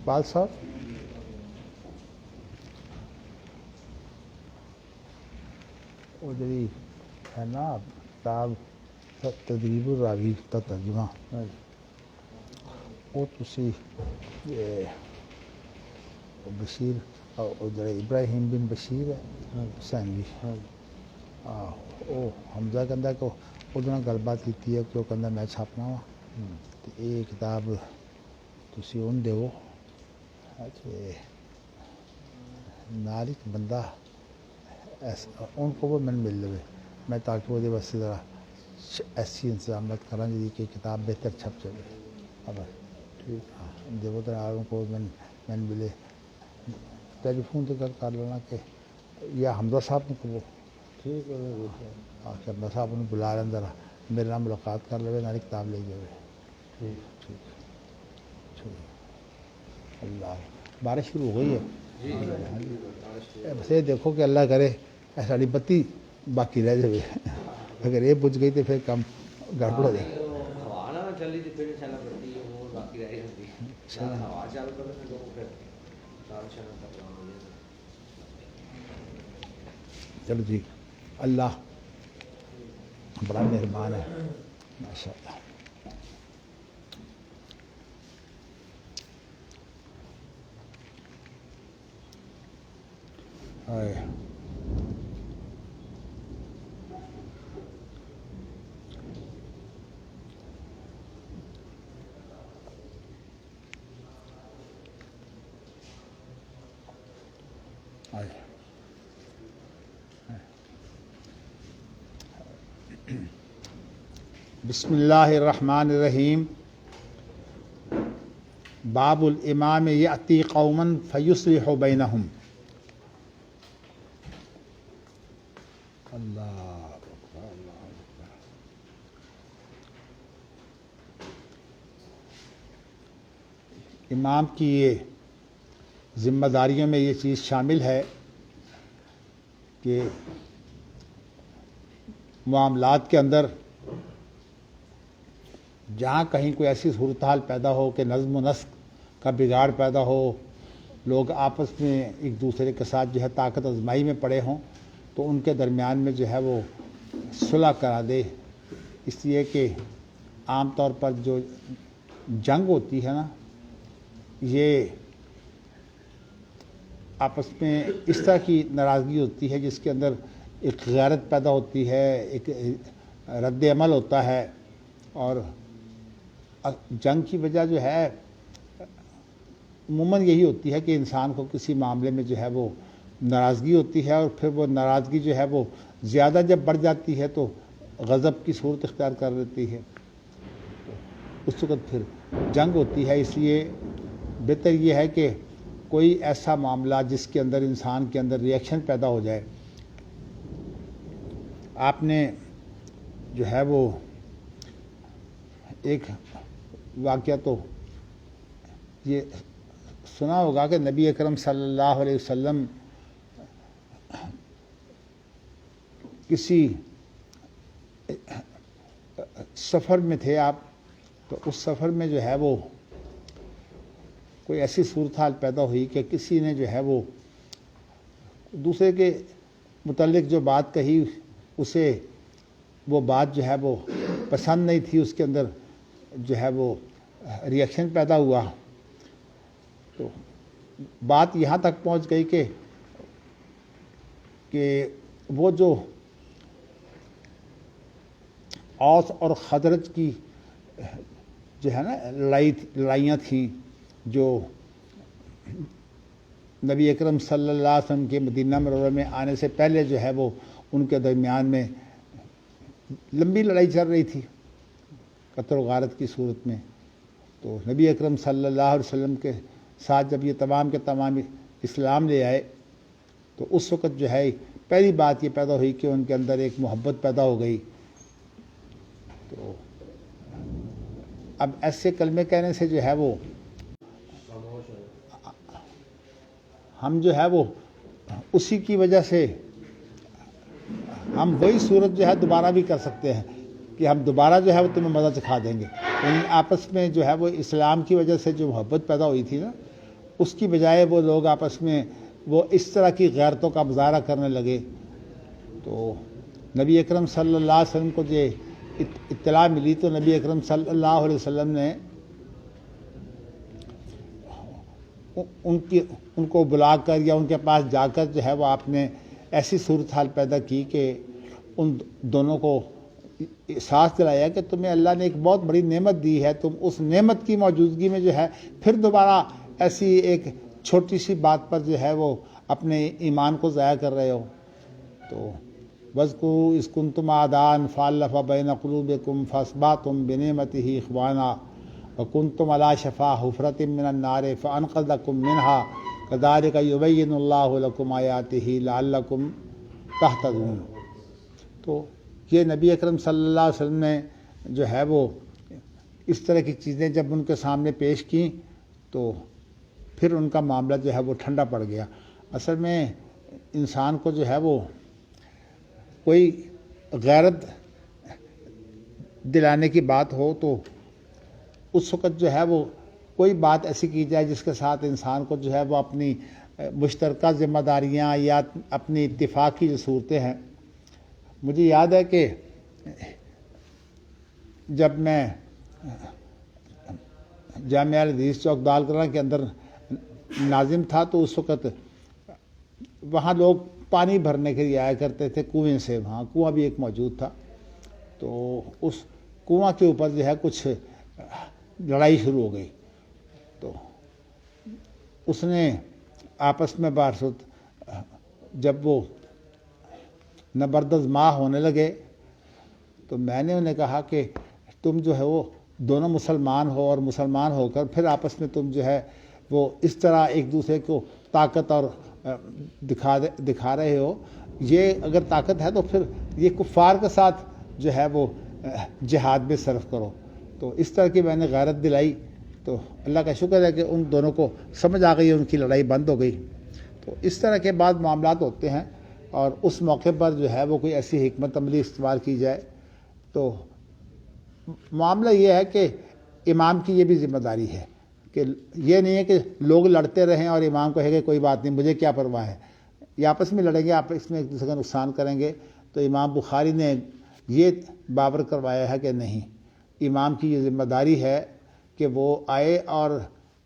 اقبال صاحب وہ جی ہے نا کتاب تدریب الراوی کا ترجمہ وہ تسی بشیر ابراہیم بن بشیر ہے حسینوی وہ حمزہ کہندا کہ ਉਹਦੇ ਨਾਲ ਗੱਲਬਾਤ ਕੀਤੀ ਹੈ ਕਿ ਉਹ ਕਹਿੰਦਾ ਮੈਂ ਛਾਪਣਾ ਵਾ ਤੇ ਇਹ ਕਿਤਾਬ ਤੁਸੀਂ ਉਹਨੂੰ ਦਿਓ ਤੇ ਨਾਲ ਇੱਕ ਬੰਦਾ ਉਹਨੂੰ ਕਹੋ ਮੈਨੂੰ ਮਿਲ ਲਵੇ ਮੈਂ ਤਾਂ ਕਿ ਉਹਦੇ ਵਾਸਤੇ ਜ਼ਰਾ ایسی انتظامات کراں جی کہ کتاب بہتر چھپ جائے اب ٹھیک جب ادھر آگوں کو میں ملے ٹیلی فون سے گل کر لینا کہ یا حمزہ صاحب کو کہو ٹھیک ہے کہ حمزہ صاحب نے بلا لیں ذرا میرے نام ملاقات کر لے ناری کتاب لے جائے ٹھیک ٹھیک ٹھیک اللہ بارش شروع ہو گئی ہے بس یہ دیکھو کہ اللہ کرے ساری بتی باقی رہ جائے اگر یہ بجھ گئی تو پھر کام گڑبڑ ہو جائے چلو جی اللہ بڑا مہربان ہے ماشاء اللہ بسم اللہ الرحمن الرحیم باب الامام یأتی قوما فیصلح بینہم اللہ اکبر اللہ اکبر امام کی یہ ذمہ داریوں میں یہ چیز شامل ہے کہ معاملات کے اندر جہاں کہیں کوئی ایسی صورتحال پیدا ہو کہ نظم و نسق کا بگاڑ پیدا ہو لوگ آپس میں ایک دوسرے کے ساتھ جو ہے طاقت آزمائی میں پڑے ہوں تو ان کے درمیان میں جو ہے وہ صلح کرا دے اس لیے کہ عام طور پر جو جنگ ہوتی ہے نا یہ آپس میں اس طرح کی ناراضگی ہوتی ہے جس کے اندر ایک غیرت پیدا ہوتی ہے ایک رد عمل ہوتا ہے اور جنگ کی وجہ جو ہے عموماً یہی ہوتی ہے کہ انسان کو کسی معاملے میں جو ہے وہ ناراضگی ہوتی ہے اور پھر وہ ناراضگی جو ہے وہ زیادہ جب بڑھ جاتی ہے تو غضب کی صورت اختیار کر لیتی ہے اس وقت پھر جنگ ہوتی ہے اس لیے بہتر یہ ہے کہ کوئی ایسا معاملہ جس کے اندر انسان کے اندر ریئیکشن پیدا ہو جائے آپ نے جو ہے وہ ایک واقعہ تو یہ سنا ہوگا کہ نبی اکرم صلی اللہ علیہ وسلم کسی سفر میں تھے آپ تو اس سفر میں جو ہے وہ کوئی ایسی صورتحال پیدا ہوئی کہ کسی نے جو ہے وہ دوسرے کے متعلق جو بات کہی اسے وہ بات جو ہے وہ پسند نہیں تھی اس کے اندر جو ہے وہ ریئیکشن پیدا ہوا تو بات یہاں تک پہنچ گئی کہ وہ جو اوس اور خزرج کی جو ہے نا لڑائیاں تھیں جو نبی اکرم صلی اللہ علیہ وسلم کے مدینہ منورہ میں آنے سے پہلے جو ہے وہ ان کے درمیان میں لمبی لڑائی چل رہی تھی قتل و غارت کی صورت میں تو نبی اکرم صلی اللہ علیہ وسلم کے ساتھ جب یہ تمام کے تمام اسلام لے آئے تو اس وقت جو ہے پہلی بات یہ پیدا ہوئی کہ ان کے اندر ایک محبت پیدا ہو گئی تو اب ایسے کلمے کہنے سے جو ہے وہ ہم جو ہے وہ اسی کی وجہ سے ہم وہی صورت جو ہے دوبارہ بھی کر سکتے ہیں کہ ہم دوبارہ جو ہے وہ تمہیں مزہ چکھا دیں گے یعنی آپس میں جو ہے وہ اسلام کی وجہ سے جو محبت پیدا ہوئی تھی نا اس کی بجائے وہ لوگ آپس میں وہ اس طرح کی غیرتوں کا مظاہرہ کرنے لگے. تو نبی اکرم صلی اللہ علیہ وسلم کو یہ اطلاع ملی تو نبی اکرم صلی اللہ علیہ وسلم نے ان کو بلا کر یا ان کے پاس جا کر جو ہے وہ آپ نے ایسی صورتحال پیدا کی کہ ان دونوں کو احساس دلایا کہ تمہیں اللہ نے ایک بہت بڑی نعمت دی ہے، تم اس نعمت کی موجودگی میں جو ہے پھر دوبارہ ایسی ایک چھوٹی سی بات پر جو ہے وہ اپنے ایمان کو ضائع کر رہے ہو. تو وَاذْكُرُوا إِذْ كُنْتُمْ أَعْدَاءً فَأَلَّفَ بَيْنَ قُلُوبِكُمْ فَأَصْبَحْتُمْ بِنِعْمَتِهِ إِخْوَانًا وَكُنْتُمْ عَلَىٰ شَفَا حُفْرَةٍ مِّنَ النَّارِ فَأَنْقَذَكُم مِّنْهَا كَذَٰلِكَ يُبَيِّنُ اللَّهُ لَكُمْ آيَاتِهِ لَعَلَّكُمْ تَهْتَدُونَ. تو یہ نبی اکرم صلی اللہ علیہ وسلم نے جو ہے وہ اس طرح کی چیزیں جب ان کے سامنے پیش کیں تو پھر ان کا معاملہ جو ہے وہ ٹھنڈا پڑ گیا. اصل میں انسان کو جو ہے وہ کوئی غیرت دلانے کی بات ہو تو اس وقت جو ہے وہ کوئی بات ایسی کی جائے جس کے ساتھ انسان کو جو ہے وہ اپنی مشترکہ ذمہ داریاں یا اپنی اتفاقی جو صورتیں ہیں. مجھے یاد ہے کہ جب میں جامعہ الحدیث چوک دال کلاں کے اندر ناظم تھا تو اس وقت وہاں لوگ پانی بھرنے کے لیے آیا کرتے تھے کنویں سے. وہاں کنواں بھی ایک موجود تھا. تو اس کنواں کے اوپر جو ہے کچھ لڑائی شروع ہو گئی. تو اس نے آپس میں بارسط جب وہ نبردز ماہ ہونے لگے تو میں نے انہیں کہا کہ تم جو ہے وہ دونوں مسلمان ہو اور مسلمان ہو کر پھر آپس میں تم جو ہے وہ اس طرح ایک دوسرے کو طاقت اور دکھا رہے ہو. یہ اگر طاقت ہے تو پھر یہ کفار کے ساتھ جو ہے وہ جہاد میں صرف کرو. تو اس طرح کی میں نے غیرت دلائی تو اللہ کا شکر ہے کہ ان دونوں کو سمجھ آ گئی، ان کی لڑائی بند ہو گئی. تو اس طرح کے بعد معاملات ہوتے ہیں اور اس موقع پر جو ہے وہ کوئی ایسی حکمت عملی استعمال کی جائے تو معاملہ یہ ہے کہ امام کی یہ بھی ذمہ داری ہے کہ یہ نہیں ہے کہ لوگ لڑتے رہیں اور امام کہے کہ کوئی بات نہیں مجھے کیا پرواہ ہے. یہ آپس میں لڑیں گے، آپس میں ایک دوسرے کا نقصان کریں گے. تو امام بخاری نے یہ باور کروایا ہے کہ نہیں، امام کی یہ ذمہ داری ہے کہ وہ آئے اور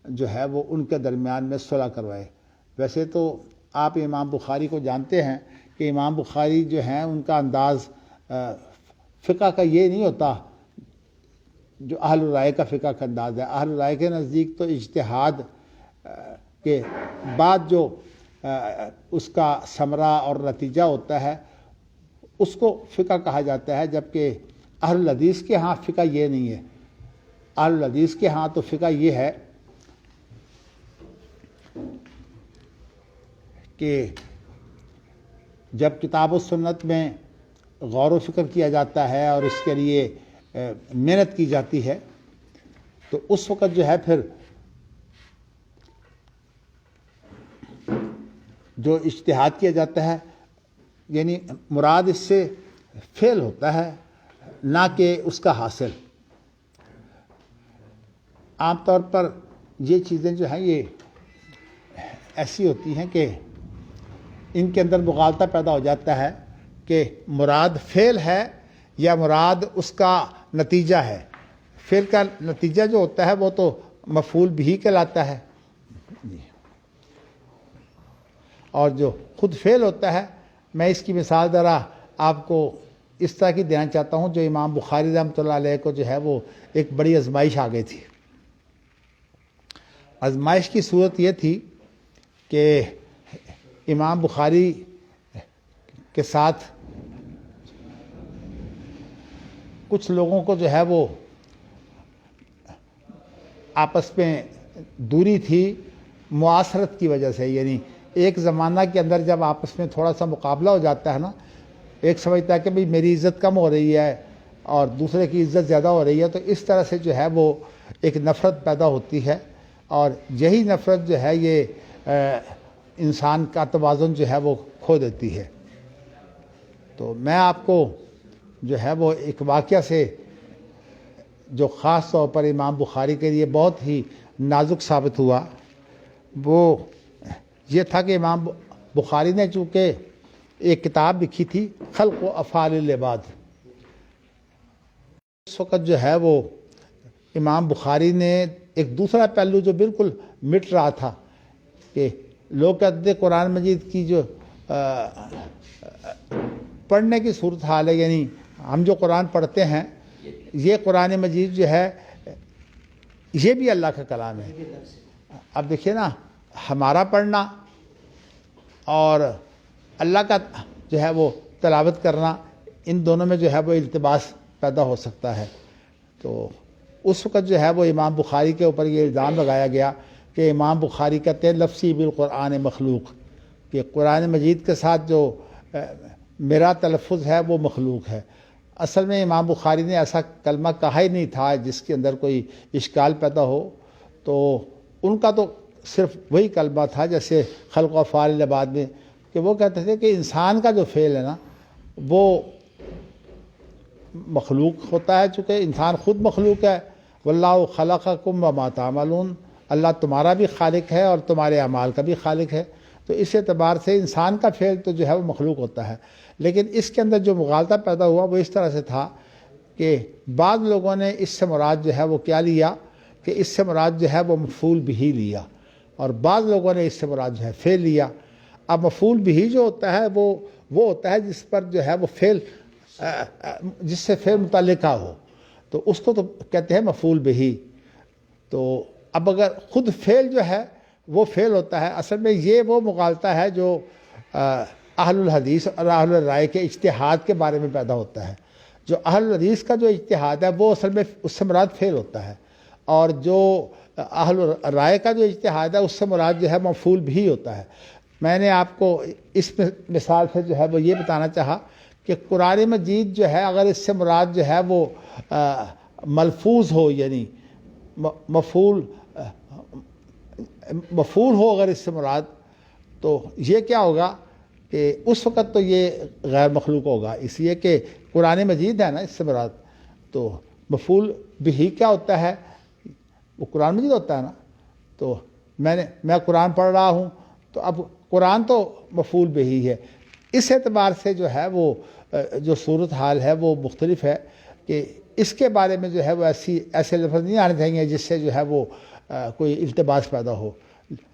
جو ہے وہ ان کے درمیان میں صلح کروائے. ویسے تو آپ امام بخاری کو جانتے ہیں کہ امام بخاری جو ہیں ان کا انداز فقہ کا یہ نہیں ہوتا جو اہل الرائے کا فقہ کا انداز ہے. اہل الرائے کے نزدیک تو اجتہاد کے بعد جو اس کا ثمرہ اور نتیجہ ہوتا ہے اس کو فقہ کہا جاتا ہے، جبکہ اہل الحدیث کے ہاں فقہ یہ نہیں ہے. اہل الحدیث کے ہاں تو فقہ یہ ہے کہ جب کتاب و سنت میں غور و فکر کیا جاتا ہے اور اس کے لیے محنت کی جاتی ہے تو اس وقت جو ہے پھر جو اجتہاد کیا جاتا ہے یعنی مراد اس سے فعل ہوتا ہے نہ کہ اس کا حاصل. عام طور پر یہ چیزیں جو ہیں یہ ایسی ہوتی ہیں کہ ان کے اندر مغالطہ پیدا ہو جاتا ہے کہ مراد فعل ہے یا مراد اس کا نتیجہ ہے. فعل کا نتیجہ جو ہوتا ہے وہ تو مفعول بھی کہلاتا ہے اور جو خود فعل ہوتا ہے، میں اس کی مثال ذرا آپ کو اس طرح کی دینا چاہتا ہوں. جو امام بخاری رحمۃ اللہ علیہ کو جو ہے وہ ایک بڑی آزمائش آ گئی تھی. آزمائش کی صورت یہ تھی کہ امام بخاری کے ساتھ کچھ لوگوں کو جو ہے وہ آپس میں دوری تھی معاصرت کی وجہ سے. یعنی ایک زمانہ کے اندر جب آپس میں تھوڑا سا مقابلہ ہو جاتا ہے نا، ایک سمجھتا ہے کہ بھئی میری عزت کم ہو رہی ہے اور دوسرے کی عزت زیادہ ہو رہی ہے، تو اس طرح سے جو ہے وہ ایک نفرت پیدا ہوتی ہے اور یہی نفرت جو ہے یہ انسان کا توازن جو ہے وہ کھو دیتی ہے. تو میں آپ کو جو ہے وہ ایک واقعہ سے جو خاص طور پر امام بخاری کے لیے بہت ہی نازک ثابت ہوا، وہ یہ تھا کہ امام بخاری نے چونکہ ایک کتاب لکھی تھی خلق و افعال العباد، اس وقت جو ہے وہ امام بخاری نے ایک دوسرا پہلو جو بالکل مٹ رہا تھا کہ لوگ کہتے تھے قرآن مجید کی جو پڑھنے کی صورتحال ہے، یعنی ہم جو قرآن پڑھتے ہیں یہ قرآن مجید جو ہے یہ بھی اللہ کا کلام ہے۔ اب دیکھیے نا، ہمارا پڑھنا اور اللہ کا جو ہے وہ تلاوت کرنا، ان دونوں میں جو ہے وہ التباس پیدا ہو سکتا ہے۔ تو اس وقت جو ہے وہ امام بخاری کے اوپر یہ الزام لگایا گیا کہ امام بخاری کہتے ہیں لفظی بالقرآن مخلوق، کہ قرآن مجید کے ساتھ جو میرا تلفظ ہے وہ مخلوق ہے۔ اصل میں امام بخاری نے ایسا کلمہ کہا ہی نہیں تھا جس کے اندر کوئی اشکال پیدا ہو، تو ان کا تو صرف وہی کلمہ تھا جیسے خلق و افعال العباد میں، کہ وہ کہتے تھے کہ انسان کا جو فعل ہے نا وہ مخلوق ہوتا ہے، چونکہ انسان خود مخلوق ہے۔ واللہ خلقکم وما تعملون، اللہ تمہارا بھی خالق ہے اور تمہارے اعمال کا بھی خالق ہے۔ تو اس اعتبار سے انسان کا فعل تو جو ہے وہ مخلوق ہوتا ہے، لیکن اس کے اندر جو مغالطہ پیدا ہوا وہ اس طرح سے تھا کہ بعض لوگوں نے اس سے مراد جو ہے وہ کیا لیا کہ اس سے مراد جو ہے وہ مفعول بہ لیا، اور بعض لوگوں نے اس سے مراد جو ہے فعل لیا۔ اب مفعول بہ جو ہوتا ہے وہ ہوتا ہے جس پر جو ہے وہ فعل جس سے فعل متعلقہ ہو، تو اس کو تو کہتے ہیں مفعول بہ۔ تو اب اگر خود فعل جو ہے وہ فعل ہوتا ہے، اصل میں یہ وہ مغالطہ ہے جو اہل الحدیث اور اہل الرائے کے اجتہاد کے بارے میں پیدا ہوتا ہے۔ جو اہل الحدیث کا جو اجتہاد ہے وہ اصل میں اس سے مراد فعل ہوتا ہے، اور جو اہل الرائے کا جو اجتہاد ہے اس سے مراد جو ہے مفعول بہ ہوتا ہے۔ میں نے آپ کو اس مثال سے جو ہے وہ یہ بتانا چاہا کہ قرآن مجید جو ہے اگر اس سے مراد جو ہے وہ ملفوظ ہو، یعنی مفعول ہو اگر اس سے مراد، تو یہ کیا ہوگا کہ اس وقت تو یہ غیر مخلوق ہوگا، اس لیے کہ قرآن مجید ہے نا اس سے مراد۔ تو مفعول بہ کیا ہوتا ہے؟ وہ قرآن مجید ہوتا ہے نا۔ تو میں قرآن پڑھ رہا ہوں، تو اب قرآن تو مفعول بہ ہے۔ اس اعتبار سے جو ہے وہ جو صورتحال ہے وہ مختلف ہے کہ اس کے بارے میں جو ہے وہ ایسے لفظ نہیں آنے چاہیے جس سے جو ہے وہ کوئی التباس پیدا ہو۔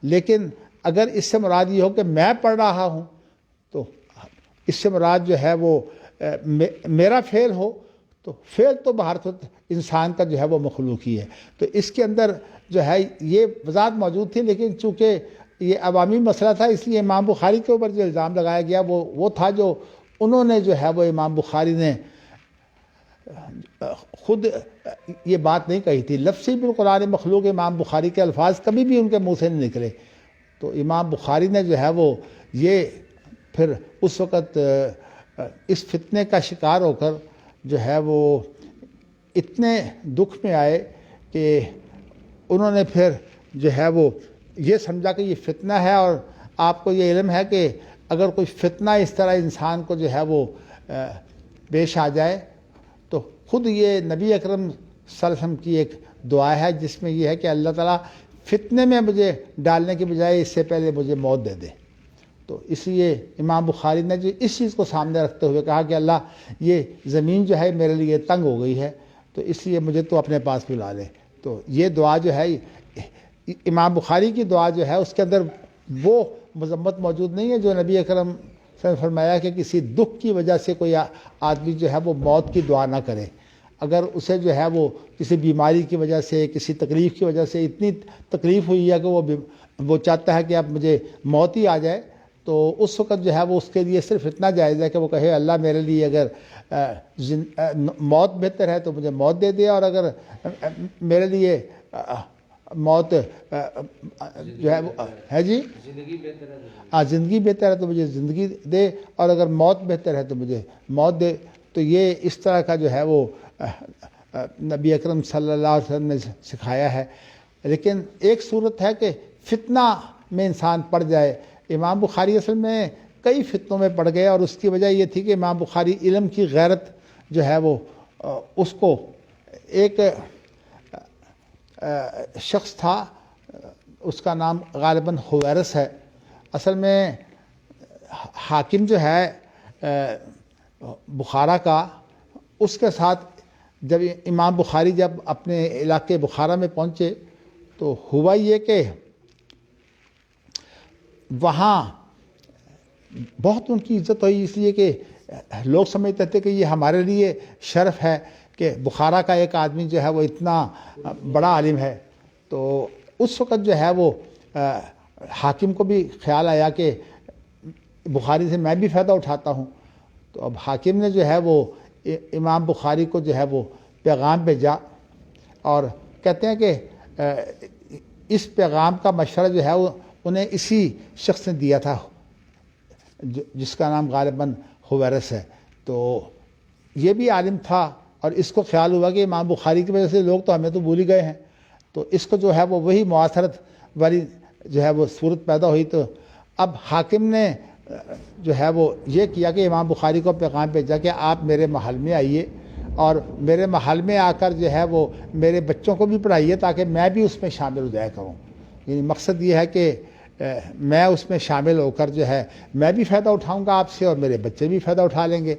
لیکن اگر اس سے مراد یہ ہو کہ میں پڑھ رہا ہوں، تو اس سے مراد جو ہے وہ میرا فعل ہو، تو فعل تو باہر تو انسان کا جو ہے وہ مخلوق ہی ہے۔ تو اس کے اندر جو ہے یہ وضاحت موجود تھی، لیکن چونکہ یہ عوامی مسئلہ تھا اس لیے امام بخاری کے اوپر جو الزام لگایا گیا وہ تھا جو انہوں نے جو ہے وہ امام بخاری نے خود یہ بات نہیں کہی تھی۔ لفظی بالقرآن مخلوق امام بخاری کے الفاظ کبھی بھی ان کے منہ سے نہیں نکلے۔ تو امام بخاری نے جو ہے وہ یہ پھر اس وقت اس فتنے کا شکار ہو کر جو ہے وہ اتنے دکھ میں آئے کہ انہوں نے پھر جو ہے وہ یہ سمجھا کہ یہ فتنہ ہے، اور آپ کو یہ علم ہے کہ اگر کوئی فتنہ اس طرح انسان کو جو ہے وہ پیش آ جائے تو خود یہ نبی اکرم صلی اللہ علیہ وسلم کی ایک دعا ہے جس میں یہ ہے کہ اللہ تعالیٰ فتنے میں مجھے ڈالنے کے بجائے اس سے پہلے مجھے موت دے دے۔ تو اس لیے امام بخاری نے جو اس چیز کو سامنے رکھتے ہوئے کہا کہ اللہ یہ زمین جو ہے میرے لیے تنگ ہو گئی ہے، تو اس لیے مجھے تو اپنے پاس بلا لے۔ تو یہ دعا جو ہے امام بخاری کی دعا جو ہے اس کے اندر وہ مذمت موجود نہیں ہے جو نبی اکرم صلی اللہ علیہ وسلم نے فرمایا کہ کسی دکھ کی وجہ سے کوئی آدمی جو ہے وہ موت کی دعا نہ کرے۔ اگر اسے جو ہے وہ کسی بیماری کی وجہ سے، کسی تکلیف کی وجہ سے اتنی تکلیف ہوئی ہے کہ وہ چاہتا ہے کہ اب مجھے موت ہی آ جائے، تو اس وقت جو ہے وہ اس کے لیے صرف اتنا جائز ہے کہ وہ کہے اللہ میرے لیے اگر موت بہتر ہے تو مجھے موت دے دے، اور اگر میرے لیے موت جو ہے جی زندگی بہتر ہے تو مجھے زندگی دے، اور اگر موت بہتر ہے تو مجھے موت دے۔ تو یہ اس طرح کا جو ہے وہ نبی اکرم صلی اللہ علیہ وسلم نے سکھایا ہے۔ لیکن ایک صورت ہے کہ فتنہ میں انسان پڑ جائے۔ امام بخاری اصل میں کئی فتنوں میں پڑ گئے، اور اس کی وجہ یہ تھی کہ امام بخاری علم کی غیرت جو ہے وہ اس کو ایک شخص تھا اس کا نام غالباً حویرث ہے. اصل میں حاکم جو ہے بخارا کا، اس کے ساتھ جب امام بخاری جب اپنے علاقے بخارا میں پہنچے تو ہوا یہ کہ وہاں بہت ان کی عزت ہوئی، اس لیے کہ لوگ سمجھتے تھے کہ یہ ہمارے لیے شرف ہے کہ بخارا کا ایک آدمی جو ہے وہ اتنا بڑا عالم ہے. تو اس وقت جو ہے وہ حاکم کو بھی خیال آیا کہ بخاری سے میں بھی فائدہ اٹھاتا ہوں. تو اب حاکم نے جو ہے وہ امام بخاری کو جو ہے وہ پیغام بھیجا، اور کہتے ہیں کہ اس پیغام کا مشورہ جو ہے وہ انہیں اسی شخص نے دیا تھا جس کا نام غالباً حویرث ہے. تو یہ بھی عالم تھا، اور اس کو خیال ہوا کہ امام بخاری کی وجہ سے لوگ تو ہمیں تو بھول ہی گئے ہیں، تو اس کو جو ہے وہ وہی معاصرت والی جو ہے وہ صورت پیدا ہوئی. تو اب حاکم نے جو ہے وہ یہ کیا کہ امام بخاری کو پیغام بھیجا کہ آپ میرے محل میں آئیے، اور میرے محل میں آ کر جو ہے وہ میرے بچوں کو بھی پڑھائیے تاکہ میں بھی اس میں شامل ہو جایا کروں. یعنی مقصد یہ ہے کہ میں اس میں شامل ہو کر جو ہے میں بھی فائدہ اٹھاؤں گا آپ سے، اور میرے بچے بھی فائدہ اٹھا لیں گے.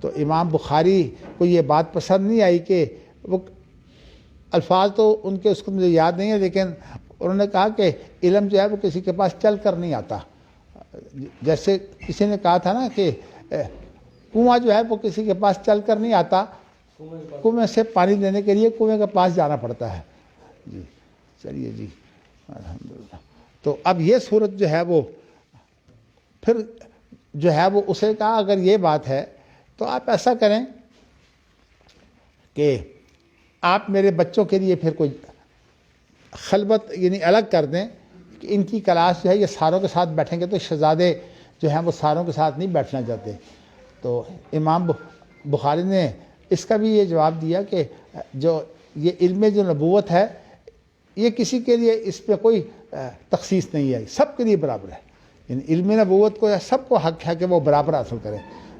تو امام بخاری کو یہ بات پسند نہیں آئی کہ وہ الفاظ تو ان کے اس کو مجھے یاد نہیں ہے، لیکن انہوں نے کہا کہ علم جو ہے وہ کسی کے پاس چل کر نہیں آتا. جیسے کسی نے کہا تھا نا کہ کنواں جو ہے وہ کسی کے پاس چل کر نہیں آتا، کنویں سے پانی لینے کے لیے کنویں کے پاس جانا پڑتا ہے. جی چلیے جی الحمدللہ. تو اب یہ صورت جو ہے وہ پھر جو ہے وہ اسے کہا اگر یہ بات ہے تو آپ ایسا کریں کہ آپ میرے بچوں کے لیے پھر کوئی خلوت یعنی الگ کر دیں کہ ان کی کلاس جو ہے یہ ساروں کے ساتھ بیٹھیں گے، تو شہزادے جو ہیں وہ ساروں کے ساتھ نہیں بیٹھنا چاہتے. تو امام بخاری نے اس کا بھی یہ جواب دیا کہ جو یہ علم جو نبوت ہے یہ کسی کے لیے اس پہ کوئی تخصیص نہیں ہے، سب کے لیے برابر ہے. یعنی علم نبوت کو سب کو حق ہے کہ وہ برابر حاصل کریں.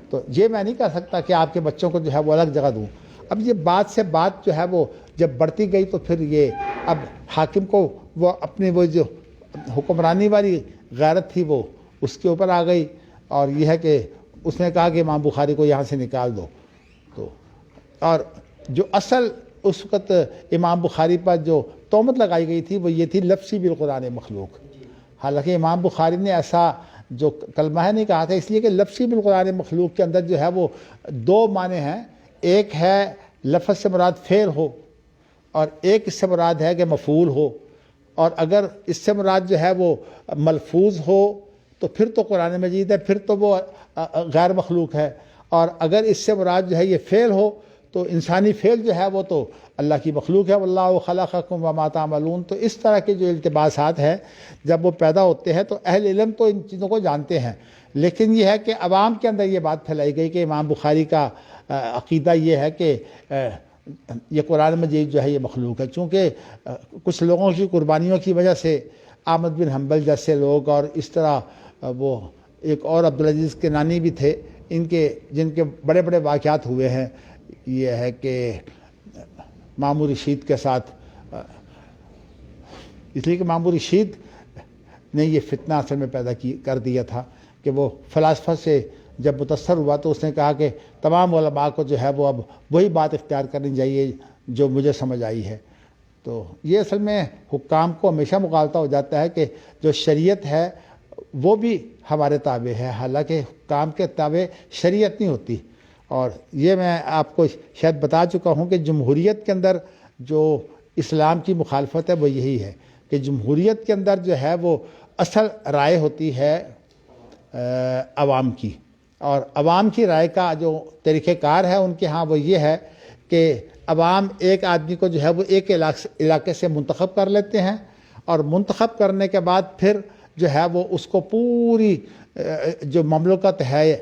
تو یہ میں نہیں کہہ سکتا کہ آپ کے بچوں کو جو ہے وہ الگ جگہ دوں. اب یہ بات سے بات جو ہے وہ جب بڑھتی گئی تو پھر یہ اب حاکم کو وہ اپنی وہ جو حکمرانی والی غیرت تھی وہ اس کے اوپر آ گئی، اور یہ ہے کہ اس نے کہا کہ امام بخاری کو یہاں سے نکال دو. تو اور جو اصل اس وقت امام بخاری پر جو تہمت لگائی گئی تھی وہ یہ تھی لفظی بالقرآن مخلوق. حالانکہ امام بخاری نے ایسا جو کلمہ ہے نہیں کہا تھا، اس لیے کہ لفظی بالقرآن مخلوق کے اندر جو ہے وہ دو معنی ہیں. ایک ہے لفظ سے مراد فعل ہو، اور ایک اس سے مراد ہے کہ مفعول ہو. اور اگر اس سے مراد جو ہے وہ ملفوظ ہو تو پھر تو قرآن مجید ہے، پھر تو وہ غیر مخلوق ہے. اور اگر اس سے مراد جو ہے یہ فعل ہو تو انسانی فعل جو ہے وہ تو اللہ کی مخلوق ہے. واللہ خلقکم وما تعملون. تو اس طرح کے جو التباسات ہیں جب وہ پیدا ہوتے ہیں تو اہل علم تو ان چیزوں کو جانتے ہیں، لیکن یہ ہے کہ عوام کے اندر یہ بات پھیلائی گئی کہ امام بخاری کا عقیدہ یہ ہے کہ یہ قرآن مجید جو ہے یہ مخلوق ہے. چونکہ کچھ لوگوں کی قربانیوں کی وجہ سے احمد بن حنبل جیسے لوگ، اور اس طرح وہ ایک اور عبدالعزیز کنانی بھی تھے، ان کے جن کے بڑے بڑے واقعات ہوئے ہیں. یہ ہے کہ مامون رشید کے ساتھ، اس لیے کہ مامون رشید نے یہ فتنہ اصل میں پیدا کر دیا تھا کہ وہ فلاسفہ سے جب متاثر ہوا تو اس نے کہا کہ تمام علماء کو جو ہے وہ اب وہی بات اختیار کرنی چاہیے جو مجھے سمجھ آئی ہے. تو یہ اصل میں حکام کو ہمیشہ مغالطہ ہو جاتا ہے کہ جو شریعت ہے وہ بھی ہمارے تابع ہے، حالانکہ حکام کے تابع شریعت نہیں ہوتی. اور یہ میں آپ کو شاید بتا چکا ہوں کہ جمہوریت کے اندر جو اسلام کی مخالفت ہے وہ یہی ہے کہ جمہوریت کے اندر جو ہے وہ اصل رائے ہوتی ہے عوام کی، اور عوام کی رائے کا جو طریقہ کار ہے ان کے ہاں وہ یہ ہے کہ عوام ایک آدمی کو جو ہے وہ ایک علاقے سے منتخب کر لیتے ہیں، اور منتخب کرنے کے بعد پھر جو ہے وہ اس کو پوری جو مملکت ہے،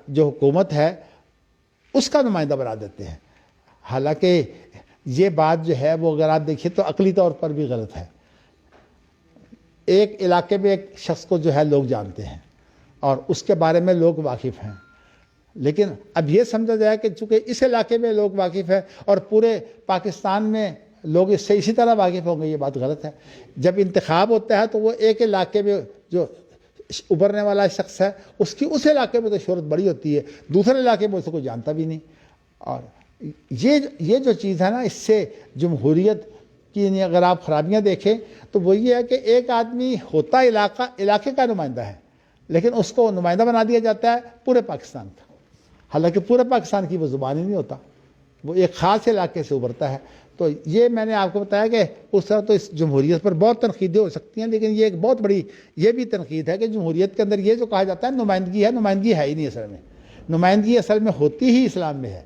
جو حکومت ہے، اس کا نمائندہ بنا دیتے ہیں. حالانکہ یہ بات جو ہے وہ اگر آپ دیکھیے تو عقلی طور پر بھی غلط ہے. ایک علاقے میں ایک شخص کو جو ہے لوگ جانتے ہیں اور اس کے بارے میں لوگ واقف ہیں، لیکن اب یہ سمجھا جائے کہ چونکہ اس علاقے میں لوگ واقف ہیں اور پورے پاکستان میں لوگ اس سے اسی طرح واقف ہوں گے، یہ بات غلط ہے۔ جب انتخاب ہوتا ہے تو وہ ایک علاقے میں جو ابھرنے والا شخص ہے اس کی اس علاقے میں تو شہرت بڑی ہوتی ہے، دوسرے علاقے میں اسے کوئی جانتا بھی نہیں۔ اور یہ جو چیز ہے نا، اس سے جمہوریت کی اگر آپ خرابیاں دیکھیں تو وہ یہ ہے کہ ایک آدمی ہوتا علاقے کا نمائندہ ہے، لیکن اس کو نمائندہ بنا دیا جاتا ہے پورے پاکستان کا، حالانکہ پورے پاکستان کی وہ زبان ہی نہیں ہوتا، وہ ایک خاص علاقے سے ابھرتا ہے۔ تو یہ میں نے آپ کو بتایا کہ اس طرح تو اس جمہوریت پر بہت تنقیدیں ہو سکتی ہیں، لیکن یہ ایک بہت بڑی یہ بھی تنقید ہے کہ جمہوریت کے اندر یہ جو کہا جاتا ہے نمائندگی ہے، نمائندگی ہے ہی نہیں اصل میں، نمائندگی اصل میں ہوتی ہی اسلام میں ہے۔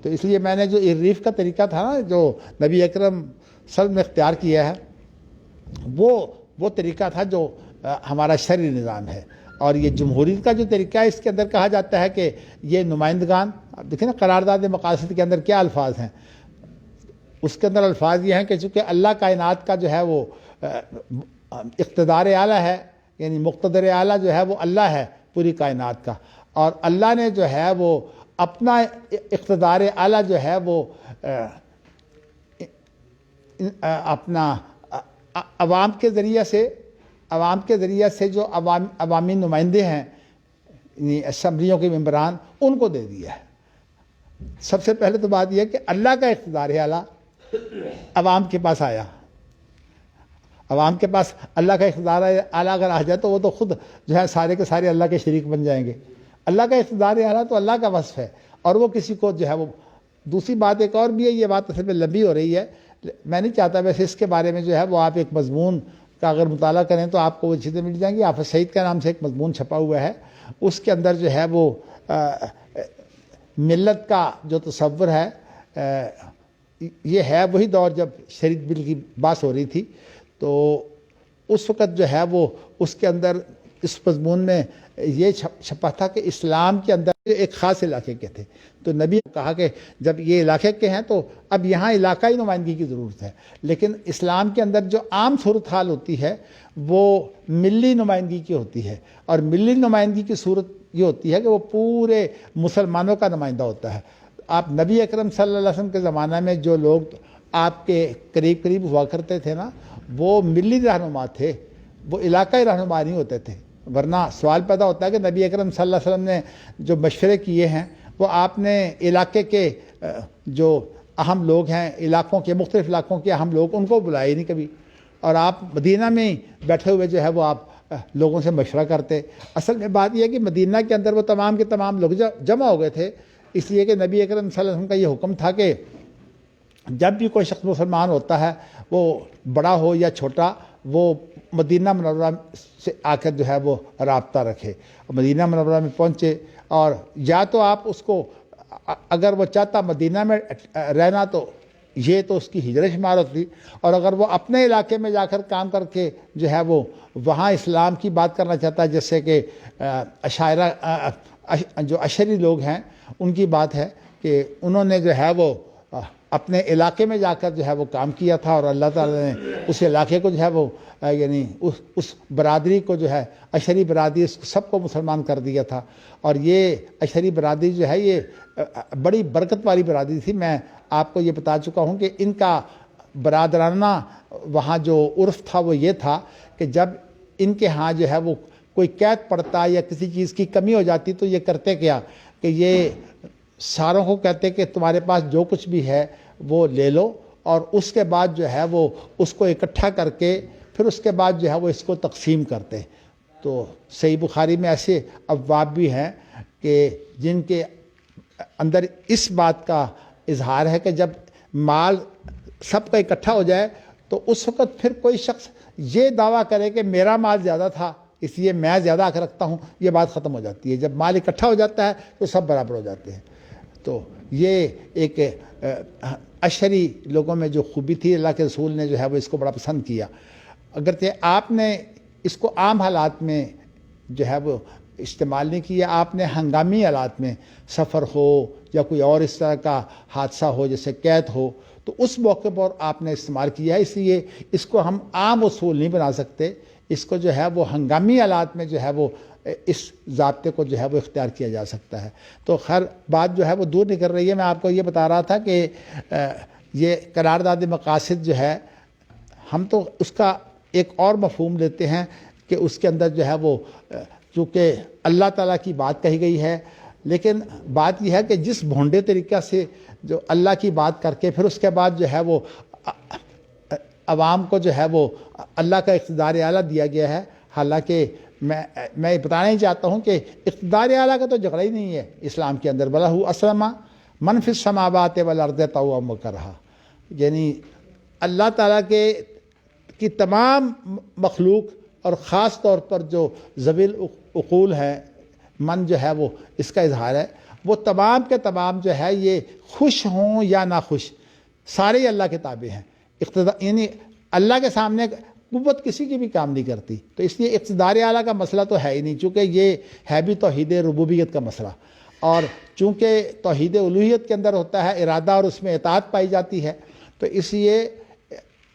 تو اس لیے میں نے جو ریف کا طریقہ تھا نا، جو نبی اکرم صلی اللہ علیہ وسلم نے اختیار کیا ہے، وہ طریقہ تھا جو ہمارا شرعی نظام ہے۔ اور یہ جمہوریت کا جو طریقہ ہے، اس کے اندر کہا جاتا ہے کہ یہ نمائندگان، دیکھیں نا قرارداد مقاصد کے اندر کیا الفاظ ہیں، اس کے اندر الفاظ یہ ہیں کہ چونکہ اللہ کائنات کا جو ہے وہ اقتدار اعلیٰ ہے، یعنی مقتدر اعلیٰ جو ہے وہ اللہ ہے پوری کائنات کا، اور اللہ نے جو ہے وہ اپنا اقتدار اعلیٰ جو ہے وہ اپنا عوام کے ذریعے سے جو عوامی نمائندے ہیں، یعنی اسمبلیوں کے ممبران، ان کو دے دیا ہے۔ سب سے پہلے تو بات یہ ہے کہ اللہ کا اقتدار اعلیٰ عوام کے پاس آیا، عوام کے پاس اللہ کا اقتدار اعلیٰ اگر آ جائے تو وہ تو خود جو ہے سارے کے سارے اللہ کے شریک بن جائیں گے۔ اللہ کا اقتدار اعلیٰ تو اللہ کا وصف ہے، اور وہ کسی کو جو ہے وہ دوسری بات ایک اور بھی ہے، یہ بات اصل میں لمبی ہو رہی ہے، میں نہیں چاہتا، ویسے اس کے بارے میں جو ہے وہ آپ ایک مضمون کا اگر مطالعہ کریں تو آپ کو وہ چیزیں مل جائیں گی۔ حافظ سعید کا نام سے ایک مضمون چھپا ہوا ہے، اس کے اندر جو ہے وہ ملت کا جو تصور ہے، یہ ہے وہی دور جب شریعت بل کی بات ہو رہی تھی، تو اس وقت جو ہے وہ اس کے اندر اس مضمون میں یہ چھپا تھا کہ اسلام کے اندر ایک خاص علاقے کے تھے، تو نبی نے کہا کہ جب یہ علاقے کے ہیں تو اب یہاں علاقائی نمائندگی کی ضرورت ہے، لیکن اسلام کے اندر جو عام صورتحال ہوتی ہے وہ ملی نمائندگی کی ہوتی ہے، اور ملی نمائندگی کی صورت یہ ہوتی ہے کہ وہ پورے مسلمانوں کا نمائندہ ہوتا ہے۔ آپ نبی اکرم صلی اللہ علیہ وسلم کے زمانہ میں جو لوگ آپ کے قریب ہوا کرتے تھے نا، وہ ملی رہنما تھے، وہ علاقائی رہنما نہیں ہوتے تھے۔ ورنہ سوال پیدا ہوتا ہے کہ نبی اکرم صلی اللہ علیہ وسلم نے جو مشورے کیے ہیں وہ آپ نے علاقے کے جو اہم لوگ ہیں، علاقوں کے مختلف علاقوں کے اہم لوگ، ان کو بلائے نہیں کبھی، اور آپ مدینہ میں بیٹھے ہوئے جو ہے وہ آپ لوگوں سے مشورہ کرتے۔ اصل میں بات یہ ہے کہ مدینہ کے اندر وہ تمام کے تمام لوگ جمع ہو گئے تھے، اس لیے کہ نبی اکرم صلی اللہ علیہ وسلم کا یہ حکم تھا کہ جب بھی کوئی شخص مسلمان ہوتا ہے، وہ بڑا ہو یا چھوٹا، وہ مدینہ منورہ سے آ کر جو ہے وہ رابطہ رکھے۔ مدینہ منورہ میں پہنچے، اور یا تو آپ اس کو، اگر وہ چاہتا مدینہ میں رہنا تو یہ تو اس کی ہجرت شمار ہوتی، اور اگر وہ اپنے علاقے میں جا کر کام کر کے جو ہے وہ وہاں اسلام کی بات کرنا چاہتا ہے، جیسے کہ عشائرہ جو عشری لوگ ہیں ان کی بات ہے کہ انہوں نے جو ہے وہ اپنے علاقے میں جا کر جو ہے وہ کام کیا تھا، اور اللہ تعالیٰ نے اس علاقے کو جو ہے وہ یعنی اس برادری کو جو ہے عشری برادری، اس سب کو مسلمان کر دیا تھا۔ اور یہ عشری برادری جو ہے یہ بڑی برکت والی برادری تھی۔ میں آپ کو یہ بتا چکا ہوں کہ ان کا برادرانہ وہاں جو عرف تھا وہ یہ تھا کہ جب ان کے ہاں جو ہے وہ کوئی قید پڑتا یا کسی چیز کی کمی ہو جاتی تو یہ کرتے کیا کہ یہ ساروں کو کہتے کہ تمہارے پاس جو کچھ بھی ہے وہ لے لو، اور اس کے بعد جو ہے وہ اس کو اکٹھا کر کے پھر اس کے بعد جو ہے وہ اس کو تقسیم کرتے۔ تو صحیح بخاری میں ایسے ابواب بھی ہیں کہ جن کے اندر اس بات کا اظہار ہے کہ جب مال سب کا اکٹھا ہو جائے تو اس وقت پھر کوئی شخص یہ دعویٰ کرے کہ میرا مال زیادہ تھا اس لیے میں زیادہ آ کے رکھتا ہوں، یہ بات ختم ہو جاتی ہے۔ جب مال اکٹھا ہو جاتا ہے تو سب برابر ہو جاتے ہیں۔ تو یہ ایک عشری لوگوں میں جو خوبی تھی، اللہ کے رسول نے جو ہے وہ اس کو بڑا پسند کیا، اگرچہ آپ نے اس کو عام حالات میں جو ہے وہ استعمال نہیں کیا، آپ نے ہنگامی حالات میں سفر ہو یا کوئی اور اس طرح کا حادثہ ہو جیسے قید ہو تو اس موقع پر آپ نے استعمال کیا ہے، اس لیے اس کو ہم عام اصول نہیں بنا سکتے، اس کو جو ہے وہ ہنگامی حالات میں جو ہے وہ اس ضابطے کو جو ہے وہ اختیار کیا جا سکتا ہے۔ تو خیر بات جو ہے وہ دور نکل رہی ہے، میں آپ کو یہ بتا رہا تھا کہ یہ قرارداد مقاصد جو ہے ہم تو اس کا ایک اور مفہوم لیتے ہیں کہ اس کے اندر جو ہے وہ چونکہ اللہ تعالیٰ کی بات کہی گئی ہے، لیکن بات یہ ہے کہ جس بھونڈے طریقہ سے جو اللہ کی بات کر کے پھر اس کے بعد جو ہے وہ عوام کو جو ہے وہ اللہ کا اقتدار اعلیٰ دیا گیا ہے. حالانکہ میں بتانا ہی چاہتا ہوں کہ اقتدار اعلیٰ کا تو جھگڑا ہی نہیں ہے اسلام کے اندر. بلا ہو اسلم من فی السماوات والارض طوعا وکرہا، یعنی اللہ تعالیٰ کی تمام مخلوق اور خاص طور پر جو ذوی العقول ہے، من جو ہے وہ اس کا اظہار ہے، وہ تمام کے تمام جو ہے یہ خوش ہوں یا ناخوش سارے ہی اللہ کے تابع ہیں. یعنی اللہ کے سامنے قوت کسی کی بھی کام نہیں کرتی. تو اس لیے اقتدار اعلیٰ کا مسئلہ تو ہے ہی نہیں، چونکہ یہ ہے بھی توحید ربوبیت کا مسئلہ، اور چونکہ توحید الوہیت کے اندر ہوتا ہے ارادہ اور اس میں اطاعت پائی جاتی ہے. تو اس لیے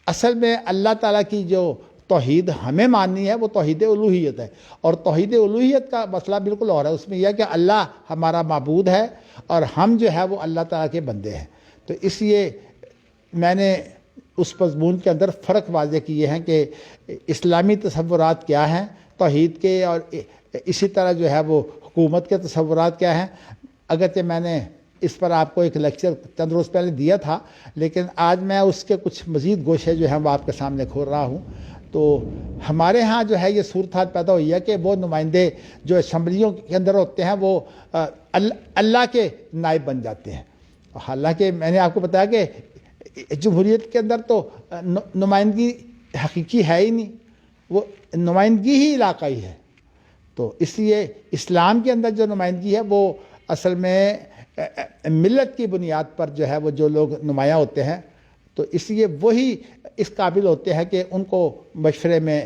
اصل میں اللہ تعالیٰ کی جو توحید ہمیں ماننی ہے وہ توحید الوہیت ہے، اور توحید الوہیت کا مسئلہ بالکل اور ہے. اس میں یہ ہے کہ اللہ ہمارا معبود ہے اور ہم جو ہے وہ اللہ تعالیٰ کے بندے ہیں. تو اس لیے میں نے اس مضمون کے اندر فرق واضح کیے ہیں کہ اسلامی تصورات کیا ہیں توحید کے، اور اسی طرح جو ہے وہ حکومت کے تصورات کیا ہیں. اگرچہ میں نے اس پر آپ کو ایک لیکچر چند روز پہلے دیا تھا، لیکن آج میں اس کے کچھ مزید گوشے جو ہیں وہ آپ کے سامنے کھول رہا ہوں. تو ہمارے ہاں جو ہے یہ صورتحال پیدا ہوئی ہے کہ وہ نمائندے جو اسمبلیوں کے اندر ہوتے ہیں وہ اللہ کے نائب بن جاتے ہیں. حالانکہ میں نے آپ کو بتایا کہ جمہوریت کے اندر تو نمائندگی حقیقی ہے ہی نہیں، وہ نمائندگی ہی علاقائی ہے. تو اس لیے اسلام کے اندر جو نمائندگی ہے وہ اصل میں ملت کی بنیاد پر جو ہے وہ جو لوگ نمایاں ہوتے ہیں، تو اس لیے وہی اس قابل ہوتے ہیں کہ ان کو مشورے میں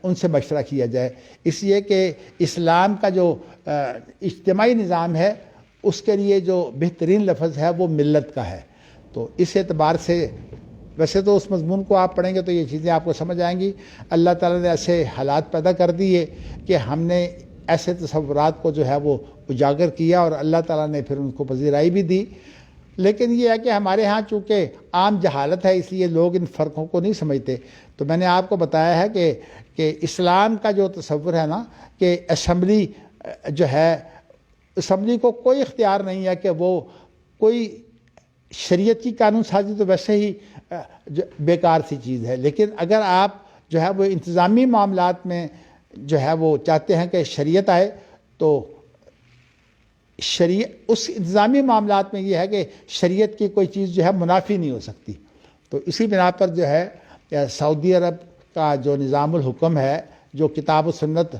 ان سے مشورہ کیا جائے. اس لیے کہ اسلام کا جو اجتماعی نظام ہے اس کے لیے جو بہترین لفظ ہے وہ ملت کا ہے. تو اس اعتبار سے ویسے تو اس مضمون کو آپ پڑھیں گے تو یہ چیزیں آپ کو سمجھ آئیں گی. اللہ تعالیٰ نے ایسے حالات پیدا کر دیے کہ ہم نے ایسے تصورات کو جو ہے وہ اجاگر کیا، اور اللہ تعالیٰ نے پھر ان کو پذیرائی بھی دی. لیکن یہ ہے کہ ہمارے ہاں چونکہ عام جہالت ہے اس لیے لوگ ان فرقوں کو نہیں سمجھتے. تو میں نے آپ کو بتایا ہے کہ اسلام کا جو تصور ہے نا کہ اسمبلی جو ہے، اسمبلی کو کوئی اختیار نہیں ہے کہ وہ کوئی شریعت کی قانون سازی تو ویسے ہی بیکار سی چیز ہے، لیکن اگر آپ جو ہے وہ انتظامی معاملات میں جو ہے وہ چاہتے ہیں کہ شریعت آئے تو اس انتظامی معاملات میں یہ ہے کہ شریعت کی کوئی چیز جو ہے منافی نہیں ہو سکتی. تو اسی بنا پر جو ہے سعودی عرب کا جو نظام الحکم ہے، جو کتاب و سنت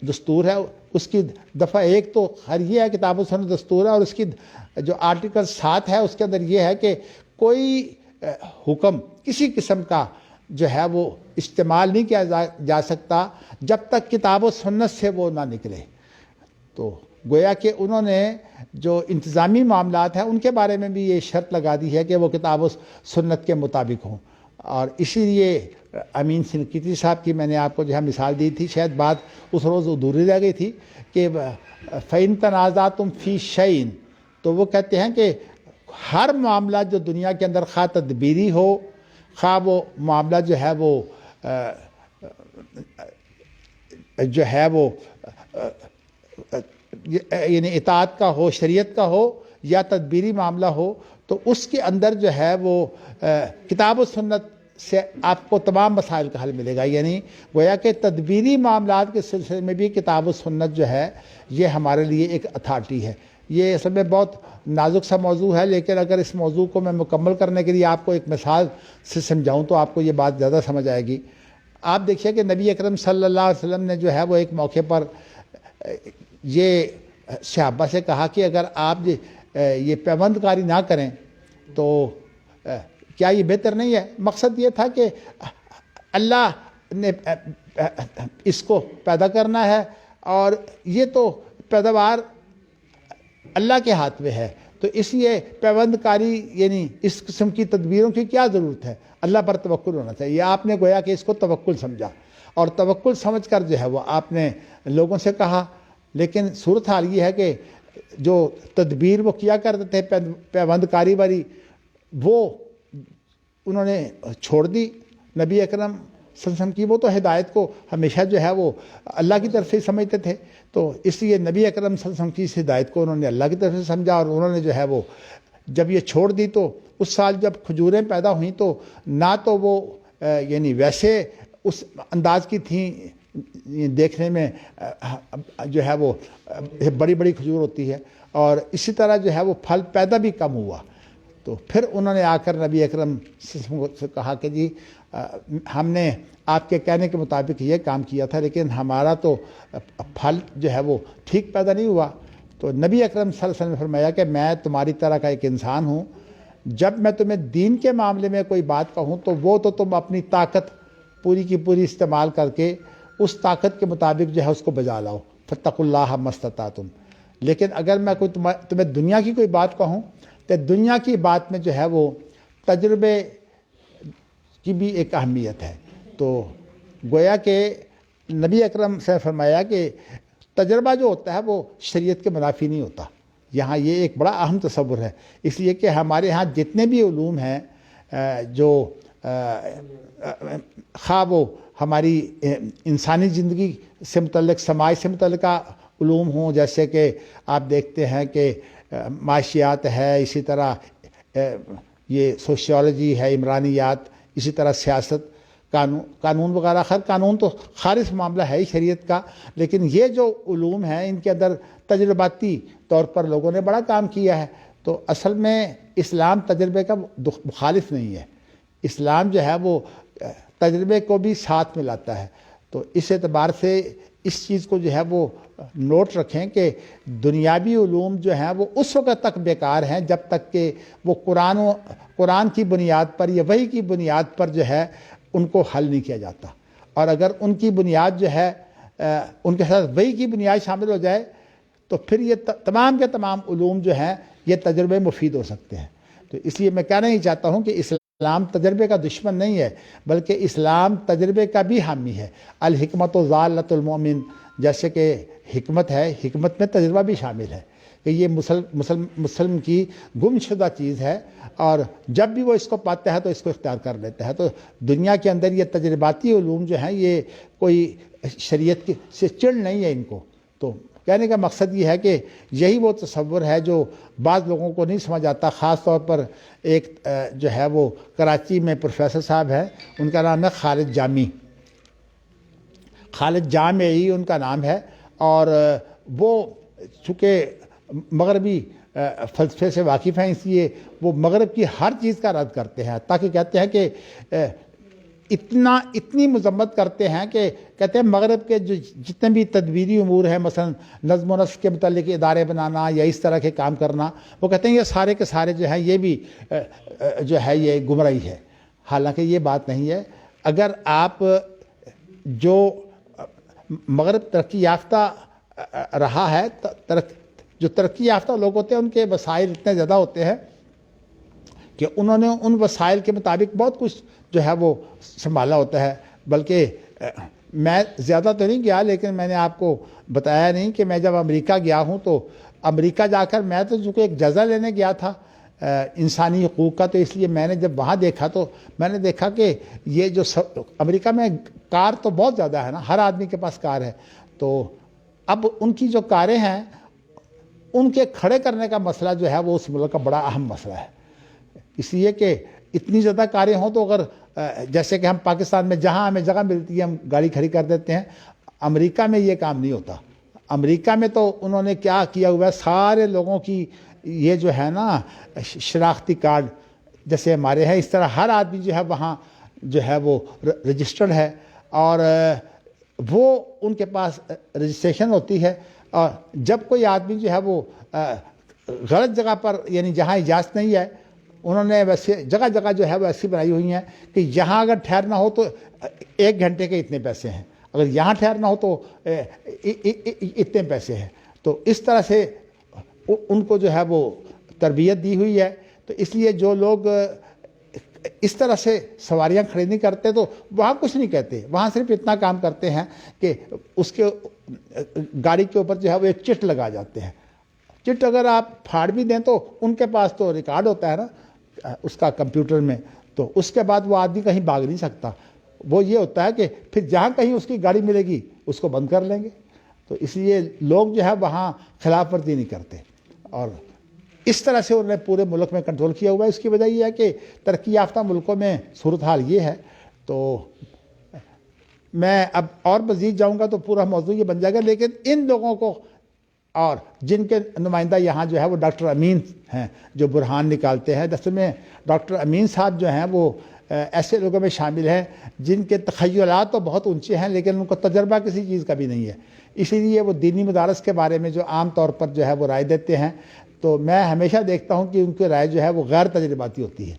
دستور ہے، اس کی دفعہ 1 تو خیر یہ ہے کتاب و سنت دستور ہے، اور اس کی جو آرٹیکل 7 ہے اس کے اندر یہ ہے کہ کوئی حکم کسی قسم کا جو ہے وہ استعمال نہیں کیا جا سکتا جب تک کتاب و سنت سے وہ نہ نکلے. تو گویا کہ انہوں نے جو انتظامی معاملات ہیں ان کے بارے میں بھی یہ شرط لگا دی ہے کہ وہ کتاب و سنت کے مطابق ہوں. اور اسی لیے امین سنقیطی صاحب کی میں نے آپ کو جو ہے مثال دی تھی، شاید بات اس روز ادھوری رہ گئی تھی کہ فَإِن تَنَازَعْتُمْ فِي شَيْءٍ، تو وہ کہتے ہیں کہ ہر معاملہ جو دنیا کے اندر خواہ تدبیری ہو، خواہ وہ معاملہ جو ہے وہ یعنی اطاعت کا ہو، شریعت کا ہو یا تدبیری معاملہ ہو، تو اس کے اندر جو ہے وہ کتاب و سنت سے آپ کو تمام مسائل کا حل ملے گا. یعنی گویا کہ تدبیری معاملات کے سلسلے میں بھی کتاب و سنت جو ہے یہ ہمارے لیے ایک اتھارٹی ہے. یہ اصل میں بہت نازک سا موضوع ہے، لیکن اگر اس موضوع کو میں مکمل کرنے کے لیے آپ کو ایک مثال سے سمجھاؤں تو آپ کو یہ بات زیادہ سمجھ آئے گی. آپ دیکھیے کہ نبی اکرم صلی اللہ علیہ وسلم نے جو ہے وہ ایک موقع پر یہ صحابہ سے کہا کہ اگر آپ یہ پیوند کاری نہ کریں تو کیا یہ بہتر نہیں ہے؟ مقصد یہ تھا کہ اللہ نے اس کو پیدا کرنا ہے اور یہ تو پیداوار اللہ کے ہاتھ میں ہے، تو اس لیے پیوند کاری یعنی اس قسم کی تدبیروں کی کیا ضرورت ہے؟ اللہ پر توکل ہونا چاہیے. آپ نے گویا کہ اس کو توکل سمجھا اور توکل سمجھ کر جو ہے وہ آپ نے لوگوں سے کہا. لیکن صورتحال یہ ہے کہ جو تدبیر وہ کیا کرتے تھے پیوند کاری والی، وہ انہوں نے چھوڑ دی نبی اکرم صلی اللہ علیہ وسلم کی. وہ تو ہدایت کو ہمیشہ جو ہے وہ اللہ کی طرف سے سمجھتے تھے, تو اس لیے نبی اکرم صلی اللہ علیہ وسلم کی اس ہدایت کو انہوں نے اللہ کی طرف سے سمجھا, اور انہوں نے جو ہے وہ جب یہ چھوڑ دی تو اس سال جب کھجوریں پیدا ہوئیں تو نہ تو وہ یعنی ویسے اس انداز کی تھیں دیکھنے میں جو ہے وہ بڑی بڑی کھجور ہوتی ہے, اور اسی طرح جو ہے وہ پھل پیدا بھی کم ہوا. تو پھر انہوں نے آ کر نبی اکرم صلی اللہ علیہ وسلم سے کہا کہ جی ہم نے آپ کے کہنے کے مطابق یہ کام کیا تھا, لیکن ہمارا تو پھل جو ہے وہ ٹھیک پیدا نہیں ہوا. تو نبی اکرم صلی اللہ علیہ وسلم نے فرمایا کہ میں تمہاری طرح کا ایک انسان ہوں, جب میں تمہیں دین کے معاملے میں کوئی بات کہوں تو وہ تو تم اپنی طاقت پوری کی پوری استعمال کر کے اس طاقت کے مطابق جو ہے اس کو بجا لاؤ, فاتقوا اللہ ما استطعتم. لیکن اگر میں کوئی تمہیں دنیا کی کوئی بات کہوں تو دنیا کی بات میں جو ہے وہ تجربے کی بھی ایک اہمیت ہے. تو گویا کہ نبی اکرم سے فرمایا کہ تجربہ جو ہوتا ہے وہ شریعت کے منافی نہیں ہوتا. یہاں یہ ایک بڑا اہم تصور ہے, اس لیے کہ ہمارے ہاں جتنے بھی علوم ہیں جو خواہ وہ ہماری انسانی زندگی سے متعلق سماج سے متعلقہ علوم ہوں, جیسے کہ آپ دیکھتے ہیں کہ معاشیات ہے, اسی طرح یہ سوشیالوجی ہے, عمرانیات, اسی طرح سیاست, قانون وغیرہ. خیر قانون تو خالص معاملہ ہے ہی شریعت کا, لیکن یہ جو علوم ہیں ان کے اندر تجرباتی طور پر لوگوں نے بڑا کام کیا ہے. تو اصل میں اسلام تجربے کا مخالف نہیں ہے, اسلام جو ہے وہ تجربے کو بھی ساتھ میں لاتا ہے. تو اس اعتبار سے اس چیز کو جو ہے وہ نوٹ رکھیں کہ دنیاوی علوم جو ہیں وہ اس وقت تک بیکار ہیں جب تک کہ وہ قرآن کی بنیاد پر یا وحی کی بنیاد پر جو ہے ان کو حل نہیں کیا جاتا. اور اگر ان کی بنیاد جو ہے ان کے ساتھ وحی کی بنیاد شامل ہو جائے تو پھر یہ تمام کے تمام علوم جو ہیں یہ تجربے مفید ہو سکتے ہیں. تو اس لیے میں کہنا ہی چاہتا ہوں کہ اسلام تجربے کا دشمن نہیں ہے, بلکہ اسلام تجربے کا بھی حامی ہے. الحکمت ضالۃ المؤمن, جیسے کہ حکمت ہے, حکمت میں تجربہ بھی شامل ہے کہ یہ مسلم کی گم شدہ چیز ہے, اور جب بھی وہ اس کو پاتا ہے تو اس کو اختیار کر لیتا ہے. تو دنیا کے اندر یہ تجرباتی علوم جو ہیں یہ کوئی شریعت کی سے چڑ نہیں ہے ان کو. تو کہنے کا مقصد یہ ہے کہ یہی وہ تصور ہے جو بعض لوگوں کو نہیں سمجھ آتا. خاص طور پر ایک جو ہے وہ کراچی میں پروفیسر صاحب ہیں, ان کا نام ہے خالد جامی, خالد جامعی ان کا نام ہے, اور وہ چونکہ مغربی فلسفے سے واقف ہیں اس لیے وہ مغرب کی ہر چیز کا رد کرتے ہیں, تاکہ کہتے ہیں کہ اتنی مذمت کرتے ہیں کہ کہتے ہیں مغرب کے جو جتنے بھی تدبیری امور ہیں, مثلا نظم و نسق کے متعلق ادارے بنانا یا اس طرح کے کام کرنا, وہ کہتے ہیں یہ سارے کے سارے جو ہیں یہ بھی جو ہے یہ گمراہی ہے. حالانکہ یہ بات نہیں ہے. اگر آپ جو مغرب ترقی یافتہ رہا ہے, جو ترقی یافتہ لوگ ہوتے ہیں ان کے وسائل اتنے زیادہ ہوتے ہیں کہ انہوں نے ان وسائل کے مطابق بہت کچھ جو ہے وہ سنبھالا ہوتا ہے. بلکہ میں زیادہ تو نہیں گیا, لیکن میں نے آپ کو بتایا نہیں کہ میں جب امریکہ گیا ہوں تو امریکہ جا کر میں تو چونکہ ایک جزا لینے گیا تھا انسانی حقوق کا, تو اس لیے میں نے جب وہاں دیکھا تو میں نے دیکھا کہ یہ جو امریکہ میں کار تو بہت زیادہ ہے نا, ہر آدمی کے پاس کار ہے. تو اب ان کی جو کاریں ہیں ان کے کھڑے کرنے کا مسئلہ جو ہے وہ اس ملک کا بڑا اہم مسئلہ ہے. اس لیے کہ اتنی زیادہ کاریں ہوں تو اگر جیسے کہ ہم پاکستان میں جہاں ہمیں جگہ ملتی ہے ہم گاڑی کھڑی کر دیتے ہیں, امریکہ میں یہ کام نہیں ہوتا. امریکہ میں تو انہوں نے کیا کیا ہوا ہے, سارے لوگوں کی یہ جو ہے نا شناختی کارڈ جیسے ہمارے ہیں اس طرح ہر آدمی جو ہے وہاں جو ہے وہ رجسٹرڈ ہے, اور وہ ان کے پاس رجسٹریشن ہوتی ہے. اور جب کوئی آدمی جو ہے وہ غلط جگہ پر یعنی جہاں اجازت نہیں ہے, انہوں نے ویسے جگہ جگہ جو ہے وہ ایسی بنائی ہوئی ہیں کہ یہاں اگر ٹھہرنا ہو تو 1 گھنٹے کے اتنے پیسے ہیں, اگر یہاں ٹھہرنا ہو تو اتنے پیسے ہیں. تو اس طرح سے ان کو جو ہے وہ تربیت دی ہوئی ہے. تو اس لیے جو لوگ اس طرح سے سواریاں کھڑی نہیں کرتے تو وہاں کچھ نہیں کہتے, وہاں صرف اتنا کام کرتے ہیں کہ اس کے گاڑی کے اوپر جو ہے وہ ایک چٹ لگا جاتے ہیں. چٹ اگر آپ پھاڑ بھی دیں تو ان کے پاس تو ریکارڈ ہوتا ہے نا, اس کا کمپیوٹر میں، تو اس کے بعد وہ آدمی کہیں بھاگ نہیں سکتا. وہ یہ ہوتا ہے کہ پھر جہاں کہیں اس کی گاڑی ملے گی اس کو بند کر لیں گے. تو اس لیے لوگ جو ہے وہاں خلاف ورزی نہیں کرتے، اور اس طرح سے انہوں نے پورے ملک میں کنٹرول کیا ہوا ہے. اس کی وجہ یہ ہے کہ ترقی یافتہ ملکوں میں صورتحال یہ ہے. تو میں اب اور مزید جاؤں گا تو پورا موضوع یہ بن جائے گا، لیکن ان لوگوں کو، اور جن کے نمائندہ یہاں جو ہے وہ ڈاکٹر امین ہیں جو برہان نکالتے ہیں، دراصل میں ڈاکٹر امین صاحب جو ہیں وہ ایسے لوگوں میں شامل ہیں جن کے تخیلات تو بہت اونچے ہیں لیکن ان کو تجربہ کسی چیز کا بھی نہیں ہے. اسی لیے وہ دینی مدارس کے بارے میں جو عام طور پر جو ہے وہ رائے دیتے ہیں، تو میں ہمیشہ دیکھتا ہوں کہ ان کی رائے جو ہے وہ غیر تجرباتی ہوتی ہے.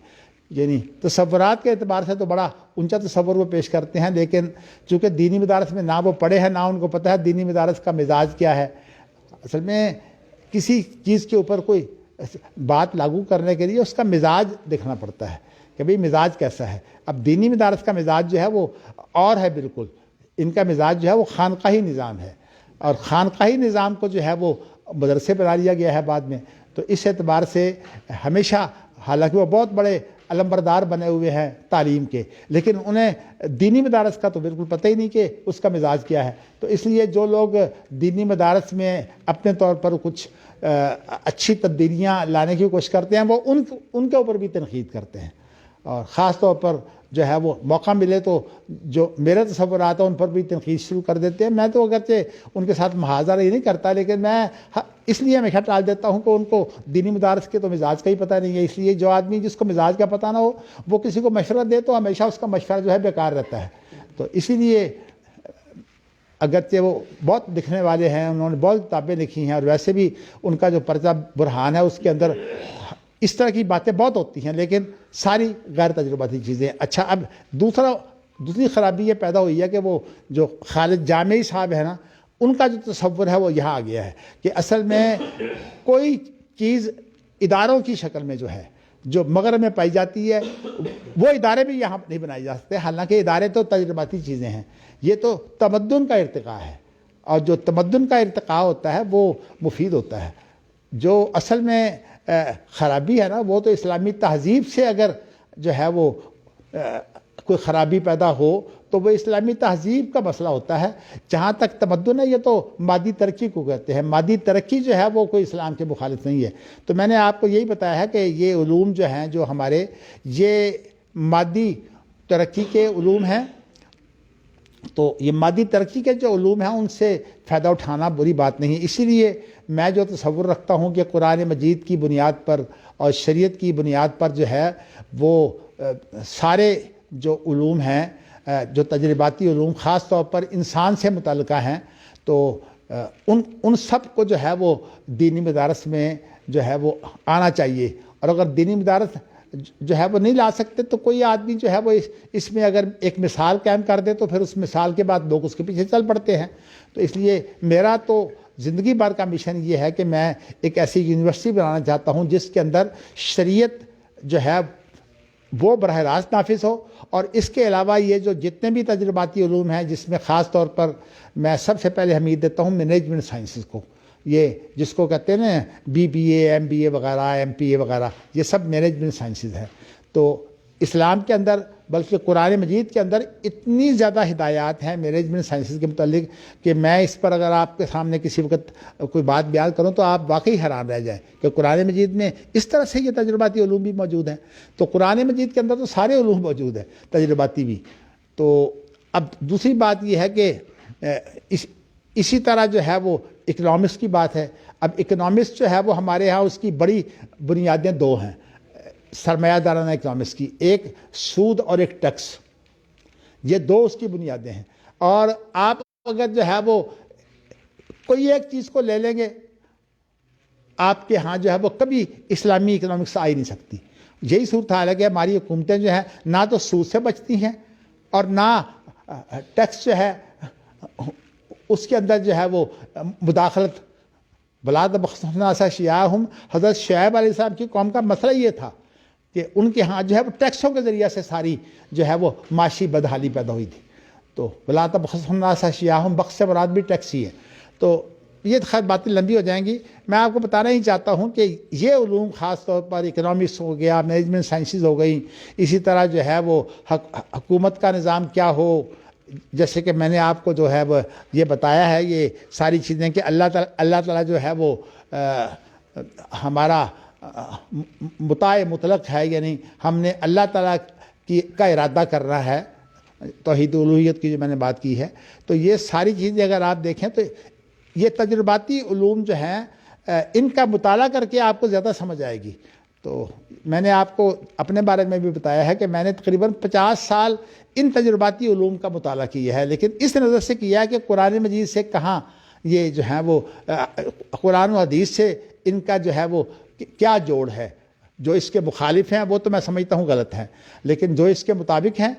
یعنی تصورات کے اعتبار سے تو بڑا اونچا تصور وہ پیش کرتے ہیں، لیکن چونکہ دینی مدارس میں نہ وہ پڑھے ہیں، نہ ان کو پتہ ہے دینی مدارس کا مزاج کیا ہے. اصل میں کسی چیز کے اوپر کوئی بات لاگو کرنے کے لیے اس کا مزاج دیکھنا پڑتا ہے کہ بھئی مزاج کیسا ہے. اب دینی مدارس کا مزاج جو ہے وہ اور ہے بالکل. ان کا مزاج جو ہے وہ خانقاہی نظام ہے، اور خانقاہی نظام کو جو ہے وہ مدرسے بنا لیا گیا ہے بعد میں. تو اس اعتبار سے ہمیشہ، حالانکہ وہ بہت بڑے علمبردار بنے ہوئے ہیں تعلیم کے، لیکن انہیں دینی مدارس کا تو بالکل پتہ ہی نہیں کہ اس کا مزاج کیا ہے. تو اس لیے جو لوگ دینی مدارس میں اپنے طور پر کچھ اچھی تبدیلیاں لانے کی کوشش کرتے ہیں، وہ ان کے اوپر بھی تنقید کرتے ہیں، اور خاص طور پر جو ہے وہ موقع ملے تو جو میرے تصورات ہیں ان پر بھی تنقید شروع کر دیتے ہیں. میں تو اگرچہ ان کے ساتھ محاذرہ ہی نہیں کرتا، لیکن میں اس لیے ہمیشہ ٹال دیتا ہوں کہ ان کو دینی مدارس کے تو مزاج کا ہی پتہ نہیں ہے. اس لیے جو آدمی جس کو مزاج کا پتہ نہ ہو وہ کسی کو مشورہ دے تو ہمیشہ اس کا مشورہ جو ہے بیکار رہتا ہے. تو اسی لیے اگرچہ وہ بہت لکھنے والے ہیں، انہوں نے بہت کتابیں لکھی ہیں، اور ویسے بھی ان کا جو پرچہ برہان ہے اس کے اندر اس طرح کی باتیں بہت ہوتی ہیں، لیکن ساری غیر تجرباتی چیزیں. اچھا، اب دوسری خرابی یہ پیدا ہوئی ہے کہ وہ جو خالد جامعی صاحب ہے نا، ان کا جو تصور ہے وہ یہاں آ گیا ہے کہ اصل میں کوئی چیز اداروں کی شکل میں جو ہے جو مغرب میں پائی جاتی ہے وہ ادارے بھی یہاں نہیں بنائے جا سکتے. حالانکہ ادارے تو تجرباتی چیزیں ہیں، یہ تو تمدن کا ارتقاء ہے، اور جو تمدن کا ارتقاء ہوتا ہے وہ مفید ہوتا ہے. جو اصل میں خرابی ہے نا، وہ تو اسلامی تہذیب سے اگر جو ہے وہ کوئی خرابی پیدا ہو تو وہ اسلامی تہذیب کا مسئلہ ہوتا ہے. جہاں تک تمدن ہے، یہ تو مادی ترقی کو کہتے ہیں. مادی ترقی جو ہے وہ کوئی اسلام کے مخالف نہیں ہے. تو میں نے آپ کو یہی بتایا ہے کہ یہ علوم جو ہیں جو ہمارے، یہ مادی ترقی کے علوم ہیں. تو یہ مادی ترقی کے جو علوم ہیں ان سے فائدہ اٹھانا بری بات نہیں. اسی لیے میں جو تصور رکھتا ہوں کہ قرآن مجید کی بنیاد پر اور شریعت کی بنیاد پر جو ہے وہ سارے جو علوم ہیں، جو تجرباتی علوم خاص طور پر انسان سے متعلقہ ہیں، تو ان سب کو جو ہے وہ دینی مدارس میں جو ہے وہ آنا چاہیے. اور اگر دینی مدارس جو ہے وہ نہیں لا سکتے تو کوئی آدمی جو ہے وہ اس میں اگر ایک مثال قائم کر دے تو پھر اس مثال کے بعد لوگ اس کے پیچھے چل پڑتے ہیں. تو اس لیے میرا تو زندگی بھر کا مشن یہ ہے کہ میں ایک ایسی یونیورسٹی بنانا چاہتا ہوں جس کے اندر شریعت جو ہے وہ براہ راست نافذ ہو، اور اس کے علاوہ یہ جو جتنے بھی تجرباتی علوم ہیں، جس میں خاص طور پر میں سب سے پہلے اہمیت دیتا ہوں مینجمنٹ سائنسز کو. یہ جس کو کہتے ہیں نا BBA MBA وغیرہ MPA وغیرہ، یہ سب مینجمنٹ سائنسز ہیں. تو اسلام کے اندر بلکہ قرآن مجید کے اندر اتنی زیادہ ہدایات ہیں مینجمنٹ سائنسز کے متعلق کہ میں اس پر اگر آپ کے سامنے کسی وقت کوئی بات بیان کروں تو آپ واقعی حیران رہ جائیں کہ قرآن مجید میں اس طرح سے یہ تجرباتی علوم بھی موجود ہیں. تو قرآن مجید کے اندر تو سارے علوم موجود ہیں، تجرباتی بھی. تو اب دوسری بات یہ ہے کہ اسی طرح جو ہے وہ اکنامکس کی بات ہے. اب اکنامکس جو ہے وہ ہمارے ہاں اس کی بڑی بنیادیں دو ہیں سرمایہ دارانہ اکنامکس کی، ایک سود اور ایک ٹیکس. یہ دو اس کی بنیادیں ہیں. اور آپ اگر جو ہے وہ کوئی ایک چیز کو لے لیں گے، آپ کے ہاں جو ہے وہ کبھی اسلامی اکنامکس آ ہی نہیں سکتی. یہی صورتحال ہے کہ ہماری حکومتیں جو ہیں نہ تو سود سے بچتی ہیں اور نہ ٹیکس جو ہے اس کے اندر جو ہے وہ مداخلت. بلا تبخسوا اشیاءہم، حضرت شعیب علیہ السلام کی قوم کا مسئلہ یہ تھا کہ ان کے ہاں جو ہے وہ ٹیکسوں کے ذریعے سے ساری جو ہے وہ معاشی بدحالی پیدا ہوئی تھی. تو بلا تبخسوا اشیاءہم، بخس سے مراد بھی ٹیکس ہی ہے. تو یہ خیر باتیں لمبی ہو جائیں گی. میں آپ کو بتانا ہی چاہتا ہوں کہ یہ علوم خاص طور پر اکنامکس ہو گیا، مینجمنٹ سائنسز ہو گئی، اسی طرح جو ہے وہ حکومت کا نظام کیا ہو، جیسے کہ میں نے آپ کو جو ہے وہ یہ بتایا ہے، یہ ساری چیزیں کہ اللہ تعالیٰ جو ہے وہ ہمارا مطاع مطلق ہے، یعنی ہم نے اللہ تعالیٰ کا ارادہ کرنا ہے، توحید الوہیت کی جو میں نے بات کی ہے. تو یہ ساری چیزیں اگر آپ دیکھیں تو یہ تجرباتی علوم جو ہیں ان کا مطالعہ کر کے آپ کو زیادہ سمجھ آئے گی. تو میں نے آپ کو اپنے بارے میں بھی بتایا ہے کہ میں نے تقریباً 50 سال ان تجرباتی علوم کا مطالعہ کیا ہے، لیکن اس نظر سے کیا ہے کہ قرآن مجید سے کہاں یہ جو ہے وہ قرآن و حدیث سے ان کا جو ہے وہ کیا جوڑ ہے. جو اس کے مخالف ہیں وہ تو میں سمجھتا ہوں غلط ہیں، لیکن جو اس کے مطابق ہیں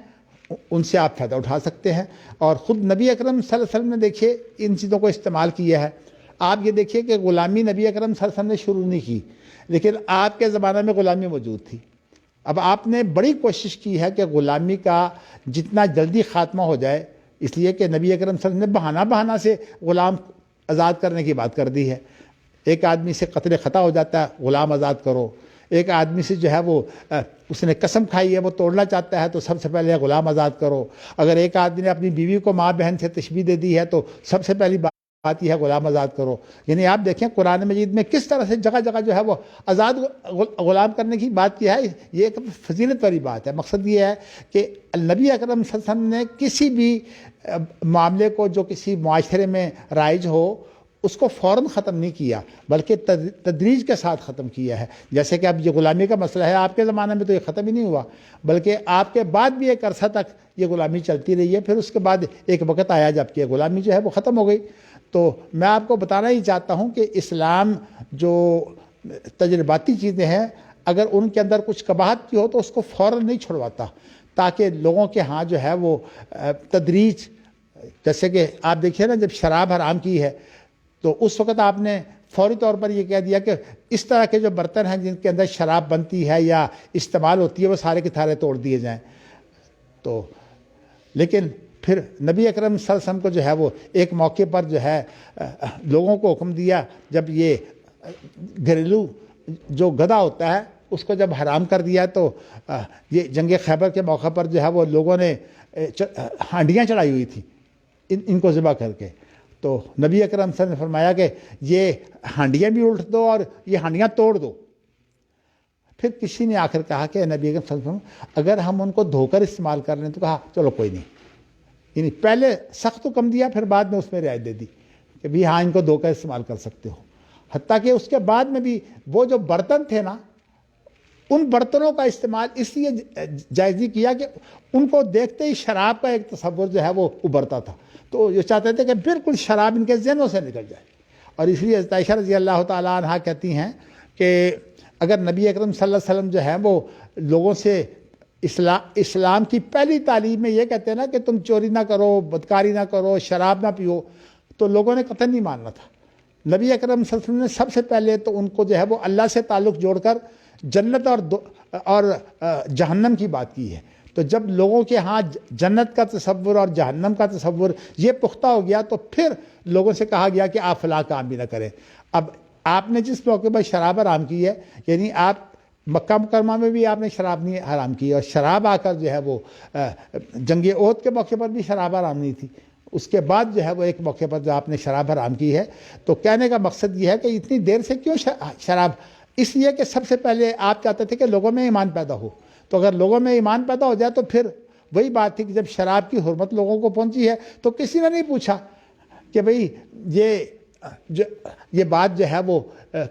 ان سے آپ فائدہ اٹھا سکتے ہیں. اور خود نبی اکرم صلی اللہ علیہ وسلم نے دیکھیے ان چیزوں کو استعمال کیا ہے. آپ یہ دیکھیے کہ غلامی نبی اکرم صلی اللہ علیہ وسلم نے شروع نہیں کی، لیکن آپ کے زمانے میں غلامی موجود تھی. اب آپ نے بڑی کوشش کی ہے کہ غلامی کا جتنا جلدی خاتمہ ہو جائے، اس لیے کہ نبی اکرم صلی اللہ علیہ وسلم نے بہانہ سے غلام آزاد کرنے کی بات کر دی ہے. ایک آدمی سے قتل خطا ہو جاتا ہے، غلام آزاد کرو. ایک آدمی سے جو ہے وہ اس نے قسم کھائی ہے، وہ توڑنا چاہتا ہے، تو سب سے پہلے غلام آزاد کرو. اگر ایک آدمی نے اپنی بیوی کو ماں بہن سے تشبیہ دے دی ہے تو سب سے پہلی بات یہ ہے غلام آزاد کرو. یعنی آپ دیکھیں قرآن مجید میں کس طرح سے جگہ جگہ جو ہے وہ آزاد غلام کرنے کی بات کی ہے. یہ ایک فضیلت والی بات ہے. مقصد یہ ہے کہ نبی اکرم صلی اللہ علیہ وسلم نے کسی بھی معاملے کو جو کسی معاشرے میں رائج ہو اس کو فوراً ختم نہیں کیا، بلکہ تدریج کے ساتھ ختم کیا ہے. جیسے کہ اب یہ غلامی کا مسئلہ ہے، آپ کے زمانے میں تو یہ ختم ہی نہیں ہوا، بلکہ آپ کے بعد بھی ایک عرصہ تک یہ غلامی چلتی رہی ہے. پھر اس کے بعد ایک وقت آیا جب کہ غلامی جو ہے وہ ختم ہو گئی. تو میں آپ کو بتانا ہی چاہتا ہوں کہ اسلام جو تجرباتی چیزیں ہیں، اگر ان کے اندر کچھ قباحت کی ہو تو اس کو فوراً نہیں چھڑواتا، تاکہ لوگوں کے ہاں جو ہے وہ تدریج. جیسے کہ آپ دیکھیے نا، جب شراب حرام کی ہے تو اس وقت آپ نے فوری طور پر یہ کہہ دیا کہ اس طرح کے جو برتن ہیں جن کے اندر شراب بنتی ہے یا استعمال ہوتی ہے وہ سارے کے سارے توڑ دیے جائیں. تو لیکن پھر نبی اکرم صلی اللہ علیہ وسلم کو جو ہے وہ ایک موقع پر جو ہے لوگوں کو حکم دیا، جب یہ گھریلو جو گدھا ہوتا ہے اس کو جب حرام کر دیا تو یہ جنگ خیبر کے موقع پر جو ہے وہ لوگوں نے ہانڈیاں چڑھائی ہوئی تھی ان کو ذبح کر کے. تو نبی اکرم صلی اللہ علیہ وسلم نے فرمایا کہ یہ ہانڈیاں بھی الٹ دو اور یہ ہانڈیاں توڑ دو. پھر کسی نے آخر کہا کہ نبی اکرم صلی اللہ علیہ وسلم اگر ہم ان کو دھو کر استعمال کر لیں تو کہا چلو کوئی نہیں. یعنی پہلے سخت حکم دیا، پھر بعد میں اس میں رعایت دے دی کہ بھی ہاں ان کو دھو کر استعمال کر سکتے ہو. حتیٰ کہ اس کے بعد میں بھی وہ جو برتن تھے نا، ان برتنوں کا استعمال اس لیے جائز نہیں کیا کہ ان کو دیکھتے ہی شراب کا ایک تصور جو ہے وہ ابھرتا تھا. تو یہ چاہتے تھے کہ بالکل شراب ان کے ذہنوں سے نکل جائے. اور اس لیے حضرت عائشہ رضی اللہ تعالیٰ عنہا کہتی ہیں کہ اگر نبی اکرم صلی اللہ علیہ وسلم جو ہے وہ لوگوں سے اسلام کی پہلی تعلیم میں یہ کہتے ہیں نا کہ تم چوری نہ کرو، بدکاری نہ کرو، شراب نہ پیو، تو لوگوں نے قطعاً نہیں ماننا تھا. نبی اکرم صلی اللہ علیہ وسلم نے سب سے پہلے تو ان کو جو ہے وہ اللہ سے تعلق جوڑ کر جنت اور جہنم کی بات کی ہے. تو جب لوگوں کے ہاں جنت کا تصور اور جہنم کا تصور یہ پختہ ہو گیا تو پھر لوگوں سے کہا گیا کہ آپ فلاں کام بھی نہ کریں. اب آپ نے جس موقع پر شراب حرام کی ہے، یعنی آپ مکہ مکرمہ میں بھی آپ نے شراب نہیں حرام کی، اور شراب آ کر جو ہے وہ جنگ احد کے موقع پر بھی شراب حرام نہیں تھی. اس کے بعد جو ہے وہ ایک موقع پر جو آپ نے شراب حرام کی ہے. تو کہنے کا مقصد یہ ہے کہ اتنی دیر سے کیوں شراب؟ اس لیے کہ سب سے پہلے آپ چاہتے تھے کہ لوگوں میں ایمان پیدا ہو. تو اگر لوگوں میں ایمان پیدا ہو جائے تو پھر وہی بات تھی کہ جب شراب کی حرمت لوگوں کو پہنچی ہے تو کسی نے نہیں پوچھا کہ بھئی یہ بات جو ہے وہ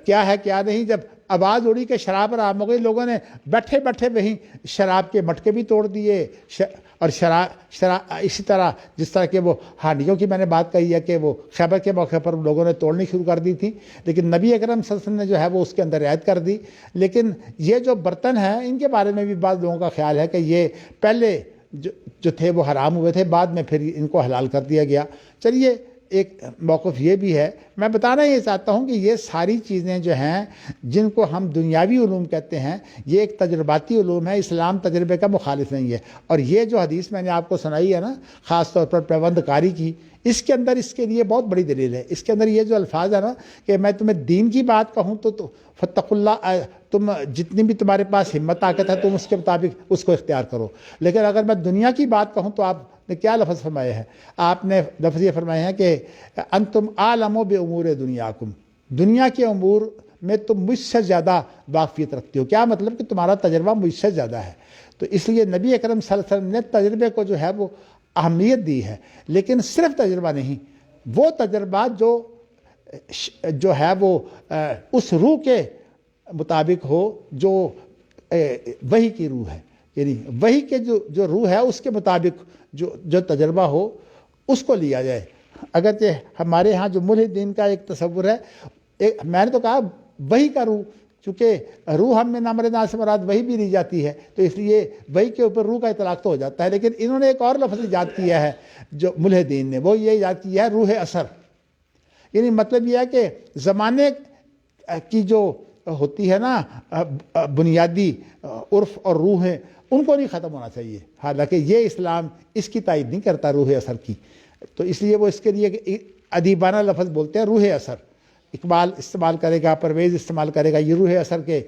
کیا ہے کیا نہیں. جب آواز اڑی کہ شراب حرام ہو گئی، لوگوں نے بیٹھے بیٹھے وہیں شراب کے مٹکے بھی توڑ دیے. اور اسی طرح جس طرح کہ وہ ہانڈیوں کی میں نے بات کہی ہے کہ وہ خیبر کے موقع پر لوگوں نے توڑنی شروع کر دی تھی، لیکن نبی اکرم صلی اللہ علیہ وسلم نے جو ہے وہ اس کے اندر رعایت کر دی. لیکن یہ جو برتن ہیں ان کے بارے میں بھی بعض لوگوں کا خیال ہے کہ یہ پہلے جو تھے وہ حرام ہوئے تھے، بعد میں پھر ان کو حلال کر دیا گیا. چلیے ایک موقف یہ بھی ہے، میں بتانا یہ چاہتا ہوں کہ یہ ساری چیزیں جو ہیں جن کو ہم دنیاوی علوم کہتے ہیں، یہ ایک تجرباتی علوم ہے، اسلام تجربے کا مخالف نہیں ہے۔ اور یہ جو حدیث میں نے آپ کو سنائی ہے نا، خاص طور پر پیوند کاری کی، اس کے اندر اس کے لیے بہت بڑی دلیل ہے۔ اس کے اندر یہ جو الفاظ ہے نا کہ میں تمہیں دین کی بات کہوں تو فتقوا اللہ، تم جتنی بھی تمہارے پاس ہمت طاقت ہے تم اس کے مطابق اس کو اختیار کرو، لیکن اگر میں دنیا کی بات کہوں تو آپ نے کیا لفظ فرمایا ہے؟ آپ نے لفظ یہ فرمایا ہے کہ انتم عالم بامور دنیاکم، دنیا کے امور میں تم مجھ سے زیادہ واقفیت رکھتے ہو۔ کیا مطلب کہ تمہارا تجربہ مجھ سے زیادہ ہے۔ تو اس لیے نبی اکرم صلی اللہ علیہ وسلم نے تجربے کو جو ہے وہ اہمیت دی ہے، لیکن صرف تجربہ نہیں، وہ تجربات جو ہے وہ اس روح کے مطابق ہو جو وحی کی روح ہے، یعنی وحی کے جو روح ہے اس کے مطابق جو تجربہ ہو اس کو لیا جائے۔ اگرچہ ہمارے ہاں جو ملحدین کا ایک تصور ہے، میں نے تو کہا وحی کا روح، چونکہ روح ہم میں نامر نال سے مراد وحی بھی لی جاتی ہے، تو اس لیے وحی کے اوپر روح کا اطلاق تو ہو جاتا ہے، لیکن انہوں نے ایک اور لفظ ایجاد کیا ہے جو ملحدین نے، وہ یہ ایجاد کیا ہے روح اثر۔ یعنی مطلب یہ ہے کہ زمانے کی جو ہوتی ہے نا بنیادی عرف اور روحیں، ان کو نہیں ختم ہونا چاہیے، حالانکہ یہ اسلام اس کی تائید نہیں کرتا روح اثر کی، تو اس لیے وہ اس کے لیے ادیبانہ لفظ بولتے ہیں روح اثر۔ اقبال استعمال کرے گا، پرویز استعمال کرے گا، یہ روح اثر کے۔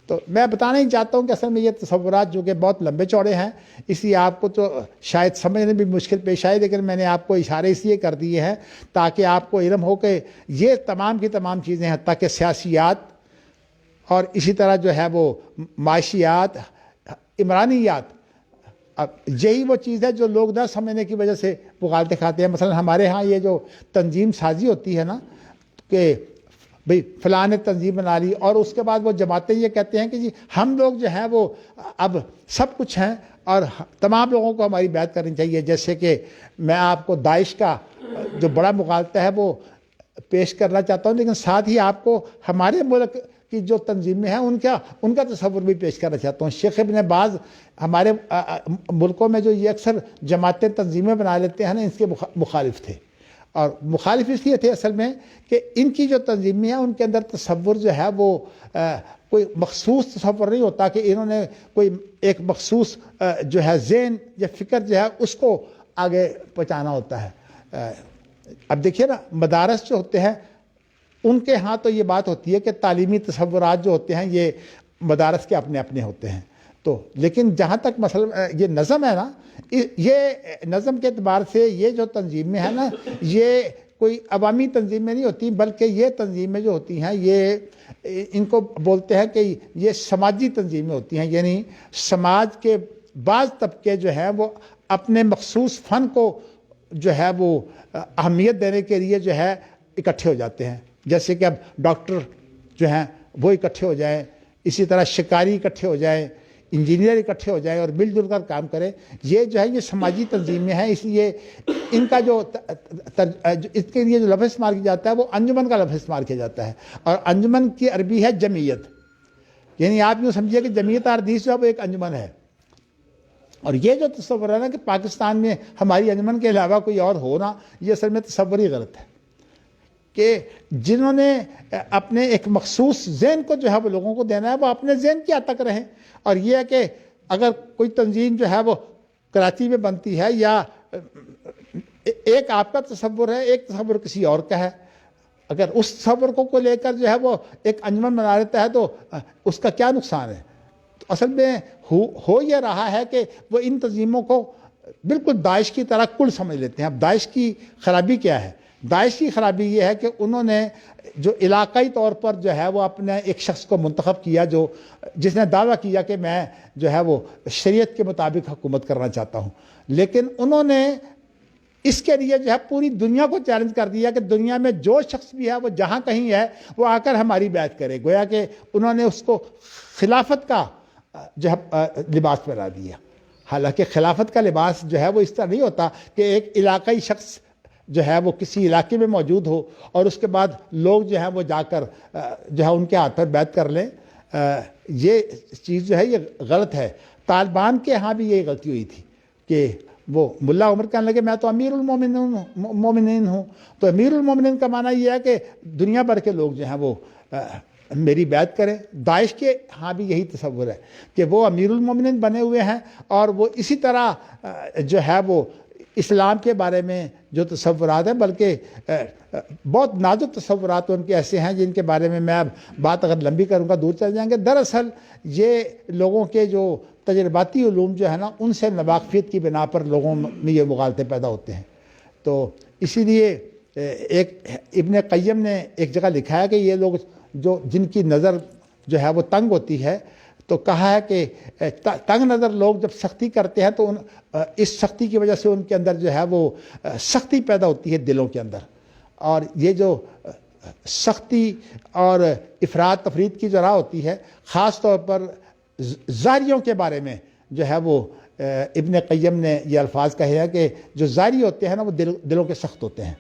تو میں بتانا ہی چاہتا ہوں کہ اصل میں یہ تصورات جو کہ بہت لمبے چوڑے ہیں، اس لیے آپ کو تو شاید سمجھنے بھی مشکل پیش آئے، لیکن میں نے آپ کو اشارے اس لیے کر دیے ہیں تاکہ آپ کو علم ہو کہ یہ تمام کی تمام چیزیں، حتیٰ کہ سیاسیات اور اسی طرح جو ہے وہ معاشیات، عمرانیات، اب یہی وہ چیز ہے جو لوگ نہ سمجھنے کی وجہ سے مغالطے کھاتے ہیں۔ مثلا ہمارے ہاں یہ جو تنظیم سازی ہوتی ہے نا کہ بھئی فلاں نے تنظیم بنا لی، اور اس کے بعد وہ جماعتیں یہ کہتے ہیں کہ جی ہم لوگ جو ہیں وہ اب سب کچھ ہیں اور تمام لوگوں کو ہماری بیعت کرنی چاہیے۔ جیسے کہ میں آپ کو داعش کا جو بڑا مغالطہ ہے وہ پیش کرنا چاہتا ہوں، لیکن ساتھ ہی آپ کو ہمارے ملک کی جو تنظیمیں ہیں ان کا تصور بھی پیش کرنا چاہتا ہوں۔ شیخ ابن باز ہمارے ملکوں میں جو یہ اکثر جماعتیں تنظیمیں بنا لیتے ہیں نا، اس کے مخالف تھے، اور مخالف اس لیے تھے اصل میں کہ ان کی جو تنظیمیں ہیں ان کے اندر تصور جو ہے وہ کوئی مخصوص تصور نہیں ہوتا کہ انہوں نے کوئی ایک مخصوص جو ہے ذہن یا فکر جو ہے اس کو آگے پہنچانا ہوتا ہے۔ اب دیکھیے نا، مدارس جو ہوتے ہیں ان کے ہاں تو یہ بات ہوتی ہے کہ تعلیمی تصورات جو ہوتے ہیں یہ مدارس کے اپنے اپنے ہوتے ہیں، تو لیکن جہاں تک مثلا یہ نظم ہے نا، یہ نظم کے اعتبار سے یہ جو تنظیمیں ہیں نا، یہ کوئی عوامی تنظیمیں نہیں ہوتی، بلکہ یہ تنظیمیں جو ہوتی ہیں یہ ان کو بولتے ہیں کہ یہ سماجی تنظیمیں ہوتی ہیں، یعنی سماج کے بعض طبقے جو ہیں وہ اپنے مخصوص فن کو جو ہے وہ اہمیت دینے کے لیے جو ہے اکٹھے ہو جاتے ہیں۔ جیسے کہ اب ڈاکٹر جو ہیں وہ اکٹھے ہو جائیں، اسی طرح شکاری اکٹھے ہو جائیں، انجینئر اکٹھے ہو جائیں اور مل جل کر کام کریں، یہ جو ہے یہ سماجی تنظیمیں ہیں۔ اس لیے ان کا اس کے لیے جو لفظ استعمال کیا جاتا ہے وہ انجمن کا لفظ استعمال کیا جاتا ہے، اور انجمن کی عربی ہے جمعیت، یعنی آپ یوں سمجھیے کہ جمعیت اردیس جو ہے وہ ایک انجمن ہے۔ اور یہ جو تصور ہے نا کہ پاکستان میں ہماری انجمن کے علاوہ کوئی اور ہونا، یہ اصل میں تصور ہی غلط ہے، کہ جنہوں نے اپنے ایک مخصوص ذہن کو جو ہے وہ لوگوں کو دینا ہے وہ اپنے ذہن کی حد تک رہیں۔ اور یہ ہے کہ اگر کوئی تنظیم جو ہے وہ کراچی میں بنتی ہے، یا ایک آپ کا تصور ہے، ایک تصور کسی اور کا ہے، اگر اس تصور کو لے کر جو ہے وہ ایک انجمن بنا لیتا ہے تو اس کا کیا نقصان ہے؟ تو اصل میں ہو یہ رہا ہے کہ وہ ان تنظیموں کو بالکل داعش کی طرح کل سمجھ لیتے ہیں۔ اب داعش کی خرابی کیا ہے؟ داعش کی خرابی یہ ہے کہ انہوں نے جو علاقائی طور پر جو ہے وہ اپنے ایک شخص کو منتخب کیا جس نے دعویٰ کیا کہ میں جو ہے وہ شریعت کے مطابق حکومت کرنا چاہتا ہوں، لیکن انہوں نے اس کے لیے جو ہے پوری دنیا کو چیلنج کر دیا کہ دنیا میں جو شخص بھی ہے وہ جہاں کہیں ہے وہ آ کر ہماری بیعت کرے، گویا کہ انہوں نے اس کو خلافت کا جو ہے لباس پہنا دیا۔ حالانکہ خلافت کا لباس جو ہے وہ اس طرح نہیں ہوتا کہ ایک علاقائی شخص جو ہے وہ کسی علاقے میں موجود ہو اور اس کے بعد لوگ جو ہیں وہ جا کر جو ہے ان کے ہاتھ پر بیعت کر لیں۔ یہ چیز جو ہے یہ غلط ہے۔ طالبان کے ہاں بھی یہ غلطی ہوئی تھی کہ وہ ملا عمر کہنے لگے میں تو امیر المومنین ہوں. تو امیر المومنین کا معنی یہ ہے کہ دنیا بھر کے لوگ جو ہیں وہ میری بیعت کریں. داعش کے ہاں بھی یہی تصور ہے کہ وہ امیر المومنین بنے ہوئے ہیں اور وہ اسی طرح جو ہے وہ اسلام کے بارے میں جو تصورات ہیں، بلکہ بہت نازک تصورات ان کے ایسے ہیں جن کے بارے میں اب بات اگر لمبی کروں گا دور چل جائیں گے. دراصل یہ لوگوں کے جو تجرباتی علوم جو ہے نا ان سے ناواقفیت کی بنا پر لوگوں میں یہ مغالطے پیدا ہوتے ہیں. تو اسی لیے ایک ابن قیم نے ایک جگہ لکھا ہے کہ یہ لوگ جن کی نظر جو ہے وہ تنگ ہوتی ہے، تو کہا ہے کہ تنگ نظر لوگ جب سختی کرتے ہیں تو اس سختی کی وجہ سے ان کے اندر جو ہے وہ سختی پیدا ہوتی ہے دلوں کے اندر. اور یہ جو سختی اور افراط تفرید کی جو راہ ہوتی ہے، خاص طور پر زاریوں کے بارے میں جو ہے وہ ابن قیم نے یہ الفاظ کہے ہیں کہ جو زاری ہوتے ہیں نا وہ دلوں کے سخت ہوتے ہیں.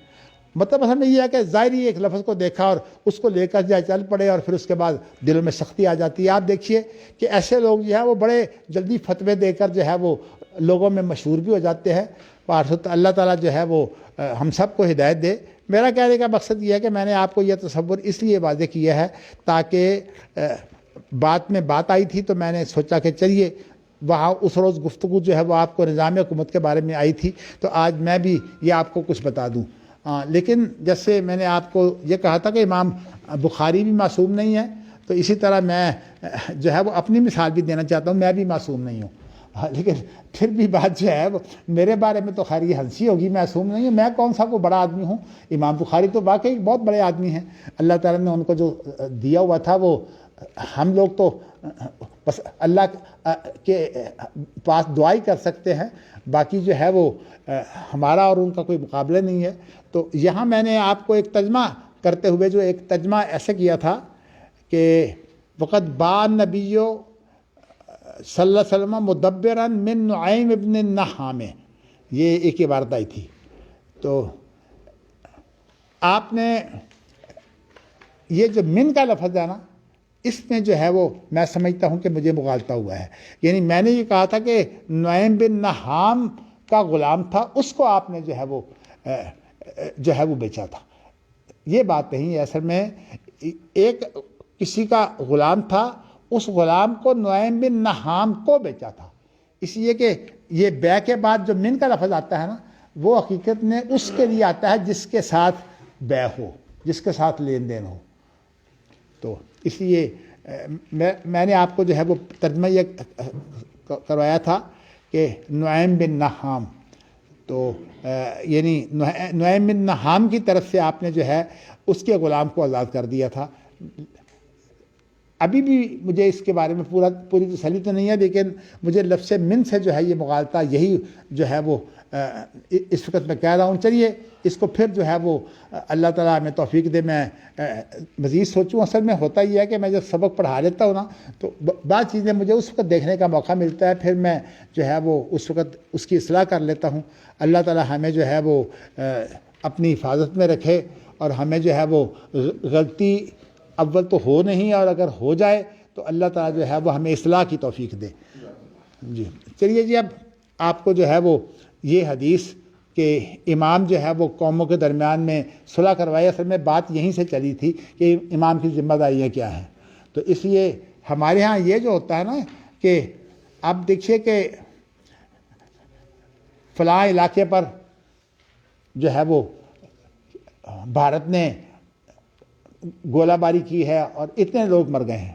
مطلب اصل میں یہ ہے کہ ظاہری ایک لفظ کو دیکھا اور اس کو لے کر جائے چل پڑے اور پھر اس کے بعد دلوں میں سختی آ جاتی ہے. آپ دیکھیے کہ ایسے لوگ جو ہے وہ بڑے جلدی فتوے دے کر جو ہے وہ لوگوں میں مشہور بھی ہو جاتے ہیں. اللہ تعالیٰ جو ہے وہ ہم سب کو ہدایت دے. میرا کہنے کا مقصد یہ ہے کہ میں نے آپ کو یہ تصور اس لیے واضح کیا ہے تاکہ بات میں بات آئی تھی تو میں نے سوچا کہ چلیے وہاں اس روز گفتگو جو ہے وہ آپ کو نظام حکومت کے بارے میں آئی تھی تو آج میں بھی یہ آپ کو کچھ بتا دوں. لیکن جیسے میں نے آپ کو یہ کہا تھا کہ امام بخاری بھی معصوم نہیں ہے، تو اسی طرح میں جو ہے وہ اپنی مثال بھی دینا چاہتا ہوں. میں بھی معصوم نہیں ہوں، لیکن پھر بھی بات جو ہے وہ میرے بارے میں تو خیر یہ ہنسی ہوگی. معصوم نہیں ہوں میں، کون سا کوئی بڑا آدمی ہوں. امام بخاری تو واقعی بہت بڑے آدمی ہیں. اللہ تعالیٰ نے ان کو جو دیا ہوا تھا وہ ہم لوگ تو بس اللہ کے پاس دعائی کر سکتے ہیں، باقی جو ہے وہ ہمارا اور ان کا کوئی مقابلہ نہیں ہے. تو یہاں میں نے آپ کو ایک ترجمہ کرتے ہوئے جو ایک ترجمہ ایسے کیا تھا کہ وقت با نبیو صلی اللہ علیہ وسلم مدبراً من نعیم ابن النحام، یہ ایک عبارت آئی تھی. تو آپ نے یہ جو من کا لفظ ہے نا اس میں جو ہے وہ میں سمجھتا ہوں کہ مجھے مغالطہ ہوا ہے. یعنی میں نے یہ کہا تھا کہ نعیم بن نحام کا غلام تھا، اس کو آپ نے جو ہے وہ بیچا تھا. یہ بات نہیں ہے. اصل میں ایک کسی کا غلام تھا، اس غلام کو نعیم بن نحام کو بیچا تھا. اس لیے کہ یہ بے کے بعد جو من کا لفظ آتا ہے نا وہ حقیقت میں اس کے لیے آتا ہے جس کے ساتھ بے ہو، جس کے ساتھ لین دین ہو. تو اس لیے میں نے آپ کو جو ہے وہ ترجمہ یہ کروایا تھا کہ نعیم بن نحام، تو یعنی نعیم بن نحام کی طرف سے آپ نے جو ہے اس کے غلام کو آزاد کر دیا تھا. ابھی بھی مجھے اس کے بارے میں پوری تسلی تو نہیں ہے، لیکن مجھے لفظ من سے جو ہے یہ مغالطہ یہی جو ہے وہ اس وقت میں کہہ رہا ہوں. چلیے اس کو پھر جو ہے وہ اللہ تعالیٰ ہمیں توفیق دے میں مزید سوچوں. اصل میں ہوتا یہ ہے کہ میں جب سبق پڑھا لیتا ہوں نا تو بعض چیزیں مجھے اس وقت دیکھنے کا موقع ملتا ہے، پھر میں جو ہے وہ اس وقت اس کی اصلاح کر لیتا ہوں. اللہ تعالیٰ ہمیں جو ہے وہ اپنی حفاظت میں رکھے اور ہمیں جو ہے وہ غلطی اول تو ہو نہیں، اور اگر ہو جائے تو اللہ تعالیٰ جو ہے وہ ہمیں اصلاح کی توفیق دے. جی چلیے جی، اب آپ کو جو ہے وہ یہ حدیث کہ امام جو ہے وہ قوموں کے درمیان میں صلح کروائے، اصل میں بات یہیں سے چلی تھی کہ امام کی ذمہ داریاں کیا ہیں. تو اس لیے ہمارے ہاں یہ جو ہوتا ہے نا کہ آپ دیکھیے کہ فلاں علاقے پر جو ہے وہ بھارت نے گولہ باری کی ہے اور اتنے لوگ مر گئے ہیں.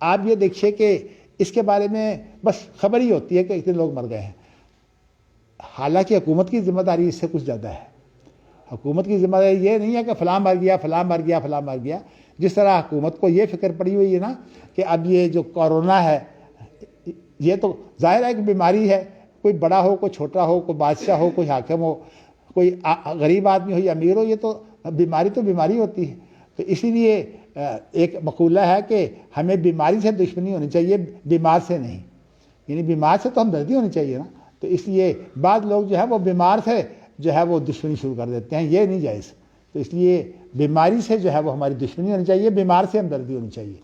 آپ یہ دیکھیے کہ اس کے بارے میں بس خبر ہی ہوتی ہے کہ اتنے لوگ مر گئے ہیں، حالانکہ حکومت کی ذمہ داری اس سے کچھ زیادہ ہے. حکومت کی ذمہ داری یہ نہیں ہے کہ فلاں مر گیا فلاں مر گیا فلاں مر گیا. جس طرح حکومت کو یہ فکر پڑی ہوئی ہے نا کہ اب یہ جو کورونا ہے یہ تو ظاہر ہے کہ بیماری ہے، کوئی بڑا ہو کوئی چھوٹا ہو، کوئی بادشاہ ہو کوئی حاکم ہو، کوئی غریب آدمی ہو یا امیر ہو، یہ تو بیماری ہوتی ہے. تو اسی لیے ایک مقولہ ہے کہ ہمیں بیماری سے دشمنی ہونی چاہیے، بیمار سے نہیں. یعنی بیمار سے تو ہمدردی ہونی چاہیے نا. تو اس لیے بعض لوگ جو ہے وہ بیمار سے جو ہے وہ دشمنی شروع کر دیتے ہیں، یہ نہیں جائز. تو اس لیے بیماری سے جو ہے وہ ہماری دشمنی ہونی چاہیے، بیمار سے ہمدردی ہونی چاہیے.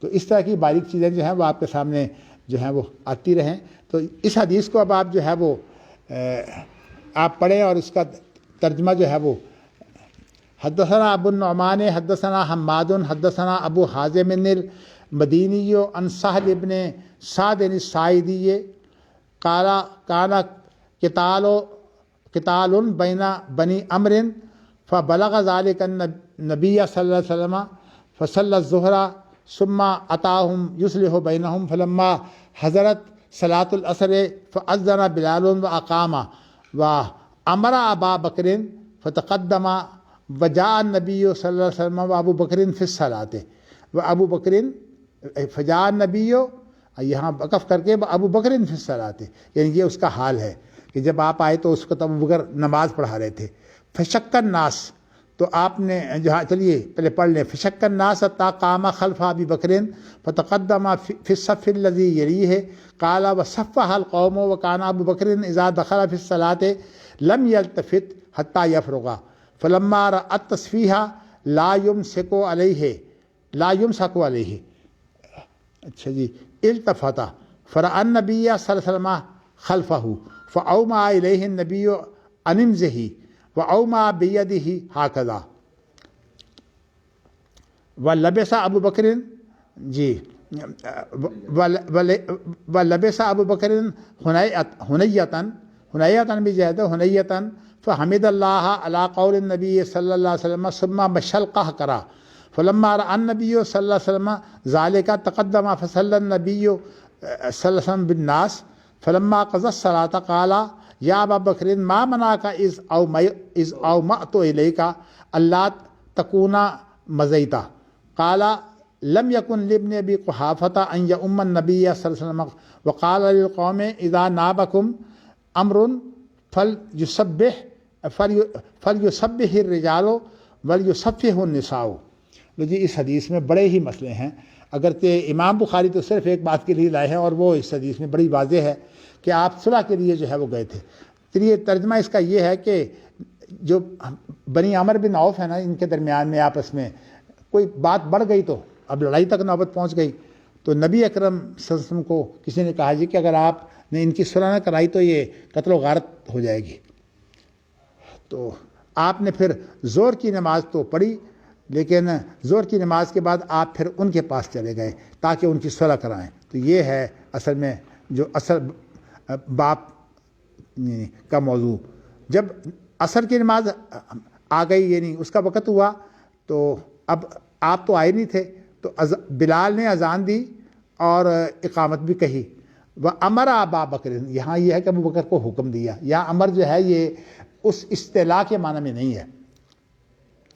تو اس طرح کی باریک چیزیں جو ہیں وہ آپ کے سامنے جو ہیں وہ آتی رہیں. تو اس حدیث کو اب آپ جو ہے وہ آپ پڑھیں اور اس کا ترجمہ جو ہے وہ حدثنا ابو النعمان حدثنا حماد حدثنا ابو حازم المدینی عن سہل ابن سعد الساعدی قال کان قتال بین بنی عمر فبلغ ذلك النبی صلی اللہ علیہ وسلم فصلى الظہر ثم اتاهم يصلح بینهم فلما حضرت صلاة العصر فأذن بلال وأقام وأمر أبا بكر فتقدم وجاء النبي صلى الله عليه وسلم وأبو بكر في الصلاة وأبو بكر فجاء النبي یہاں وقف کر کے ابو بکر فی الصلاۃ، یعنی یہ اس کا حال ہے کہ جب آپ آئے تو اس کو ابو بکر نماز پڑھا رہے تھے. فشک الناس، تو آپ نے جہاں چلیے پہلے پڑھ لیں. فشک الناس حتی قام خلف ابی بکر فتقدم فی الصف الذی یلیہ قال وصفح القوم وکان ابو بکر اذا دخل فی الصلاۃ لم یلتفت حتی یفرغ فلما رأى التصفیح لا یمسک علیہ. اچھا جی. التفت فرأى النبی صلی اللہ علیہ وسلم خلفہ فأومأ الیہ النبی ان امزح وأومأ بیدہ ہکذا ولبس ابو بکر جی ولبس ابو بکر حنیۃً بجہد حنیۃً فحمد اللہ علی قول النبی صلی اللہ علیہ وسلم ثم مشى القہقرى فلما رأى النبی صلی اللہ علیہ وسلم ذلك تقدم فصلى النبی صلی اللہ علیہ وسلم بالناس فلما قضى الصلاة قال یا ابا بکر ما منعك اذ اومأت الیک الا تکون مضیت قال لم يكن لابن ابی قحافة ان یؤم النبی صلی اللہ علیہ وسلم وقال للقوم اذا نابكم امر فلیسبح الرجال ولیصفح النساء. جی اس حدیث میں بڑے ہی مسئلے ہیں، اگرچہ امام بخاری تو صرف ایک بات کے لیے لائے ہیں اور وہ اس حدیث میں بڑی واضح ہے کہ آپ صلح کے لیے جو ہے وہ گئے تھے. چلیے ترجمہ اس کا یہ ہے کہ جو بنی عمر بن عوف ہے نا، ان کے درمیان میں آپس میں کوئی بات بڑھ گئی تو اب لڑائی تک نوبت پہنچ گئی، تو نبی اکرم صلی اللہ علیہ وسلم کو کسی نے کہا جی کہ اگر آپ نے ان کی صلح نہ کرائی تو یہ قتل و غارت ہو جائے گی. تو آپ نے پھر زور کی نماز تو پڑھی، لیکن زور کی نماز کے بعد آپ پھر ان کے پاس چلے گئے تاکہ ان کی صلح کرائیں. تو یہ ہے اصل میں جو اصل باپ کا موضوع. جب عصر کی نماز آ گئی، یعنی اس کا وقت ہوا، تو اب آپ تو آئے نہیں تھے، تو بلال نے اذان دی اور اقامت بھی کہی. وہ امر ابا بکر، یہاں یہ ہے کہ ابو بکر کو حکم دیا. یہاں امر جو ہے یہ اس اصطلاح کے معنی میں نہیں ہے.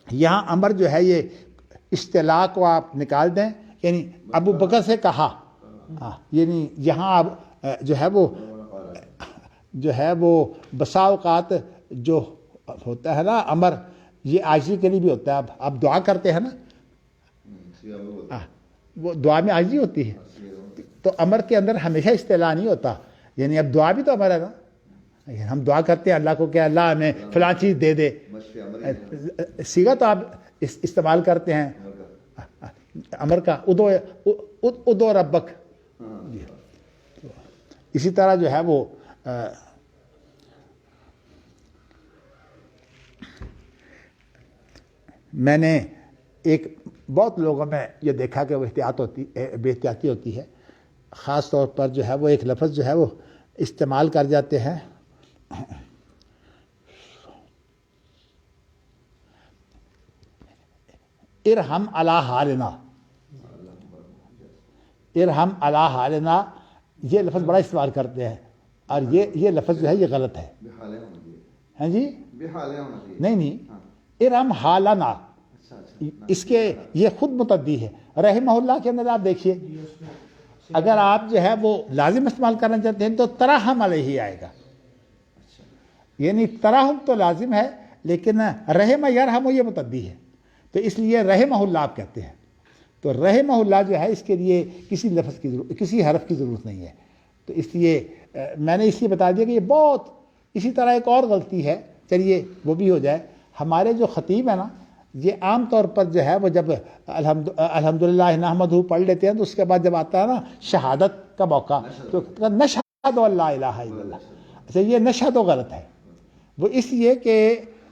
یہاں امر جو ہے یہ اصطلاح کو آپ نکال دیں، یعنی ابو بکر سے کہا، یعنی یہاں اب جو ہے وہ بسا اوقات جو ہوتا ہے نا امر، یہ عاجزی کے لیے بھی ہوتا ہے. اب آپ دعا کرتے ہیں نا، وہ دعا میں عاجزی ہوتی ہے، تو امر کے اندر ہمیشہ اصطلاح نہیں ہوتا. یعنی اب دعا بھی تو امر ہے نا، ہم دعا کرتے ہیں اللہ کو کہ اللہ ہمیں فلاں چیز دے دے، صیغہ تو آپ استعمال کرتے ہیں امر کا، ادو ربک. اسی طرح جو ہے وہ میں نے ایک بہت لوگوں میں یہ دیکھا کہ وہ بے احتیاطی ہوتی ہے. خاص طور پر جو ہے وہ ایک لفظ جو ہے وہ استعمال کر جاتے ہیں، ارحم علی حالنا، ارحم علی حالنا، یہ لفظ بڑا استعمال کرتے ہیں، اور یہ لفظ جو ہے یہ غلط ہے. ہاں جی، نہیں، ارحم حالنا، اس کے یہ خود متعدی ہے. رحمہ اللہ کے اندر آپ دیکھیے، اگر آپ جو ہے وہ لازم استعمال کرنا چاہتے ہیں تو ترحم علیہ آئے گا. یعنی ترحم تو لازم ہے، لیکن رحم یرحم یہ متعدی ہے، تو اس لیے رحمہ اللہ آپ کہتے ہیں. تو رحمہ اللہ جو ہے اس کے لیے کسی لفظ کی ضرورت، کسی حرف کی ضرورت نہیں ہے. تو اس لیے میں نے اس لیے بتا دیا کہ یہ بہت. اسی طرح ایک اور غلطی ہے، چلیے وہ بھی ہو جائے. ہمارے جو خطیب ہیں نا، یہ عام طور پر جو ہے وہ جب الحمدللہ نحمدہ پڑھ لیتے ہیں تو اس کے بعد جب آتا ہے نا شہادت کا موقع، تو نشہد اللہ الہ الا اللہ، اچھا یہ نشہ تو غلط ہے، وہ اس لیے کہ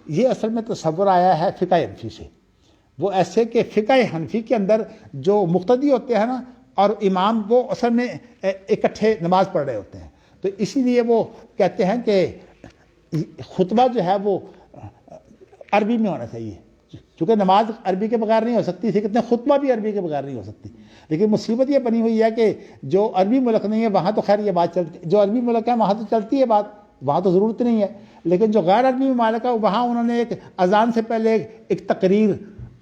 یہ اصل میں تصور آیا ہے فقہ حنفی سے، وہ ایسے کہ فقہ حنفی کے اندر جو مقتدی ہوتے ہیں نا اور امام، وہ اصل میں اکٹھے نماز پڑھ رہے ہوتے ہیں، تو اسی لیے وہ کہتے ہیں کہ خطبہ جو ہے وہ عربی میں ہونا چاہیے، کیونکہ نماز عربی کے بغیر نہیں ہو سکتی تھی، کتنے خطبہ بھی عربی کے بغیر نہیں ہو سکتی، لیکن مصیبت یہ بنی ہوئی ہے کہ جو عربی ملک نہیں ہے وہاں تو خیر یہ بات چلتی، جو عربی ملک ہے وہاں تو چلتی ہے بات، وہاں تو ضرورت نہیں ہے، لیکن جو غیر عربی ممالک ہے وہاں انہوں نے ایک اذان سے پہلے ایک تقریر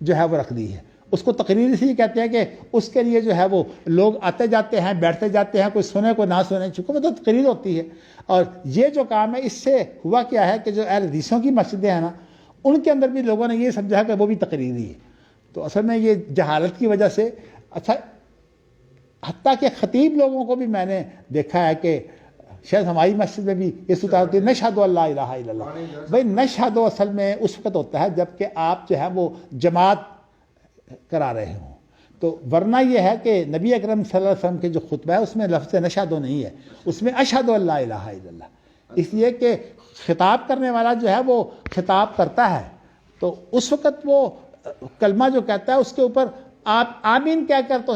جو ہے وہ رکھ دی ہے، اس کو تقریر اس لیے کہتے ہیں کہ اس کے لیے جو ہے وہ لوگ آتے جاتے ہیں، بیٹھتے جاتے ہیں، کوئی سنے کوئی نہ سنے، چونکہ وہ تو تقریر ہوتی ہے، اور یہ جو کام ہے اس سے ہوا کیا ہے کہ جو اہل حدیثوں کی مسجدیں ہیں نا ان کے اندر بھی لوگوں نے یہ سمجھا کہ وہ بھی تقریری ہے، تو اصل میں یہ جہالت کی وجہ سے، اچھا حتیٰ کہ خطیب لوگوں کو بھی میں نے دیکھا ہے کہ شاید ہماری مسجد میں بھی یہ صورت ہوتی ہے، نشہد اللہ الہ الا اللہ، بھائی نشہد اصل میں اس وقت ہوتا ہے جب کہ آپ جو ہے وہ جماعت کرا رہے ہوں، تو ورنہ یہ ہے کہ نبی اکرم صلی اللہ علیہ وسلم کے جو خطبہ ہے اس میں لفظ نشہد نہیں ہے، اس میں اشہد اللہ الہ الا اللہ، اس لیے کہ خطاب کرنے والا جو ہے وہ خطاب کرتا ہے، تو اس وقت وہ کلمہ جو کہتا ہے اس کے اوپر آپ آمین کہہ کر تو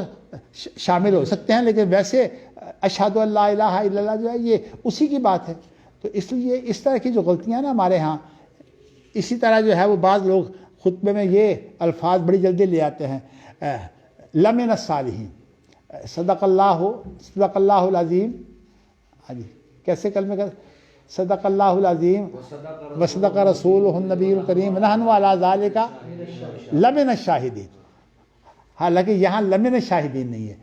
شامل ہو سکتے ہیں، لیکن ویسے اشہد اللہ الہ الا اللہ جو ہے یہ اسی کی بات ہے، تو اس لیے اس طرح کی جو غلطیاں نا ہمارے ہاں، اسی طرح جو ہے وہ بعض لوگ خطبے میں یہ الفاظ بڑی جلدی لے آتے ہیں، لمن الصالحین، صدق اللہ العظیم، کیسے کلمے کا صدق اللہ العظیم وصدق رسولہ النبی الکریم ونحن علی ذالک لمن الشاہدین، حالانکہ یہاں لمن الشاہدین نہیں ہے،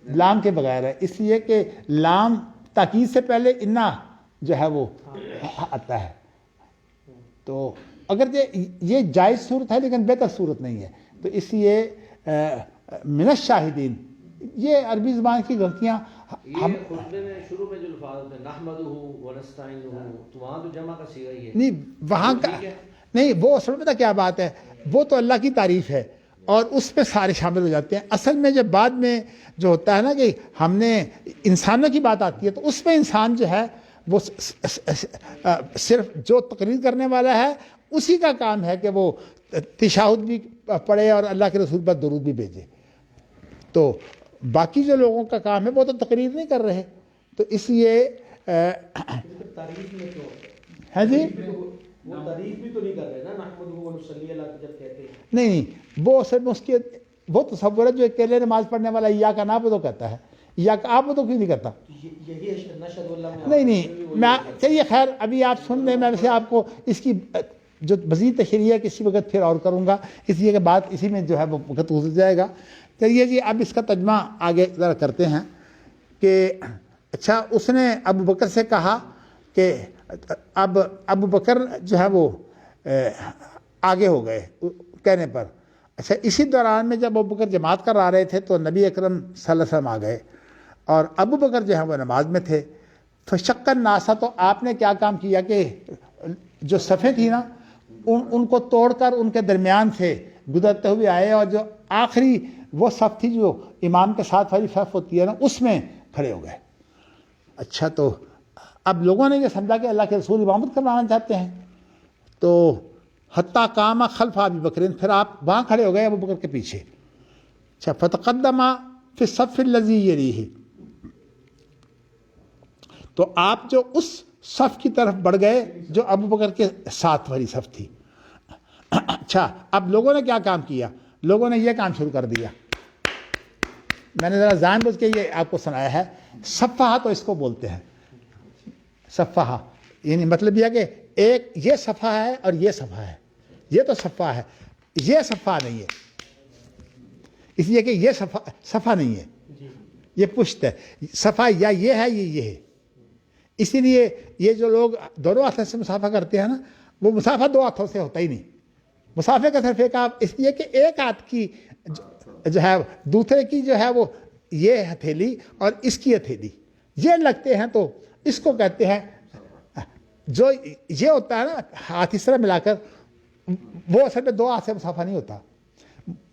لام کے بغیر ہے، اس لیے کہ لام تاکید سے پہلے انا جو ہے وہ آتا ہے، تو اگر یہ جائز صورت ہے لیکن بہتر صورت نہیں ہے، تو اس لیے من الشاہدین یہ عربی زبان کی غلطیاں ہم خطبے میں شروع میں جو الفاظ ہوتے ہیں نحمدہ ونستعینہ، تو وہاں تو جمع کا صیغہ ہی ہے، نہیں وہاں کا نہیں، وہ اصل میں کیا بات ہے، وہ تو اللہ کی تعریف ہے اور اس پہ سارے شامل ہو جاتے ہیں، اصل میں جب بعد میں جو ہوتا ہے نا کہ ہم نے انسانوں کی بات آتی ہے تو اس میں انسان جو ہے وہ صرف جو تقریر کرنے والا ہے اسی کا کام ہے کہ وہ تشہد بھی پڑھے اور اللہ کے رسول پر درود بھی بھیجے، تو باقی جو لوگوں کا کام ہے وہ تو تقریر نہیں کر رہے، تو اس لیے ہے جی وہ تعریف بھی تو نہیں کر رہے نا، نحمدہ ونصلی علیہ جب کہتے ہیں، نہیں وہ اصل میں اس کے وہ تصور ہے جو اکیلے نماز پڑھنے والا ایاک نعبد کہتا ہے، ایاک عابد کیوں نہیں کرتا، یہی نشہد اللہ نہیں میں چلیے خیر ابھی آپ سن لیں، میں ویسے آپ کو اس کی جو مزید تشریح ہے کسی وقت پھر اور کروں گا، اس لیے کہ بات اسی میں جو ہے وہ وقت گزر جائے گا، چلیے جی اب اس کا ترجمہ آگے ذرا کرتے ہیں کہ اچھا اس نے ابو بکر سے کہا کہ اب ابو بکر جو ہے وہ آگے ہو گئے کہنے پر، اچھا اسی دوران میں جب ابو بکر جماعت کرا رہے تھے تو نبی اکرم صلی اللہ علیہ وسلم آ گئے اور ابو بکر جو ہے وہ نماز میں تھے، فشق الناس، تو آپ نے کیا کام کیا کہ جو صفیں تھی نا ان کو توڑ کر ان کے درمیان سے گزرتے ہوئے آئے اور جو آخری وہ صف تھی جو امام کے ساتھ والی صف ہوتی ہے نا اس میں کھڑے ہو گئے، اچھا تو اب لوگوں نے یہ سمجھا کہ اللہ کے رسول امامت کروانا چاہتے ہیں، تو حتیٰ قام خلف ابی بکر، پھر آپ وہاں کھڑے ہو گئے ابو بکر کے پیچھے، اچھا فتقدم فی الصف الذی یلیہ، تو آپ جو اس صف کی طرف بڑھ گئے جو ابو بکر کے ساتھ والی صف تھی، اچھا اب لوگوں نے کیا کام کیا، لوگوں نے یہ کام شروع کر دیا، میں نے ذرا جان بوجھ کے یہ آپ کو سنایا ہے، صفحہ تو اس کو بولتے ہیں، صفحہ یعنی مطلب یہ ہے کہ ایک یہ صفحہ ہے اور یہ صفحہ ہے، یہ تو صفحہ ہے، یہ صفحہ نہیں ہے، اس لیے کہ یہ صفحہ نہیں ہے، یہ پشت ہے، صفحہ یا یہ ہے یہ ہے، اسی لیے یہ جو لوگ دونوں ہاتھوں سے مسافہ کرتے ہیں نا وہ مسافہ دو ہاتھوں سے ہوتا ہی نہیں، مسافے کا صرف ایک آپ، اس لیے کہ ایک ہاتھ کی جو ہے دوسرے کی جو ہے وہ یہ ہتھیلی اور اس کی ہتھیلی یہ لگتے ہیں، تو اس کو کہتے ہیں جو یہ ہوتا ہے نا ہاتھ اس طرح ملا کر، وہ اصل میں دو ہاتھ سے مسافہ نہیں ہوتا،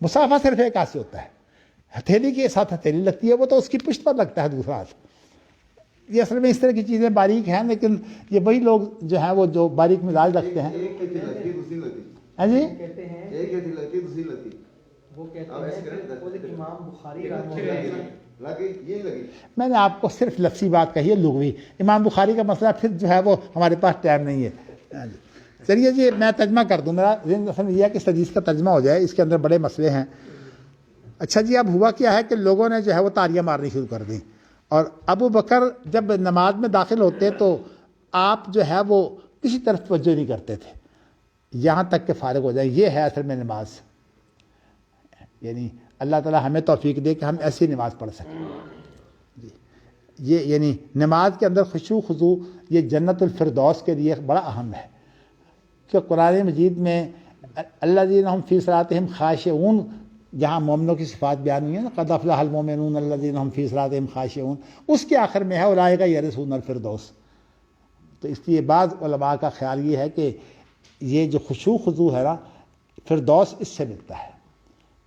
مسافہ صرف ایک ہاتھ سے ہوتا ہے، ہتھیلی کے ساتھ ہتھیلی لگتی ہے وہ تو اس کی پشت پر لگتا ہے دوسرا ہاتھ، یہ اصل میں اس طرح کی چیزیں باریک ہیں، لیکن یہ وہی لوگ جو ہیں وہ جو باریک مزاج رکھتے ہیں. ہاں جی کہتے ہیں وہ کہتے ہیں کہ امام بخاری میں نے آپ کو صرف لفظی بات کہی ہے لغوی. امام بخاری کا مسئلہ پھر جو ہے وہ ہمارے پاس ٹائم نہیں ہے. ہاں جی چلیے جی میں ترجمہ کر دوں. میرا ذہن اصل میں یہ ہے کہ اس حدیث کا ترجمہ ہو جائے، اس کے اندر بڑے مسئلے ہیں. اچھا جی اب ہوا کیا ہے کہ لوگوں نے جو ہے وہ تالیاں مارنی شروع کر دیں، اور ابو بکر جب نماز میں داخل ہوتے تو آپ جو ہے وہ کسی طرف توجہ نہیں کرتے تھے یہاں تک کہ فارغ ہو جائے. یہ ہے اصل میں نماز. یعنی اللہ تعالی ہمیں توفیق دے کہ ہم ایسی نماز پڑھ سکیں. جی یہ یعنی نماز کے اندر خشوع خضوع یہ جنت الفردوس کے لیے بڑا اہم ہے، کہ قرآن مجید میں الذین هم فی صلاتہم خاشعون جہاں مومنوں کی صفات بیان ہوئی ہیں نا، قد افلح المؤمنون الذین هم فی صلاتہم خاشعون، اس کے آخر میں ہے اولئک یرثون الفردوس. تو اس لیے بعض علماء کا خیال یہ ہے کہ یہ جو خشوع خضوع ہے نا فردوس اس سے ملتا ہے.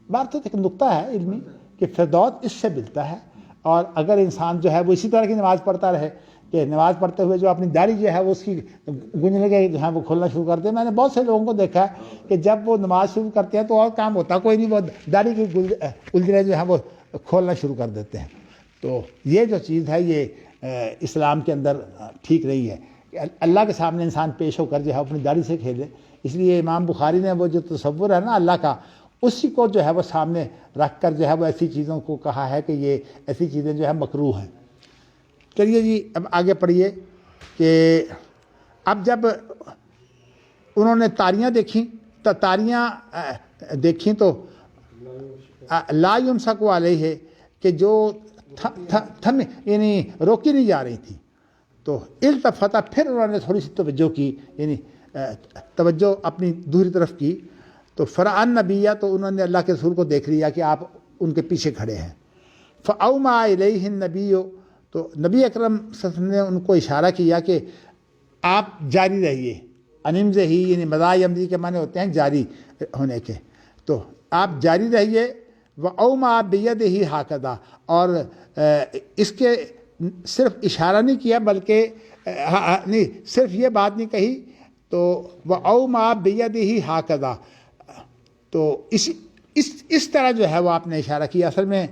بات تو ایک نقطہ ہے علمی کہ فردوس اس سے ملتا ہے. اور اگر انسان جو ہے وہ اسی طرح کی نماز پڑھتا رہے کہ نماز پڑھتے ہوئے جو اپنی داڑھی جو ہے وہ اس کی گنجنے کے جو ہے وہ کھولنا شروع کر دے. میں نے بہت سے لوگوں کو دیکھا ہے کہ جب وہ نماز شروع کرتے ہیں تو اور کام ہوتا کوئی نہیں، وہ داڑھی کی گلجنے جو ہیں وہ کھولنا شروع کر دیتے ہیں. تو یہ جو چیز ہے یہ اسلام کے اندر ٹھیک نہیں ہے کہ اللہ کے سامنے انسان پیش ہو کر جو ہے اپنی داڑھی سے کھیلے. اس لیے امام بخاری نے وہ جو تصور ہے نا اللہ کا، اسی کو جو ہے وہ سامنے رکھ کر جو ہے وہ ایسی چیزوں کو کہا ہے کہ یہ ایسی چیزیں جو ہے مکروہ ہیں. چلیے جی اب آگے پڑھیے کہ اب جب انہوں نے تاریاں دیکھیں تو تاریاں دیکھیں تو لا یمسک علیہ ہے کہ جو تھم یعنی روکی نہیں جا رہی تھی. تو التفت پھر انہوں نے تھوڑی سی توجہ کی، یعنی توجہ اپنی دوسری طرف کی. تو فرعن نبیہ تو انہوں نے اللہ کے رسول کو دیکھ لیا کہ آپ ان کے پیچھے کھڑے ہیں. فاوما الیہ النبی، تو نبی اکرم صلی اللہ علیہ وسلم نے ان کو اشارہ کیا کہ آپ جاری رہیے. انمزہ ہی یعنی مضارع امری کے معنی ہوتے ہیں جاری ہونے کے. تو آپ جاری رہیے. واوما بیدہ ہاکذا، اور اس کے صرف اشارہ نہیں کیا بلکہ نہیں صرف یہ بات نہیں کہی. تو واوما بیدہ ہاکذا، تو اس طرح جو ہے وہ آپ نے اشارہ کیا. اصل میں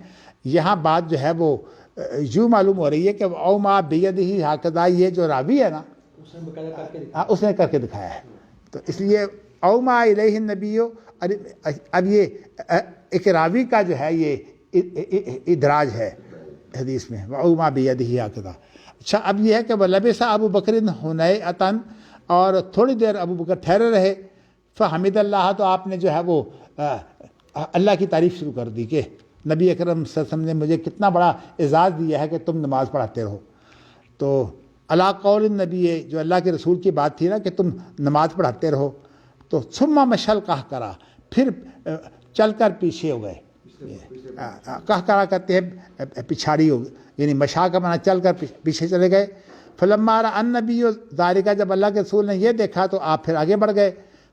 یہاں بات جو ہے وہ یوں معلوم ہو رہی ہے کہ اوما بیدہ ہاکذا یہ جو راوی ہے نا اس نے کر کے دکھایا ہے. تو اس لیے اوما الیہ النبی، اب یہ ایک راوی کا جو ہے یہ ادراج ہے حدیث میں اوما بیدہ ہاکذا. اچھا اب یہ ہے کہ ولبث ابو بکر ہنیئۃ، اور تھوڑی دیر ابو بکر ٹھہرے رہے. فحمد اللہ، تو آپ نے جو ہے وہ اللہ کی تعریف شروع کر دی کہ نبی اکرم صلی اللہ علیہ وسلم نے مجھے کتنا بڑا اعزاز دیا ہے کہ تم نماز پڑھاتے رہو. تو علی قول النبی، جو اللہ کے رسول کی بات تھی نا کہ تم نماز پڑھاتے رہو. تو ثم مشل قہ کرا، پھر چل کر پیچھے ہو گئے. قہ کرا کہتے ہیں پچھاڑی ہو گئی، یعنی مشا کا معنی چل کر پیچھے چلے گئے. فلما رأى النبی ذالک، جب اللہ کے رسول نے یہ دیکھا تو آپ پھر آگے بڑھ گئے.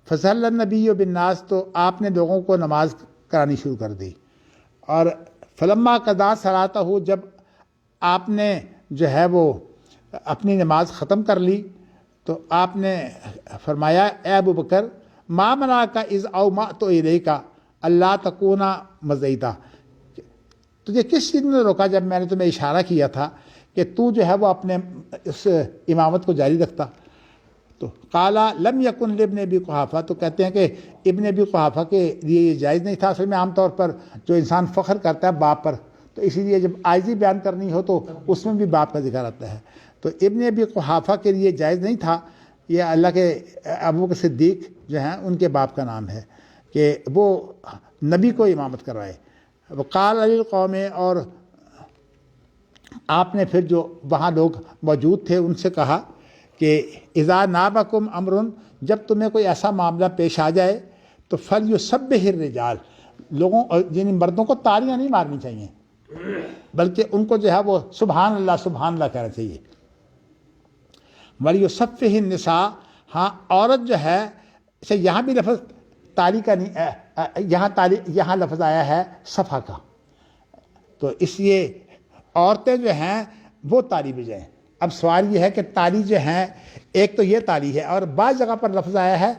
فصلی النبی بالناس، تو آپ نے لوگوں کو نماز کرانی شروع کر دی. اور فلما قضا صلاتہ، جب آپ نے جو ہے وہ اپنی نماز ختم کر لی تو آپ نے فرمایا اے ابو بکر ما منعک اذ اومأت الیک اللہ تکون مزیدا، تجھے کس چیز نے روکا جب میں نے تمہیں اشارہ کیا تھا کہ تو جو ہے وہ اپنے اس امامت کو جاری رکھتا. تو قالا لم یکن لابن ابی قحافہ، تو کہتے ہیں کہ ابن ابی قحافہ کے لیے یہ جائز نہیں تھا. اصل میں عام طور پر جو انسان فخر کرتا ہے باپ پر، تو اسی لیے جب عاجزی بیان کرنی ہو تو اس میں بھی باپ کا ذکر آتا ہے. تو ابن ابی قحافہ کے لیے جائز نہیں تھا. یہ اللہ کے ابو بکر صدیق جو ہیں ان کے باپ کا نام ہے کہ وہ نبی کو امامت کروائے. وقال علی القوم، اور آپ نے پھر جو وہاں لوگ موجود تھے ان سے کہا کہ اذا نابکم امر، جب تمہیں کوئی ایسا معاملہ پیش آ جائے تو فلیسبح الرجال، لوگوں یعنی مردوں کو تالیاں نہیں مارنی چاہیے بلکہ ان کو جو ہے وہ سبحان اللہ کہنا چاہیے. ولیصفح النساء، ہاں عورت جو ہے یہاں بھی لفظ تالی کا نہیں، یہاں لفظ آیا ہے صفحہ کا. تو اس لیے عورتیں جو ہیں وہ تالی بجائیں، اب سوال یہ ہے کہ تالی جو ہیں، ایک تو یہ تالی ہے، اور بعض جگہ پر لفظ آیا ہے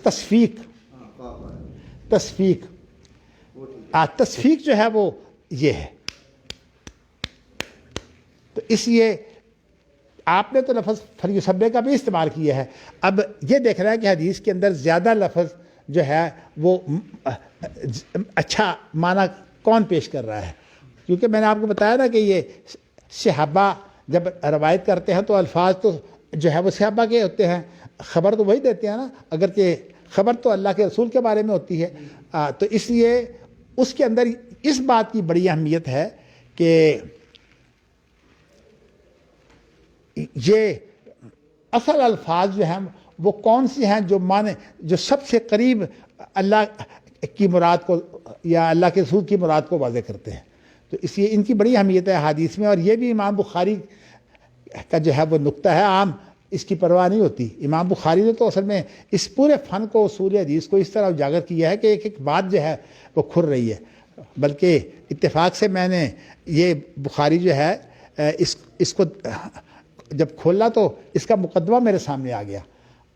تصفیق. تصفیق تصفیق جو ہے وہ یہ ہے. تو اس لیے آپ نے تو لفظ فلیسبح کا بھی استعمال کیا ہے. اب یہ دیکھ رہا ہے کہ حدیث کے اندر زیادہ لفظ جو ہے وہ اچھا معنی کون پیش کر رہا ہے. کیونکہ میں نے آپ کو بتایا نا کہ یہ صحابہ جب روایت کرتے ہیں تو الفاظ تو جو ہے وہ صحابہ کے ہوتے ہیں، خبر تو وہی دیتے ہیں نا، اگرچہ خبر تو اللہ کے رسول کے بارے میں ہوتی ہے. تو اس لیے اس کے اندر اس بات کی بڑی اہمیت ہے کہ یہ اصل الفاظ جو ہیں وہ کون سے ہیں جو سب سے قریب اللہ کی مراد کو یا اللہ کے رسول کی مراد کو واضح کرتے ہیں. تو اس لیے ان کی بڑی اہمیت ہے حدیث میں. اور یہ بھی امام بخاری کا جو ہے وہ نقطہ ہے، عام اس کی پرواہ نہیں ہوتی. امام بخاری نے تو اصل میں اس پورے فن کو، اصول حدیث کو اس طرح اجاگر کیا ہے کہ ایک ایک بات جو ہے وہ کھر رہی ہے. بلکہ اتفاق سے میں نے یہ بخاری جو ہے اس کو جب کھولا تو اس کا مقدمہ میرے سامنے آ گیا،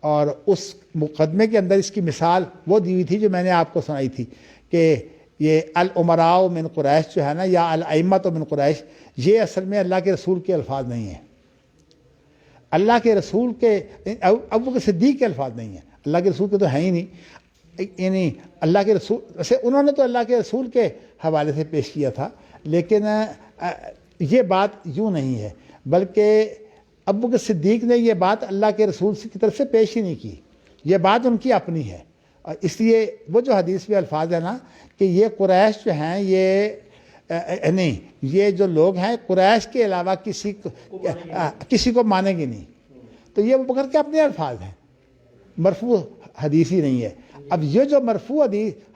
اور اس مقدمے کے اندر اس کی مثال وہ دی ہوئی تھی جو میں نے آپ کو سنائی تھی کہ یہ الامراء من قریش جو ہے نا، یا الائمۃ من قریش، یہ اصل میں اللہ کے رسول کے الفاظ نہیں ہیں. اللہ کے رسول کے ابوبکر صدیق کے الفاظ نہیں ہیں، اللہ کے رسول کے تو ہیں ہی نہیں. یعنی اللہ کے رسول ویسے انہوں نے تو اللہ کے رسول کے حوالے سے پیش کیا تھا، لیکن یہ بات یوں نہیں ہے، بلکہ ابوبکر صدیق نے یہ بات اللہ کے رسول کی طرف سے پیش ہی نہیں کی. یہ بات ان کی اپنی ہے. اور اس لیے وہ جو حدیث میں الفاظ ہیں نا کہ یہ قریش جو ہیں، یہ جو لوگ ہیں قریش کے علاوہ کسی کو مانیں گے نہیں. تو یہ ابوبکر کے اپنے الفاظ ہیں، مرفوع حدیث ہی نہیں ہے. اب یہ جو مرفوع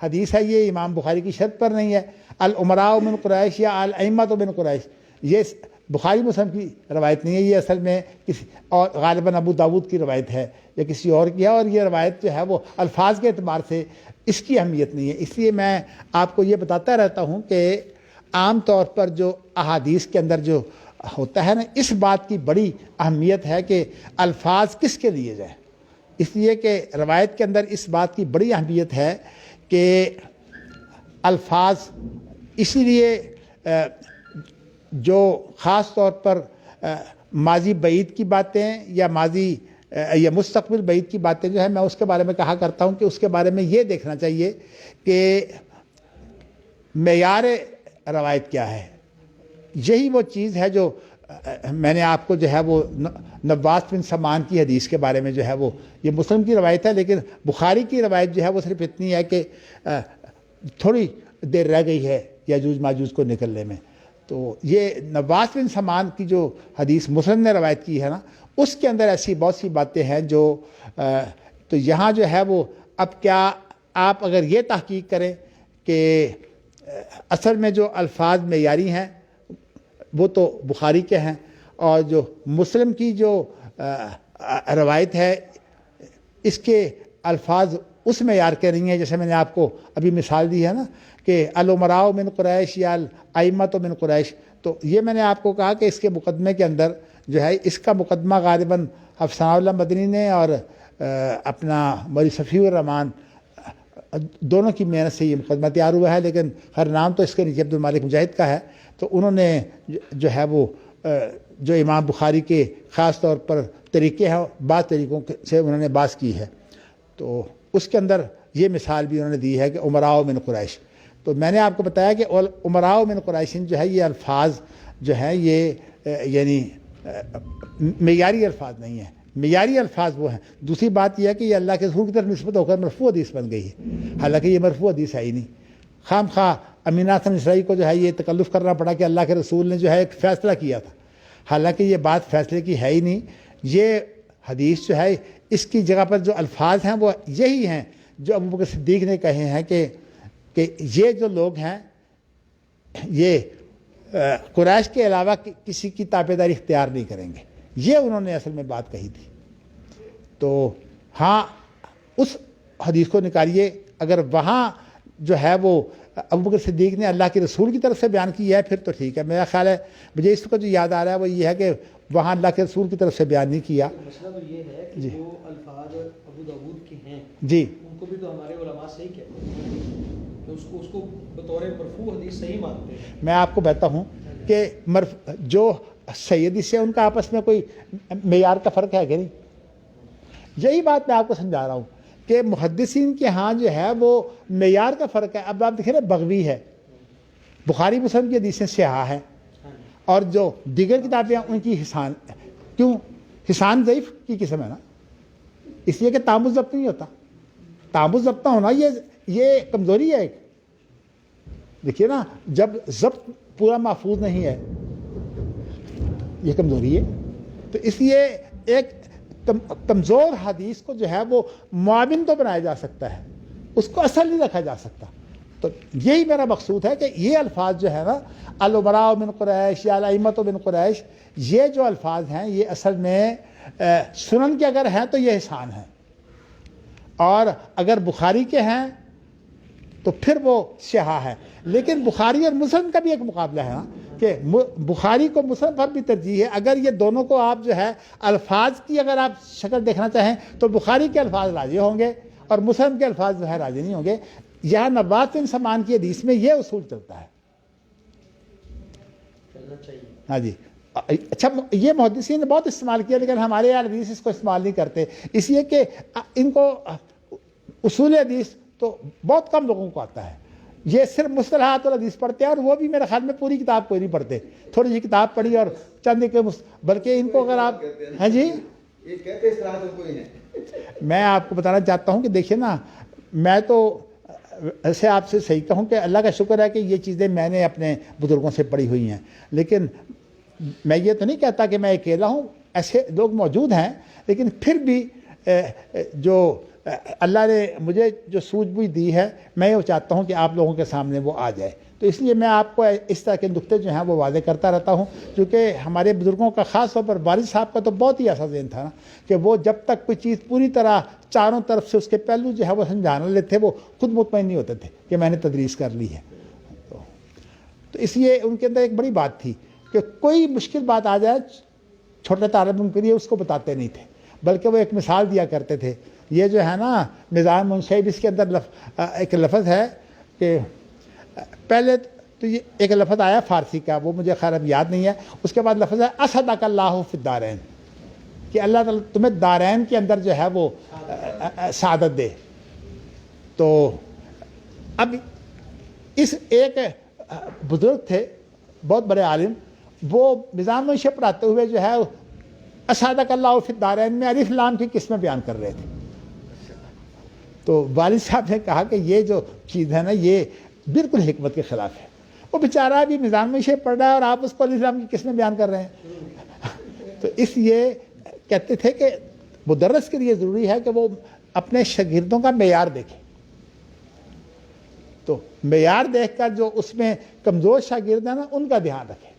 حدیث ہے یہ امام بخاری کی شرط پر نہیں ہے. الامراء من قریش یا الائمۃ من قریش، یہ بخاری مسلم کی روایت نہیں ہے، یہ اصل میں کسی اور غالباً ابو داود کی روایت ہے یا کسی اور کی ہے. اور یہ روایت جو ہے وہ الفاظ کے اعتبار سے اس کی اہمیت نہیں ہے. اس لیے میں آپ کو یہ بتاتا رہتا ہوں کہ عام طور پر جو احادیث کے اندر جو ہوتا ہے نا، اس بات کی بڑی اہمیت ہے کہ الفاظ کس کے لیے جائیں. اس لیے کہ روایت کے اندر اس بات کی بڑی اہمیت ہے کہ الفاظ اسی لیے جو خاص طور پر ماضی بعید کی باتیں یا یا مستقبل بعید کی باتیں جو ہے میں اس کے بارے میں کہا کرتا ہوں کہ اس کے بارے میں یہ دیکھنا چاہیے کہ معیار روایت کیا ہے. یہی وہ چیز ہے جو میں نے آپ کو جو ہے وہ نواس بن سمان کی حدیث کے بارے میں جو ہے وہ یہ مسلم کی روایت ہے، لیکن بخاری کی روایت جو ہے وہ صرف اتنی ہے کہ تھوڑی دیر رہ گئی ہے یاجوج ماجوج کو نکلنے میں. تو یہ نواس بن سمان کی جو حدیث مسلم نے روایت کی ہے نا، اس کے اندر ایسی بہت سی باتیں ہیں جو تو یہاں جو ہے وہ اب کیا آپ اگر یہ تحقیق کریں کہ اصل میں جو الفاظ معیاری ہیں وہ تو بخاری کے ہیں، اور جو مسلم کی جو روایت ہے اس کے الفاظ اس معیار کے نہیں ہیں. جیسے میں نے آپ کو ابھی مثال دی ہے نا کہ الامراء من قریش یا الائمۃ من قریش، تو یہ میں نے آپ کو کہا کہ اس کے مقدمے کے اندر جو ہے اس کا مقدمہ غالباً ثناء اللہ مدنی نے اور اپنا مولوی صفی الرحمان دونوں کی محنت سے یہ مقدمہ تیار ہوا ہے، لیکن ہر نام تو اس کے نیچے عبدالمالک مجاہد کا ہے. تو انہوں نے جو ہے وہ جو امام بخاری کے خاص طور پر طریقے ہیں بعض طریقوں سے انہوں نے باز کی ہے. تو اس کے اندر یہ مثال بھی انہوں نے دی ہے کہ امراء من قریش. تو میں نے آپ کو بتایا کہ امراء من قریش جو ہے یہ الفاظ جو ہیں یہ یعنی معیاری الفاظ نہیں ہیں. معیاری الفاظ وہ ہیں. دوسری بات یہ ہے کہ یہ اللہ کے رسول کی طرف نسبت ہو کر مرفوع حدیث بن گئی ہے، حالانکہ یہ مرفوع حدیث ہے ہی نہیں. خام خواہ امین حسن اسرائی کو جو ہے یہ تکلف کرنا پڑا کہ اللہ کے رسول نے جو ہے ایک فیصلہ کیا تھا، حالانکہ یہ بات فیصلے کی ہے ہی نہیں. یہ حدیث جو ہے اس کی جگہ پر جو الفاظ ہیں وہ یہی ہیں جو ابوبکر صدیق نے کہے ہیں کہ یہ جو لوگ ہیں یہ قریش کے علاوہ کسی کی تابعداری اختیار نہیں کریں گے. یہ انہوں نے اصل میں بات کہی تھی. تو ہاں اس حدیث کو نکالیے، اگر وہاں جو ہے وہ ابوبکر صدیق نے اللہ کے رسول کی طرف سے بیان کیا ہے پھر تو ٹھیک ہے. میرا خیال ہے مجھے اس کو جو یاد آ رہا ہے وہ یہ ہے کہ وہاں اللہ کے رسول کی طرف سے بیان نہیں کیا. مسئلہ تو یہ ہے کہ جی. جو الفاظ ابو داؤد کے ہیں جی ان کو بھی تو ہمارے علماء صحیح کہتے ہیں کہ اس کو بطور مرفوع حدیث صحیح مانتے ہیں. میں آپ کو بتاتا ہوں کہ جو صحیح حدیث ہے ان کا آپس میں کوئی معیار کا فرق ہے کہ نہیں. یہی بات میں آپ کو سمجھا رہا ہوں کہ محدثین کے ہاں جو ہے وہ معیار کا فرق ہے. اب آپ دیکھیں نا بغوی ہے, بخاری مسلم کی حدیثیں صحیح ہیں, اور جو دیگر کتابیں ان کی حسان. کیوں حسان ضعیف کی قسم ہے نا, اس لیے کہ تامل ضبط نہیں ہوتا. تامل ضبط ہونا یہ کمزوری ہے ایک. دیکھیے نا جب ضبط پورا محفوظ نہیں ہے یہ کمزوری ہے. تو اس لیے ایک کمزور حدیث کو جو ہے وہ معاون تو بنایا جا سکتا ہے, اس کو اصل نہیں رکھا جا سکتا. تو یہی میرا مقصود ہے کہ یہ الفاظ جو ہے نا الامراء من قریش یا الائمۃ من قریش, یہ جو الفاظ ہیں یہ اصل میں سنن کے اگر ہیں تو یہ احسان ہیں, اور اگر بخاری کے ہیں تو پھر وہ صحیح ہے. لیکن بخاری اور مسلم کا بھی ایک مقابلہ ہے نا کہ بخاری کو مسلم پر بھی ترجیح ہے. اگر یہ دونوں کو آپ جو ہے الفاظ کی اگر آپ شکل دیکھنا چاہیں تو بخاری کے الفاظ راضی ہوں گے اور مسلم کے الفاظ جو ہے راضی نہیں ہوں گے. یہاں نواز بن سمان کی حدیث میں یہ اصول چلتا ہے. ہاں جی. اچھا یہ محدثین نے بہت استعمال کیا لیکن ہمارے یہاں حدیث اس کو استعمال نہیں کرتے, اس لیے کہ ان کو اصول حدیث تو بہت کم لوگوں کو آتا ہے. یہ صرف مصطلحات الحدیث پڑھتے ہیں, اور وہ بھی میرے خیال میں پوری کتاب کوئی نہیں پڑھتے, تھوڑی سی کتاب پڑھی اور چند کے بلکہ ان کو اگر آپ ہاں جی یہ کہتے اس طرح تو کوئی ہے. میں آپ کو بتانا چاہتا ہوں کہ دیکھیے نا, میں تو ایسے آپ سے صحیح کہوں کہ اللہ کا شکر ہے کہ یہ چیزیں میں نے اپنے بزرگوں سے پڑھی ہوئی ہیں, لیکن میں یہ تو نہیں کہتا کہ میں اکیلا ہوں, ایسے لوگ موجود ہیں. لیکن پھر بھی جو اللہ نے مجھے جو سوجھ بوجھ دی ہے میں یہ چاہتا ہوں کہ آپ لوگوں کے سامنے وہ آ جائے. تو اس لیے میں آپ کو اس طرح کے نقطے جو ہیں وہ واضح کرتا رہتا ہوں, کیونکہ ہمارے بزرگوں کا خاص طور پر والد صاحب کا تو بہت ہی ایسا ذہن تھا نا کہ وہ جب تک کوئی چیز پوری طرح چاروں طرف سے اس کے پہلو جو ہے وہ سمجھانے لیتے تھے, وہ خود مطمئن نہیں ہوتے تھے کہ میں نے تدریس کر لی ہے. تو اس لیے ان کے اندر ایک بڑی بات تھی کہ کوئی مشکل بات آ جائے چھوٹے طالب علم کے لیے اس کو بتاتے نہیں تھے, بلکہ وہ ایک مثال دیا کرتے تھے. یہ جو ہے نا نظام منشیب, اس کے اندر ایک لفظ ہے کہ پہلے تو یہ ایک لفظ آیا فارسی کا, وہ مجھے خیر اب یاد نہیں ہے. اس کے بعد لفظ ہے اصدق اللہ فی الدارین, کہ اللہ تعالیٰ تمہیں دارین کے اندر جو ہے وہ سعادت دے. تو اب اس ایک بزرگ تھے بہت بڑے عالم, وہ نظام منشیب پڑھاتے ہوئے جو ہے اصدق اللہ فی الدارین میں الف لام کی قسمیں بیان کر رہے تھے. تو والد صاحب نے کہا کہ یہ جو چیز ہے نا یہ بالکل حکمت کے خلاف ہے. وہ بیچارہ بھی نظام میں شیپ پڑھ رہا ہے اور آپ اس کو الف لام کی قسمیں بیان کر رہے ہیں. تو اس لیے کہتے تھے کہ مدرس کے لیے ضروری ہے کہ وہ اپنے شاگردوں کا معیار دیکھے. تو معیار دیکھ کر جو اس میں کمزور شاگرد ہیں نا ان کا دھیان رکھے.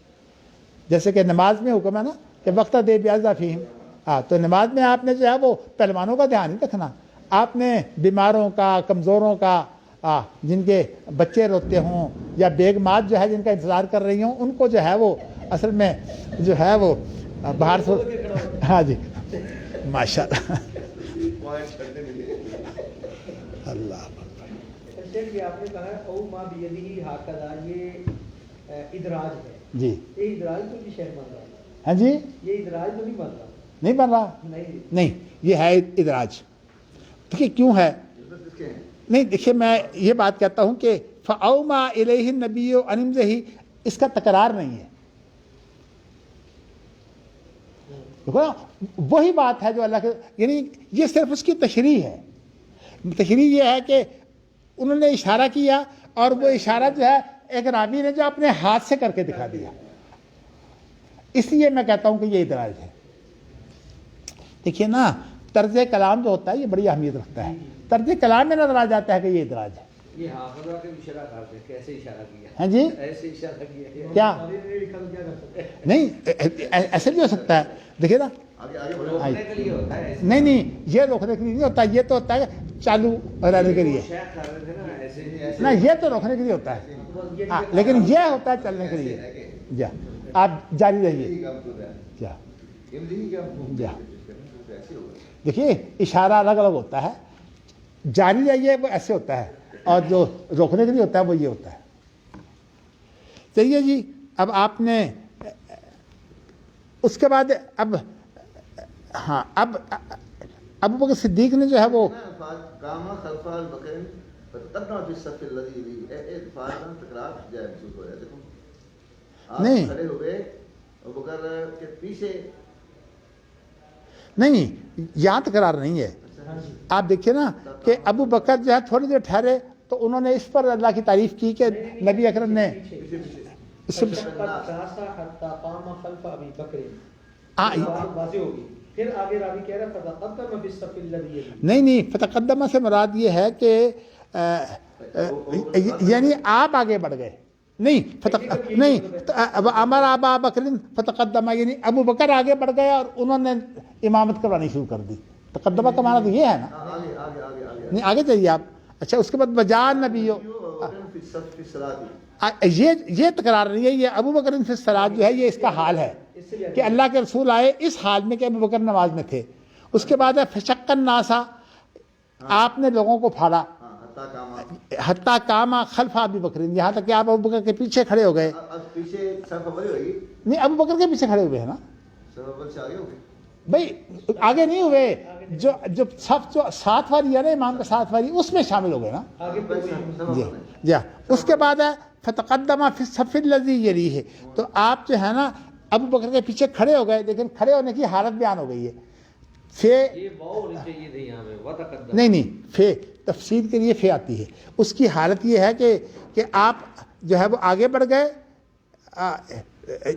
جیسے کہ نماز میں حکم ہے نا کہ وقت دے بیازہ فیہم, تو نماز میں آپ نے جو ہے وہ پہلوانوں کا دھیان نہیں رکھنا, آپ نے بیماروں کا, کمزوروں کا, جن کے بچے روتے ہوں یا بیگمات جو ہے جن کا انتظار کر رہی ہوں, ان کو جو ہے وہ اصل میں جو ہے وہ باہر سے. ہاں جی ماشاء اللہ. آپ نے کہا او ما بیدہ ہاکذا, یہ ادراج ہے جی, یہ ادراج تو بھی شہر بن رہا ہے. ہاں جی یہ ادراج تو نہیں بن رہا. نہیں بن رہا, نہیں یہ ہے ادراج. دیکھیے کیوں ہے, نہیں دیکھیے میں یہ بات کہتا ہوں کہ فَأَوْمَا إِلَيْهِ النَّبِيُّ أَنِ امْزِهِ, اس کا تکرار نہیں ہے. دیکھو نا وہی بات ہے جو اللہ کے, یعنی یہ صرف اس کی تشریح ہے. تشریح یہ ہے کہ انہوں نے اشارہ کیا اور وہ اشارہ جو ہے ایک راوی نے جو اپنے ہاتھ سے کر کے دکھا دیا. اس لیے میں کہتا ہوں کہ یہ ادراج ہے. دیکھیے نا طرز کلام جو ہوتا ہے یہ بڑی اہمیت رکھتا ہے. طرز کلام میں نظر آ جاتا ہے کہ یہ ادراج ہے. یہ حافظہ کے اشارہ کرتے کیسے اشارہ کیا؟ ہاں جی ایسے اشارہ کیا کیا نہیں ایسے بھی ہو سکتا ہے. دیکھیے نا روکنے کے لیے ہوتا ہے, نہیں نہیں یہ روکنے کے لیے نہیں ہوتا, یہ تو ہوتا ہے چالو رہنے کے لیے. شیخ کر رہے تھے نا ایسے, نہ یہ تو روکنے کے لیے ہوتا ہے, لیکن یہ ہوتا ہے چلنے کے لیے. جا آپ جاری رہیے. جا ایسے ہوگا. دیکھیے اشارہ الگ الگ ہوتا ہے، جاری رہیے وہ ایسے ہوتا ہے، اور جو روکنے کے لیے ہوتا ہے وہ یہ ہوتا ہے. چلیے جی، اب آپ نے اس کے بعد اب ہاں اب ابو بکر صدیق نے جو ہے وہ کاما خلف البکر فتقدم فی الصف الذی یلی فارغ تکرار جائے محسوس ہو رہا ہے. دیکھو آپ نہیں کھڑے ہوئے ابو بکر کے پیچھے. نہیں، یہاں تکرار نہیں ہے. آپ دیکھیے نا کہ ابو بکر جو ہے تھوڑی دیر ٹھہرے تو انہوں نے اس پر اللہ کی تعریف کی کہ نبی اکرم نے نہیں فتقدمہ سے مراد یہ ہے کہ یعنی آپ آگے بڑھ گئے. نہیں امر ابا بکر فتقدمہ، یعنی ابو بکر آگے بڑھ گئے اور انہوں نے امامت کرانی شروع کر دی. تقدمہ کا معنی تو یہ ہے نا. نہیں آگے چلیے آپ. اچھا اس کے بعد بجان نبی یہ تکرار نہیں ہے، یہ ابو بکر فی الصلاۃ جو ہے یہ اس کا حال ہے کہ اللہ کے رسول آئے اس حال میں کہ ابو بکر نماز میں تھے. اس کے بعد ہے فشق الناس، آپ نے لوگوں کو پھاڑا. حتیٰ کاما خلف ابی بکر، یہاں تک کہ آپ ابو بکر کے پیچھے کھڑے ہو گئے. نہیں ابو بکر کے پیچھے کھڑے ہوئے ہیں نا بھائی، آگے نہیں ہوئے. جو صف جو ساتھ والی ہے نا امام کے ساتھ والی اس میں شامل ہو گئے نا. جی اس کے بعد ہے فتقدم فی الصف الذی یلیہ، تو آپ جو ہے نا ابو بکر کے پیچھے کھڑے ہو گئے، لیکن کھڑے ہونے کی حالت بیان ہو گئی ہے. نہیں فے تفسیر کے لیے فے آتی ہے. اس کی حالت یہ ہے کہ آپ جو ہے وہ آگے بڑھ گئے،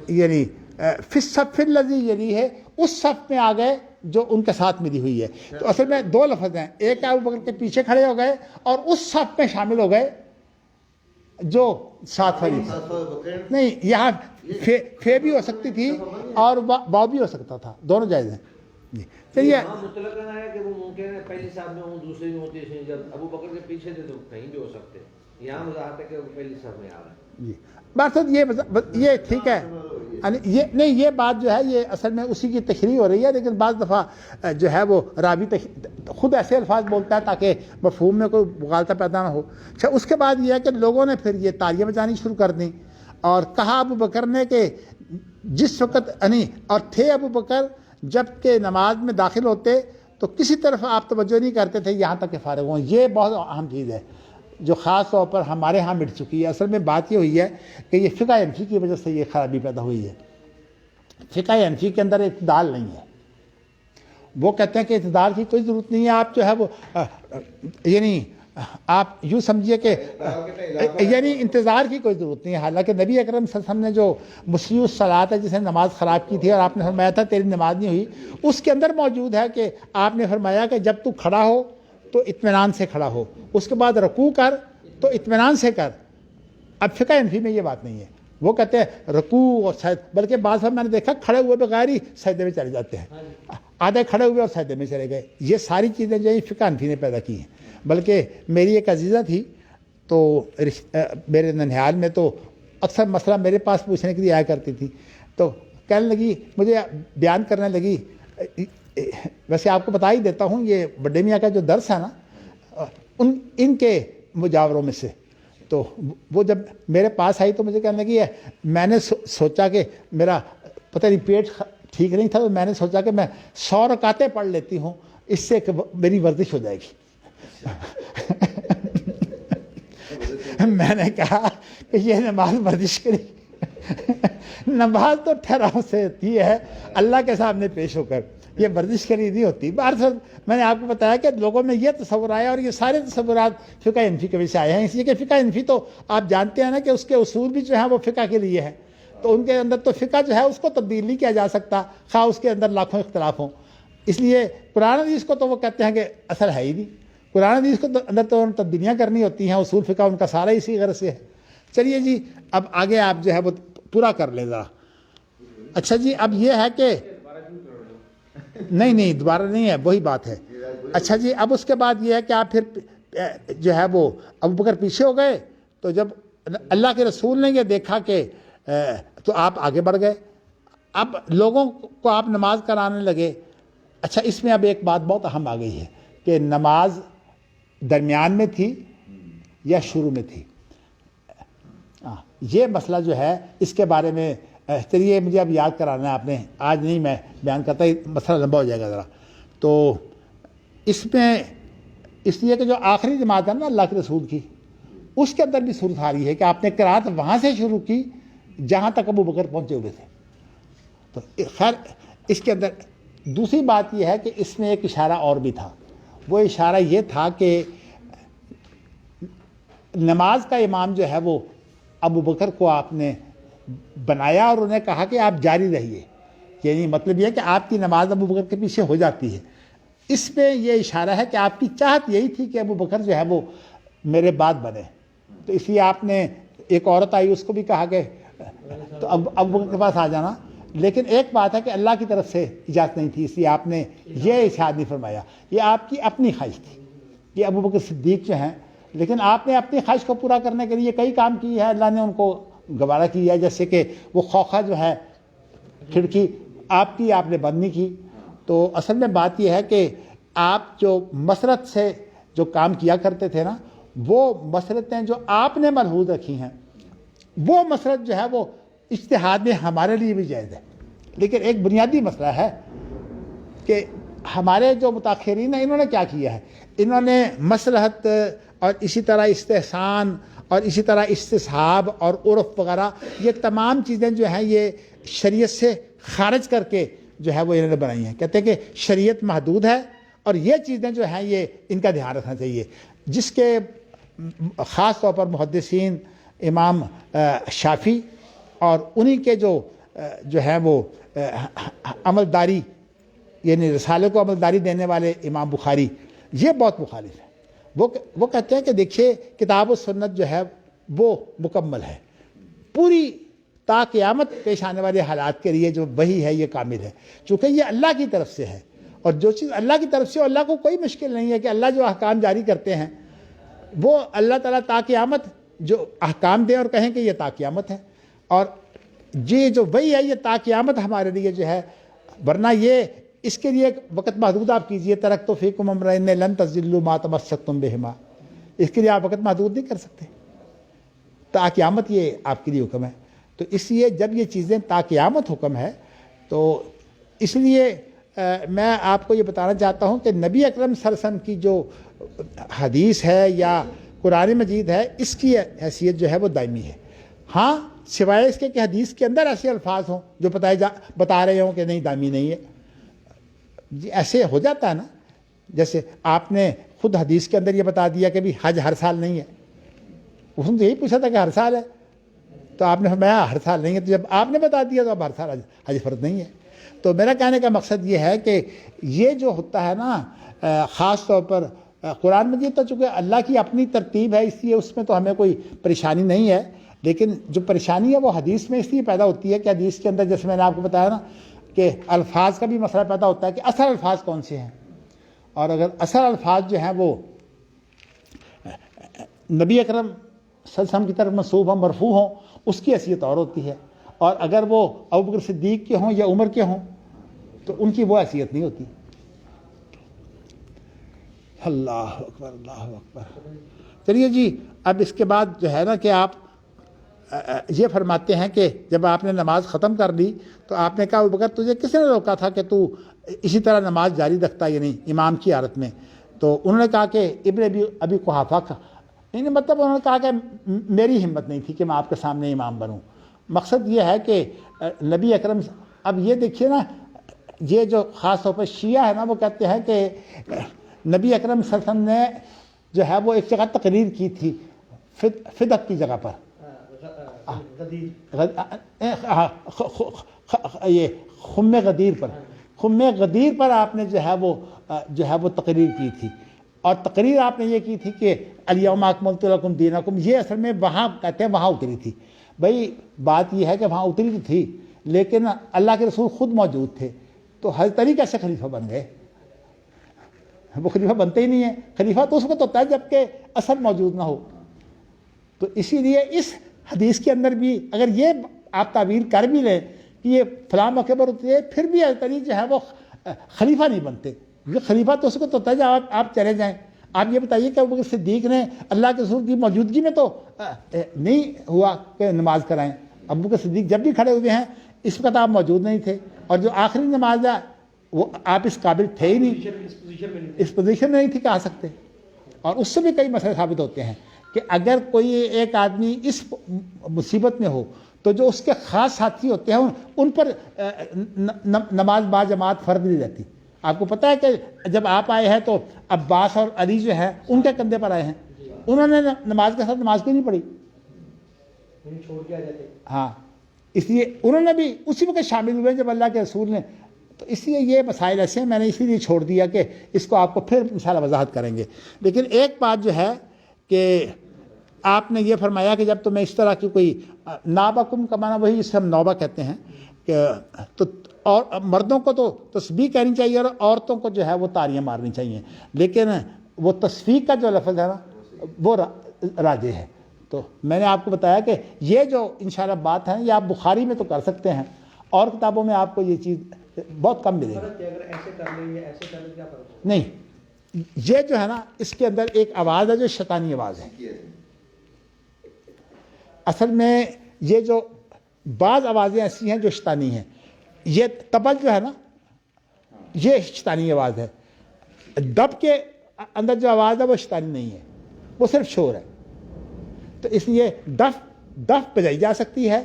یعنی فی الصف الذی یلیہ، اس صف میں آ گئے جو ان کے ساتھ ملی ہوئی ہے. تو اصل میں دو لفظ ہیں، ایک ابو بکر کے پیچھے کھڑے ہو گئے اور اس صف میں شامل ہو گئے جو ساتھ والی. نہیں یہاں فے بھی ہو سکتی تھی اور واو بھی ہو سکتا تھا، دونوں جائز ہیں. جی چلیے. مطلق ہے کہ وہ ممکن ہے پہلی صف میں ہوں دوسری میں ہوتی ہے، جب ابو بکر کے پیچھے تھے تو کہیں بھی ہو سکتے. یہاں وضاحت ہے کہ وہ پہلی صف میں آ رہا ہے. جی بات یہ ٹھیک ہے. یہ نہیں، یہ بات جو ہے یہ اصل میں اسی کی تشریح ہو رہی ہے، لیکن بعض دفعہ جو ہے وہ راوی خود ایسے الفاظ بولتا ہے تاکہ مفہوم میں کوئی مغالطہ پیدا نہ ہو. اچھا اس کے بعد یہ ہے کہ لوگوں نے پھر یہ تالیاں بجانی شروع کر دیں اور کہا ابو بکر نے کہ جس وقت اور تھے ابو بکر جب کہ نماز میں داخل ہوتے تو کسی طرف آپ توجہ نہیں کرتے تھے یہاں تک کہ فارغ ہوں. یہ بہت اہم چیز ہے جو خاص طور پر ہمارے ہاں مٹ چکی ہے. اصل میں بات یہ ہوئی ہے کہ یہ فقہ حنفی کی وجہ سے یہ خرابی پیدا ہوئی ہے. فقہ حنفی کے اندر اعتدال نہیں ہے. وہ کہتے ہیں کہ اعتدال کی کوئی ضرورت نہیں ہے. آپ جو ہے وہ یعنی آپ یوں سمجھیے کہ یعنی انتظار کی کوئی ضرورت نہیں ہے. حالانکہ نبی اکرم صلی اللہ علیہ وسلم نے جو مسیء الصلاۃ ہے جس نے نماز خراب کی تھی اور آپ نے فرمایا تھا تیری نماز نہیں ہوئی، اس کے اندر موجود ہے کہ آپ نے فرمایا کہ جب تو کھڑا ہو تو اطمینان سے کھڑا ہو، اس کے بعد رکوع کر تو اطمینان سے کر. اب فقہ حنفی میں یہ بات نہیں ہے. وہ کہتے ہیں رکوع اور سجدہ، بلکہ بعض میں نے دیکھا کھڑے ہوئے بغیر ہی سجدے میں چلے جاتے ہیں، آدھے کھڑے ہوئے اور سجدے میں چلے گئے. یہ ساری چیزیں جو ہیں فقہ حنفی نے پیدا کی ہیں. بلکہ میری ایک عزیزہ تھی تو میرے ننھیال میں، تو اکثر مسئلہ میرے پاس پوچھنے کے لیے آیا کرتی تھی. تو کہنے لگی، مجھے بیان کرنے لگی، ویسے آپ کو بتا ہی دیتا ہوں یہ بڑے میاں کا جو درس ہے نا ان کے مجاوروں میں سے. تو وہ جب میرے پاس آئی تو مجھے کہنے لگی ہے میں نے سوچا کہ میرا پتہ نہیں پیٹ ٹھیک نہیں تھا، تو میں نے سوچا کہ میں 100 رکعتیں پڑھ لیتی ہوں، اس سے کہ میری ورزش ہو جائے گی. میں نے کہا کہ یہ نماز ورزش کری، نماز تو ٹھہراؤ سے ہوتی ہے اللہ کے سامنے پیش ہو کر، یہ ورزش کری نہیں ہوتی. بہرحال میں نے آپ کو بتایا کہ لوگوں میں یہ تصور آیا اور یہ سارے تصورات فقہ حنفی کے وجہ سے آئے ہیں. اس لیے کہ فقہ حنفی تو آپ جانتے ہیں نا کہ اس کے اصول بھی جو ہیں وہ فقہ کے لیے ہیں، تو ان کے اندر تو فقہ جو ہے اس کو تبدیل نہیں کیا جا سکتا خواہ اس کے اندر لاکھوں اختلاف ہوں. اس لیے قرآن حدیث کو تو وہ کہتے ہیں کہ اثر ہے ہی نہیں. قرآن حدیث کو اندر تو تبدیلیاں کرنی ہوتی ہیں، اصول فقہ ان کا سارا اسی غرض سے ہے. چلیے جی اب آگے آپ جو ہے وہ پورا کر لیں ذرا. اچھا جی اب یہ ہے کہ نہیں دوبارہ نہیں ہے، وہی بات ہے. اچھا جی اب اس کے بعد یہ ہے کہ آپ پھر جو ہے وہ ابو بکر پیچھے ہو گئے، تو جب اللہ کے رسول نے یہ دیکھا کہ تو آپ آگے بڑھ گئے. اب لوگوں کو آپ نماز کرانے لگے. اچھا اس میں اب ایک بات بہت اہم آ گئی ہے کہ نماز درمیان میں تھی یا شروع میں تھی. یہ مسئلہ جو ہے اس کے بارے میں چلیے مجھے اب یاد کرانا ہے آپ نے, آج نہیں میں بیان کرتا, مسئلہ لمبا ہو جائے گا ذرا. تو اس میں اس لیے کہ جو آخری جماعت ہے نا اللہ کے رسول کی, اس کے اندر بھی صورت آ رہی ہے کہ آپ نے قرات وہاں سے شروع کی جہاں تک ابو بکر پہنچے ہوئے تھے. تو خیر اس کے اندر دوسری بات یہ ہے کہ اس میں ایک اشارہ اور بھی تھا. وہ اشارہ یہ تھا کہ نماز کا امام جو ہے وہ ابو بکر کو آپ نے بنایا اور انہیں کہا کہ آپ جاری رہیے. یعنی مطلب یہ ہے کہ آپ کی نماز ابو بکر کے پیچھے ہو جاتی ہے. اس میں یہ اشارہ ہے کہ آپ کی چاہت یہی تھی کہ ابو بکر جو ہے وہ میرے بعد بنے. تو اس لیے آپ نے, ایک عورت آئی اس کو بھی کہا کہ تو ابو بکر کے پاس آ جانا. لیکن ایک بات ہے کہ اللہ کی طرف سے اجازت نہیں تھی, اس لیے آپ نے یہ ارشاد نہیں فرمایا. یہ آپ کی اپنی خواہش تھی کہ ابو بکر صدیق جو ہیں, لیکن آپ نے اپنی خواہش کو پورا کرنے کے لیے کئی کام کی ہے, اللہ نے ان کو گوارا کیا ہے. جیسے کہ وہ خوخہ جو ہے کھڑکی آپ کی, آپ نے بند نہیں کی. تو اصل میں بات یہ ہے کہ آپ جو مسرت سے جو کام کیا کرتے تھے نا, وہ مسرتیں جو آپ نے ملحوظ رکھی ہیں, وہ مسرت جو ہے وہ اجتہاد میں ہمارے لیے بھی جائز ہے. لیکن ایک بنیادی مسئلہ ہے کہ ہمارے جو متاخرین ہیں انہوں نے کیا کیا ہے, انہوں نے مصلحت اور اسی طرح استحسان اور اسی طرح استصحاب اور عرف وغیرہ, یہ تمام چیزیں جو ہیں یہ شریعت سے خارج کر کے جو ہے وہ انہوں نے بنائی ہیں. کہتے ہیں کہ شریعت محدود ہے اور یہ چیزیں جو ہیں یہ ان کا دھیان رکھنا چاہیے, جس کے خاص طور پر محدثین امام شافعی اور انہی کے جو ہے وہ عملداری, یعنی رسالے کو عملداری دینے والے امام بخاری, یہ بہت مخالف ہیں. وہ کہتے ہیں کہ دیکھیے کتاب و سنت جو ہے وہ مکمل ہے, پوری تا قیامت پیش آنے والے حالات کے لیے جو وحی ہے یہ کامل ہے, چونکہ یہ اللہ کی طرف سے ہے. اور جو چیز اللہ کی طرف سے, اللہ کو کوئی مشکل نہیں ہے کہ اللہ جو احکام جاری کرتے ہیں وہ اللہ تعالیٰ تا قیامت جو احکام دیں اور کہیں کہ یہ تا قیامت ہے. اور یہ جو وہی ہے یہ تا قیامت ہمارے لیے جو ہے, ورنہ یہ اس کے لیے وقت محدود آپ کیجئے. ترکت فیکم امرین لن تضلوا ما تمسکتم بہما, اس کے لیے آپ وقت محدود نہیں کر سکتے. تا قیامت یہ آپ کے لیے حکم ہے. تو اس لیے جب یہ چیزیں تا قیامت حکم ہے, تو اس لیے میں آپ کو یہ بتانا چاہتا ہوں کہ نبی اکرم صلی اللہ علیہ وسلم کی جو حدیث ہے یا قرآن مجید ہے, اس کی حیثیت جو ہے وہ دائمی ہے. ہاں سوائے اس کے کہ حدیث کے اندر ایسے الفاظ ہوں جو بتا رہے ہوں کہ نہیں دائمی نہیں ہے. جی ایسے ہو جاتا ہے نا, جیسے آپ نے خود حدیث کے اندر یہ بتا دیا کہ بھی حج ہر سال نہیں ہے. اس نے تو یہی پوچھا تھا کہ ہر سال ہے, تو آپ نے فرمایا ہر سال نہیں ہے. تو جب آپ نے بتا دیا تو اب ہر سال حج فرض نہیں ہے. تو میرا کہنے کا مقصد یہ ہے کہ یہ جو ہوتا ہے نا, خاص طور پر قرآن مجید تو چونکہ اللہ کی اپنی ترتیب ہے, اس لیے اس میں تو ہمیں کوئی پریشانی نہیں ہے. لیکن جو پریشانی ہے وہ حدیث میں اس لیے پیدا ہوتی ہے کہ حدیث کے اندر جیسے میں نے آپ کو بتایا نا کہ الفاظ کا بھی مسئلہ پیدا ہوتا ہے کہ اصل الفاظ کون سے ہیں. اور اگر اصل الفاظ جو ہیں وہ نبی اکرم صلی اللہ علیہ وسلم کی طرف منسوب ہوں, مرفوع ہوں, اس کی حیثیت اور ہوتی ہے. اور اگر وہ ابو بکر صدیق کے ہوں یا عمر کے ہوں تو ان کی وہ حیثیت نہیں ہوتی. اللہ اکبر اللہ اکبر. چلیے جی, اب اس کے بعد جو ہے نا کہ آپ یہ فرماتے ہیں کہ جب آپ نے نماز ختم کر لی تو آپ نے کہا ابو بکر تجھے کس نے روکا تھا کہ تو اسی طرح نماز جاری رکھتا, یعنی امام کی حالت میں. تو انہوں نے کہا کہ ابن ابی قحافہ کا, یعنی مطلب انہوں نے کہا کہ میری ہمت نہیں تھی کہ میں آپ کے سامنے امام بنوں. مقصد یہ ہے کہ نبی اکرم, اب یہ دیکھیے نا, یہ جو خاص طور پر شیعہ ہے نا وہ کہتے ہیں کہ نبی اکرم صلی اللہ علیہ وسلم نے جو ہے وہ ایک جگہ تقریر کی تھی فدق کی جگہ پر, یہ خم غدیر پر, خم غدیر پر آپ نے جو ہے وہ تقریر کی تھی. اور تقریر آپ نے یہ کی تھی کہ الیوم اکملت لکم دینکم, یہ اصل میں وہاں کہتے ہیں وہاں اتری تھی. بھائی بات یہ ہے کہ وہاں اتری تو تھی لیکن اللہ کے رسول خود موجود تھے, تو حضرت علی کیسے خلیفہ بن گئے؟ وہ خلیفہ بنتے ہی نہیں ہیں. خلیفہ تو اس وقت ہوتا ہے جب کہ اثر موجود نہ ہو. تو اسی لیے اس حدیث کے اندر بھی اگر یہ آپ تعبیر کر بھی لیں کہ یہ فلاں موقع پر ہوتے ہیں، پھر بھی حضرت علی جو ہے وہ خلیفہ نہیں بنتے. یہ خلیفہ تو اس کو تو ہوتا ہے جب آپ چلے جائیں. آپ یہ بتائیے کہ ابوبکر صدیق نے اللہ کے رسول کی موجودگی میں تو نہیں ہوا کہ نماز کرائیں. ابوبکر صدیق جب بھی کھڑے ہوئے ہیں اس وقت آپ موجود نہیں تھے، اور جو آخری نماز ہے وہ آپ اس قابل تھے ہی نہیں، اس پوزیشن میں نہیں تھے کہ آ سکتے. اور اس سے بھی کئی مسئلے ثابت ہوتے ہیں کہ اگر کوئی ایک آدمی اس مصیبت میں ہو تو جو اس کے خاص ساتھی ہوتے ہیں ان پر نماز با جماعت فرض نہیں رہتی. آپ کو پتہ ہے کہ جب آپ آئے ہیں تو عباس اور علی جو ہے ان کے کندھے پر آئے ہیں، انہوں نے نماز کے ساتھ نماز کیوں نہیں پڑھی؟ چھوڑ کے آ جاتے. ہاں، اس لیے انہوں نے بھی اسی وقت شامل ہوئے جب اللہ کے رسول نے. تو اس لیے یہ مسائل ایسے ہیں، میں نے اسی لیے چھوڑ دیا کہ اس کو آپ کو پھر انشاءاللہ وضاحت کریں گے. لیکن ایک بات جو ہے کہ آپ نے یہ فرمایا کہ جب تمہیں اس طرح کی کوئی نابکم کا معنی وہی جسے ہم نوبہ کہتے ہیں کہ تو اور مردوں کو تو تسبیح کہنی چاہیے اور عورتوں کو جو ہے وہ تالیاں مارنی چاہیے، لیکن وہ تصفیق کا جو لفظ ہے نا وہ راجح ہے. تو میں نے آپ کو بتایا کہ یہ جو انشاءاللہ بات ہے یہ آپ بخاری میں تو کر سکتے ہیں، اور کتابوں میں آپ کو یہ چیز بہت کم ملے گی. اگر ایسے کر لیں یا ایسے کر لیں کیا فرق ہے؟ نہیں، یہ جو ہے نا اس کے اندر ایک آواز ہے جو شیطانی آواز ہے. اصل میں یہ جو بعض آوازیں ایسی ہیں جو شیطانی ہیں. یہ طبل جو ہے نا یہ شیطانی آواز ہے. دب کے اندر جو آواز ہے وہ شیطانی نہیں ہے، وہ صرف شور ہے. تو اس لیے دف بجائی جا سکتی ہے،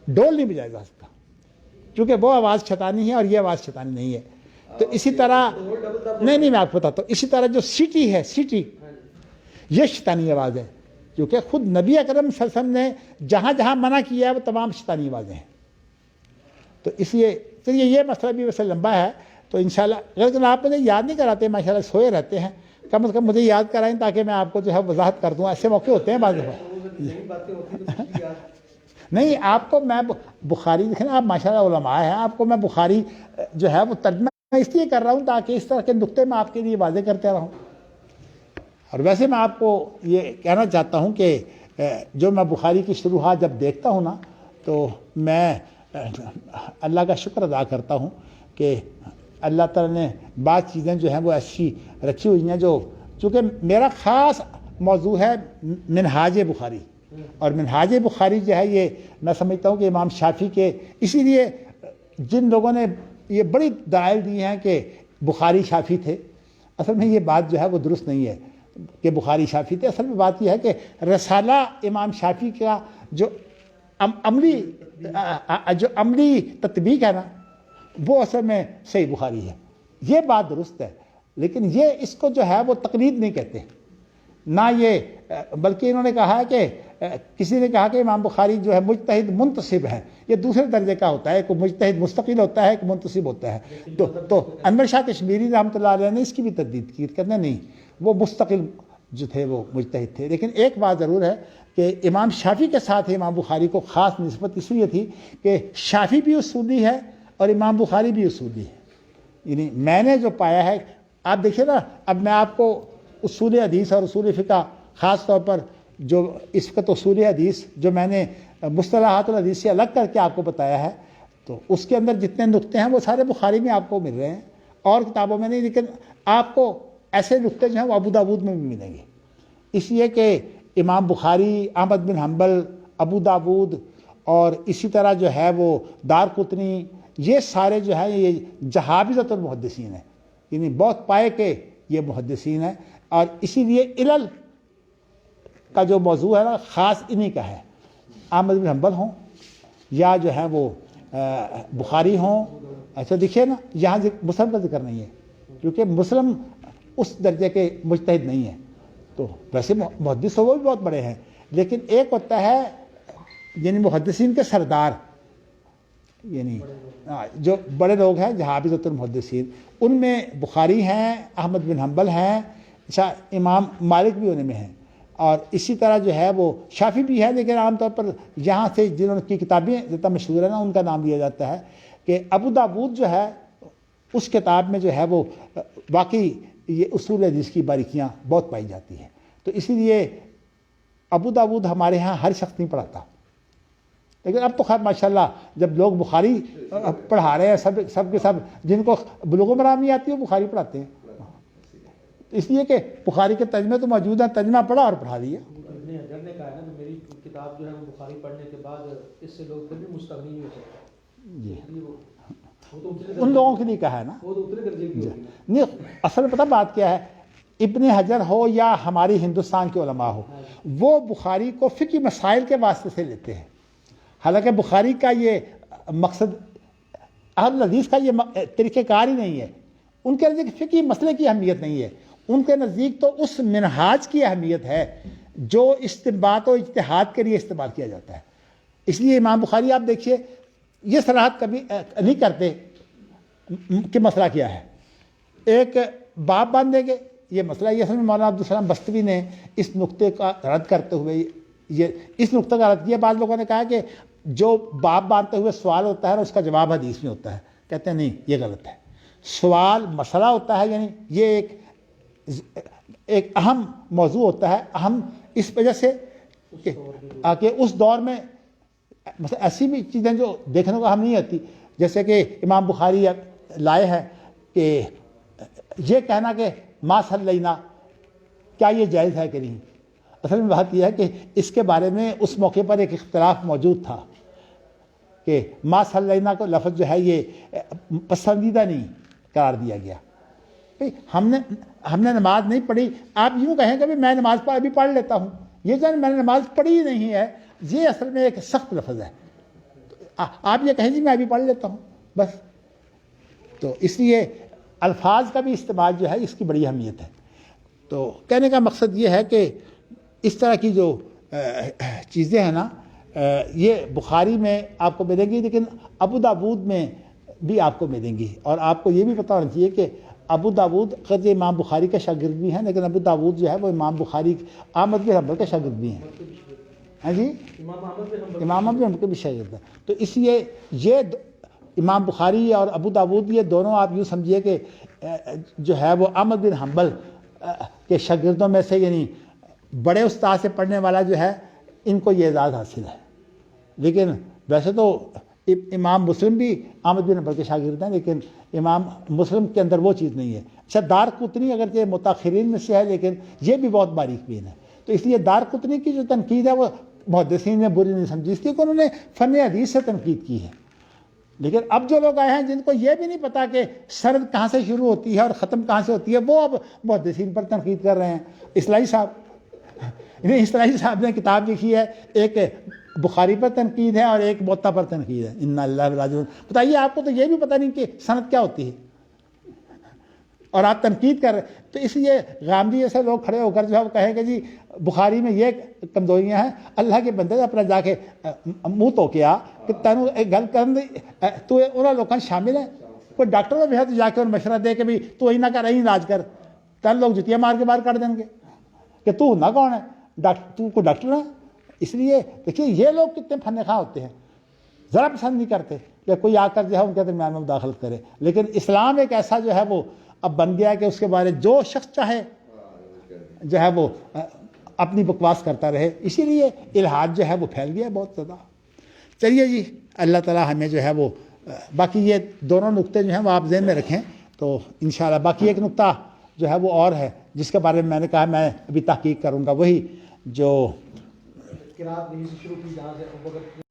ڈول نہیں بجایا جا سکتا، کیونکہ وہ آواز شیطانی ہے اور یہ آواز شیطانی نہیں ہے. تو اسی طرح نہیں میں آپ کو بتاتا ہوں، اسی طرح جو سیٹی ہے، سیٹی یہ شیطانی آواز ہے، کیونکہ خود نبی اکرم صلی اللہ علیہ وسلم نے جہاں جہاں منع کیا ہے وہ تمام شیطانی آوازیں ہیں. تو اس لیے چلیے یہ مسئلہ بھی ویسے لمبا ہے، تو انشاءاللہ لیکن آپ مجھے یاد نہیں کراتے، ماشاءاللہ سوئے رہتے ہیں، کم از کم مجھے یاد کرائیں تاکہ میں آپ کو جو ہے وضاحت کر دوں. ایسے موقع ہوتے ہیں بعض دفعہ. نہیں، آپ کو میں بخاری دیکھیں آپ ماشاءاللہ علماء ہیں، آپ کو میں بخاری جو ہے وہ ترجمہ اس لیے کر رہا ہوں تاکہ اس طرح کے نقطے میں آپ کے لیے واضح کرتے رہوں. اور ویسے میں آپ کو یہ کہنا چاہتا ہوں کہ جو میں بخاری کی شروحات جب دیکھتا ہوں نا تو میں اللہ کا شکر ادا کرتا ہوں کہ اللہ تعالیٰ نے بعض چیزیں جو ہیں وہ ایسی رکھی ہوئی ہیں جو چونکہ میرا خاص موضوع ہے منہاج بخاری، اور منہاج بخاری جو ہے یہ میں سمجھتا ہوں کہ امام شافعی کے، اسی لیے جن لوگوں نے یہ بڑی دلائل دی ہیں کہ بخاری شافعی تھے، اصل میں یہ بات جو ہے وہ درست نہیں ہے کہ بخاری شافعی تھے. اصل میں بات یہ ہے کہ رسالہ امام شافعی کا جو عملی تطبیق ہے نا وہ اصل میں صحیح بخاری ہے. یہ بات درست ہے، لیکن یہ اس کو جو ہے وہ تقلید نہیں کہتے، نہ یہ بلکہ انہوں نے کہا ہے کہ کسی نے کہا کہ امام بخاری جو ہے مجتہد منتصب ہے. یہ دوسرے درجے کا ہوتا ہے، ایک مجتہد مستقل ہوتا ہے، ایک منتصب ہوتا ہے. تو انور شاہ کشمیری رحمۃ اللہ علیہ نے اس کی بھی تردید کی، کہتے نہیں وہ مستقل جو تھے وہ مجتہد تھے. لیکن ایک بات ضرور ہے کہ امام شافعی کے ساتھ امام بخاری کو خاص نسبت اس لیے تھی کہ شافعی بھی اصولی ہے اور امام بخاری بھی اصولی ہے. یعنی میں نے جو پایا ہے، آپ دیکھیے نا، اب میں آپ کو اصول حدیث اور اصول فقہ، خاص طور پر جو اس وقت اصول حدیث جو میں نے مصطلحات الحدیث سے الگ کر کے آپ کو بتایا ہے، تو اس کے اندر جتنے نقطے ہیں وہ سارے بخاری میں آپ کو مل رہے ہیں اور کتابوں میں نہیں. لیکن آپ کو ایسے نقطے جو ہیں وہ ابو داود میں بھی ملیں گے، اس لیے کہ امام بخاری، احمد بن حنبل، ابو داود اور اسی طرح جو ہے وہ دارقطنی، یہ سارے جو ہیں یہ جہابذۃ المحدثین ہیں، یعنی بہت پائے کے یہ محدثین ہیں. اور اسی لیے علل کا جو موضوع ہے نا خاص انہی کا ہے. احمد بن حنبل ہوں یا جو ہے وہ بخاری ہوں، ایسا دیکھیے نا یہاں مسلم کا ذکر نہیں ہے کیونکہ مسلم اس درجے کے مجتہد نہیں ہے. تو ویسے محدث وہ بھی بہت بڑے ہیں، لیکن ایک ہوتا ہے یعنی محدثین کے سردار، یعنی جو بڑے لوگ ہیں جہابذۃ المحدثین، ان میں بخاری ہیں، احمد بن حنبل ہیں، امام مالک بھی ان میں ہیں، اور اسی طرح جو ہے وہ شافعی بھی ہے. لیکن عام طور پر یہاں سے جنہوں کی کتابیں زیادہ مشہور ہیں نا ان کا نام لیا جاتا ہے کہ ابو داود جو ہے اس کتاب میں جو ہے وہ واقعی یہ اصول حدیث کی باریکیاں بہت پائی جاتی ہیں. تو اسی لیے ابو داود ہمارے ہاں ہر شخص نہیں پڑھاتا، لیکن اب تو خیر ماشاءاللہ جب لوگ بخاری پڑھا رہے ہیں سب کے سب، جن کو بلوغ المرام نہیں آتی وہ بخاری پڑھاتے ہیں، اس لیے کہ بخاری کے ترجمے تو موجود ہیں، ترجمہ پڑھا اور پڑھا دیا۔ ابن حجر نے کہا ہے نا کہ میری کتاب جو ہے وہ بخاری پڑھنے کے بعد اس سے لوگ پھر بھی مستغنی نہیں ہو سکتے، جی وہ تو ان لوگوں کے لیے کہا ہے نا۔ وہ تو اتنے درجے کی ہوگی نا۔ نہیں، اصل میں پتہ بات کیا ہے، ابن حجر ہو یا ہماری ہندوستان کے علماء ہو، وہ بخاری کو فقہی مسائل کے واسطے سے لیتے ہیں، حالانکہ بخاری کا یہ مقصد، اہل حدیث کا یہ طریقہ کار ہی نہیں ہے، ان کے نزدیک فقہی مسئلے کی اہمیت نہیں ہے، ان کے نزدیک تو اس منہاج کی اہمیت ہے جو استنباط و اجتہاد کے لیے استعمال کیا جاتا ہے۔ اس لیے امام بخاری آپ دیکھیے یہ صراحت کبھی نہیں کرتے کہ مسئلہ کیا ہے، ایک باب باندھیں گے یہ مسئلہ، یہ اصل میں مولانا عبدالسلام بستوی نے اس نقطے کا رد کرتے ہوئے اس نقطے کا رد کیا۔ بعض لوگوں نے کہا کہ جو باب باندھتے ہوئے سوال ہوتا ہے اس کا جواب حدیث میں ہوتا ہے، کہتے ہیں نہیں یہ غلط ہے، سوال مسئلہ ہوتا ہے، یعنی یہ ایک اہم موضوع ہوتا ہے، اہم اس وجہ سے کہ اس دور میں مثلا ایسی بھی چیزیں جو دیکھنے کو ہم نہیں آتی، جیسے کہ امام بخاری لائے ہے کہ یہ کہنا کہ ما صلینا کیا یہ جائز ہے کہ نہیں۔ اصل میں بات یہ ہے کہ اس کے بارے میں اس موقع پر ایک اختلاف موجود تھا کہ ما صلینا کو لفظ جو ہے یہ پسندیدہ نہیں قرار دیا گیا۔ ہم نے نماز نہیں پڑھی، آپ یوں کہیں کہ میں نماز ابھی پڑھ لیتا ہوں، یہ جو میں نے نماز پڑھی نہیں ہے یہ اصل میں ایک سخت لفظ ہے، آپ یہ کہیں جی میں ابھی پڑھ لیتا ہوں بس۔ تو اس لیے الفاظ کا بھی استعمال جو ہے اس کی بڑی اہمیت ہے۔ تو کہنے کا مقصد یہ ہے کہ اس طرح کی جو چیزیں ہیں نا یہ بخاری میں آپ کو ملیں گی، لیکن ابو داود میں بھی آپ کو ملیں گی، اور آپ کو یہ بھی پتہ ہونا چاہیے کہ ابو داود خود امام بخاری کا شاگرد بھی ہیں، لیکن ابو داود جو ہے وہ امام بخاری احمد بن حنبل کا شاگرد بھی ہیں، ہاں جی امام احمد بن حنبل کے بھی شاگرد ہیں۔ تو اس لیے یہ امام بخاری اور ابو داود یہ دونوں آپ یوں سمجھیے کہ جو ہے وہ احمد بن حنبل کے شاگردوں میں سے، یعنی بڑے استاد سے پڑھنے والا جو ہے ان کو یہ اعزاز حاصل ہے۔ لیکن ویسے تو امام مسلم بھی احمد بن حنبل کے شاگرد ہیں، لیکن امام مسلم کے اندر وہ چیز نہیں ہے۔ اچھا دارقطنی اگرچہ متاخرین میں سے ہے لیکن یہ بھی بہت باریک بین ہے، تو اس لیے دارقطنی کی جو تنقید ہے وہ محدثین نے بری نہیں سمجھی، اس لیے کہ انہوں نے فن حدیث سے تنقید کی ہے۔ لیکن اب جو لوگ آئے ہیں جن کو یہ بھی نہیں پتا کہ سند کہاں سے شروع ہوتی ہے اور ختم کہاں سے ہوتی ہے، وہ اب محدثین پر تنقید کر رہے ہیں۔ اصلاحی صاحب نے کتاب لکھی ہے، ایک بخاری پر تنقید ہے اور ایک موطا پر تنقید ہے، ان اللہ راجعون۔ بتائیے آپ کو تو یہ بھی پتہ نہیں کہ سند کیا ہوتی ہے اور آپ تنقید کر رہے ہیں۔ تو اس لیے غامدی جیسے لوگ کھڑے ہو کر جو ہے وہ کہیں کہ جی بخاری میں یہ کمزوریاں ہیں، اللہ کے بندے اپنا جا کے منہ تو کیا کہ تینوں ایک گل کر تو انہوں لوگوں شامل ہے، کوئی ڈاکٹر میں بھی ہے تو جا کے اور مشورہ دے کہ بھی تو ہی نہ کر رہی علاج کر، تین لوگ جتیاں مار کے باہر کر دیں گے کہ تو نہ کون ہے، تو کوئی ڈاکٹر ہے۔ اس لیے دیکھیے یہ لوگ کتنے فن خواہ ہوتے ہیں، ذرا پسند نہیں کرتے کہ کوئی آ کر جو ہے ان کے درمیان میں مداخلت کرے، لیکن اسلام ایک ایسا جو ہے وہ اب بن گیا کہ اس کے بارے جو شخص چاہے جو ہے وہ اپنی بکواس کرتا رہے، اسی لیے الحاد جو ہے وہ پھیل گیا بہت زیادہ۔ چلیے جی، اللہ تعالیٰ ہمیں جو ہے وہ باقی یہ دونوں نقطے جو ہیں وہ آپ ذہن میں رکھیں تو انشاءاللہ۔ باقی ایک نقطہ جو ہے وہ اور ہے جس کے بارے میں نے کہا میں ابھی تحقیق کروں گا، وہی جو قرات نہیں سے شروع کی جہاں سے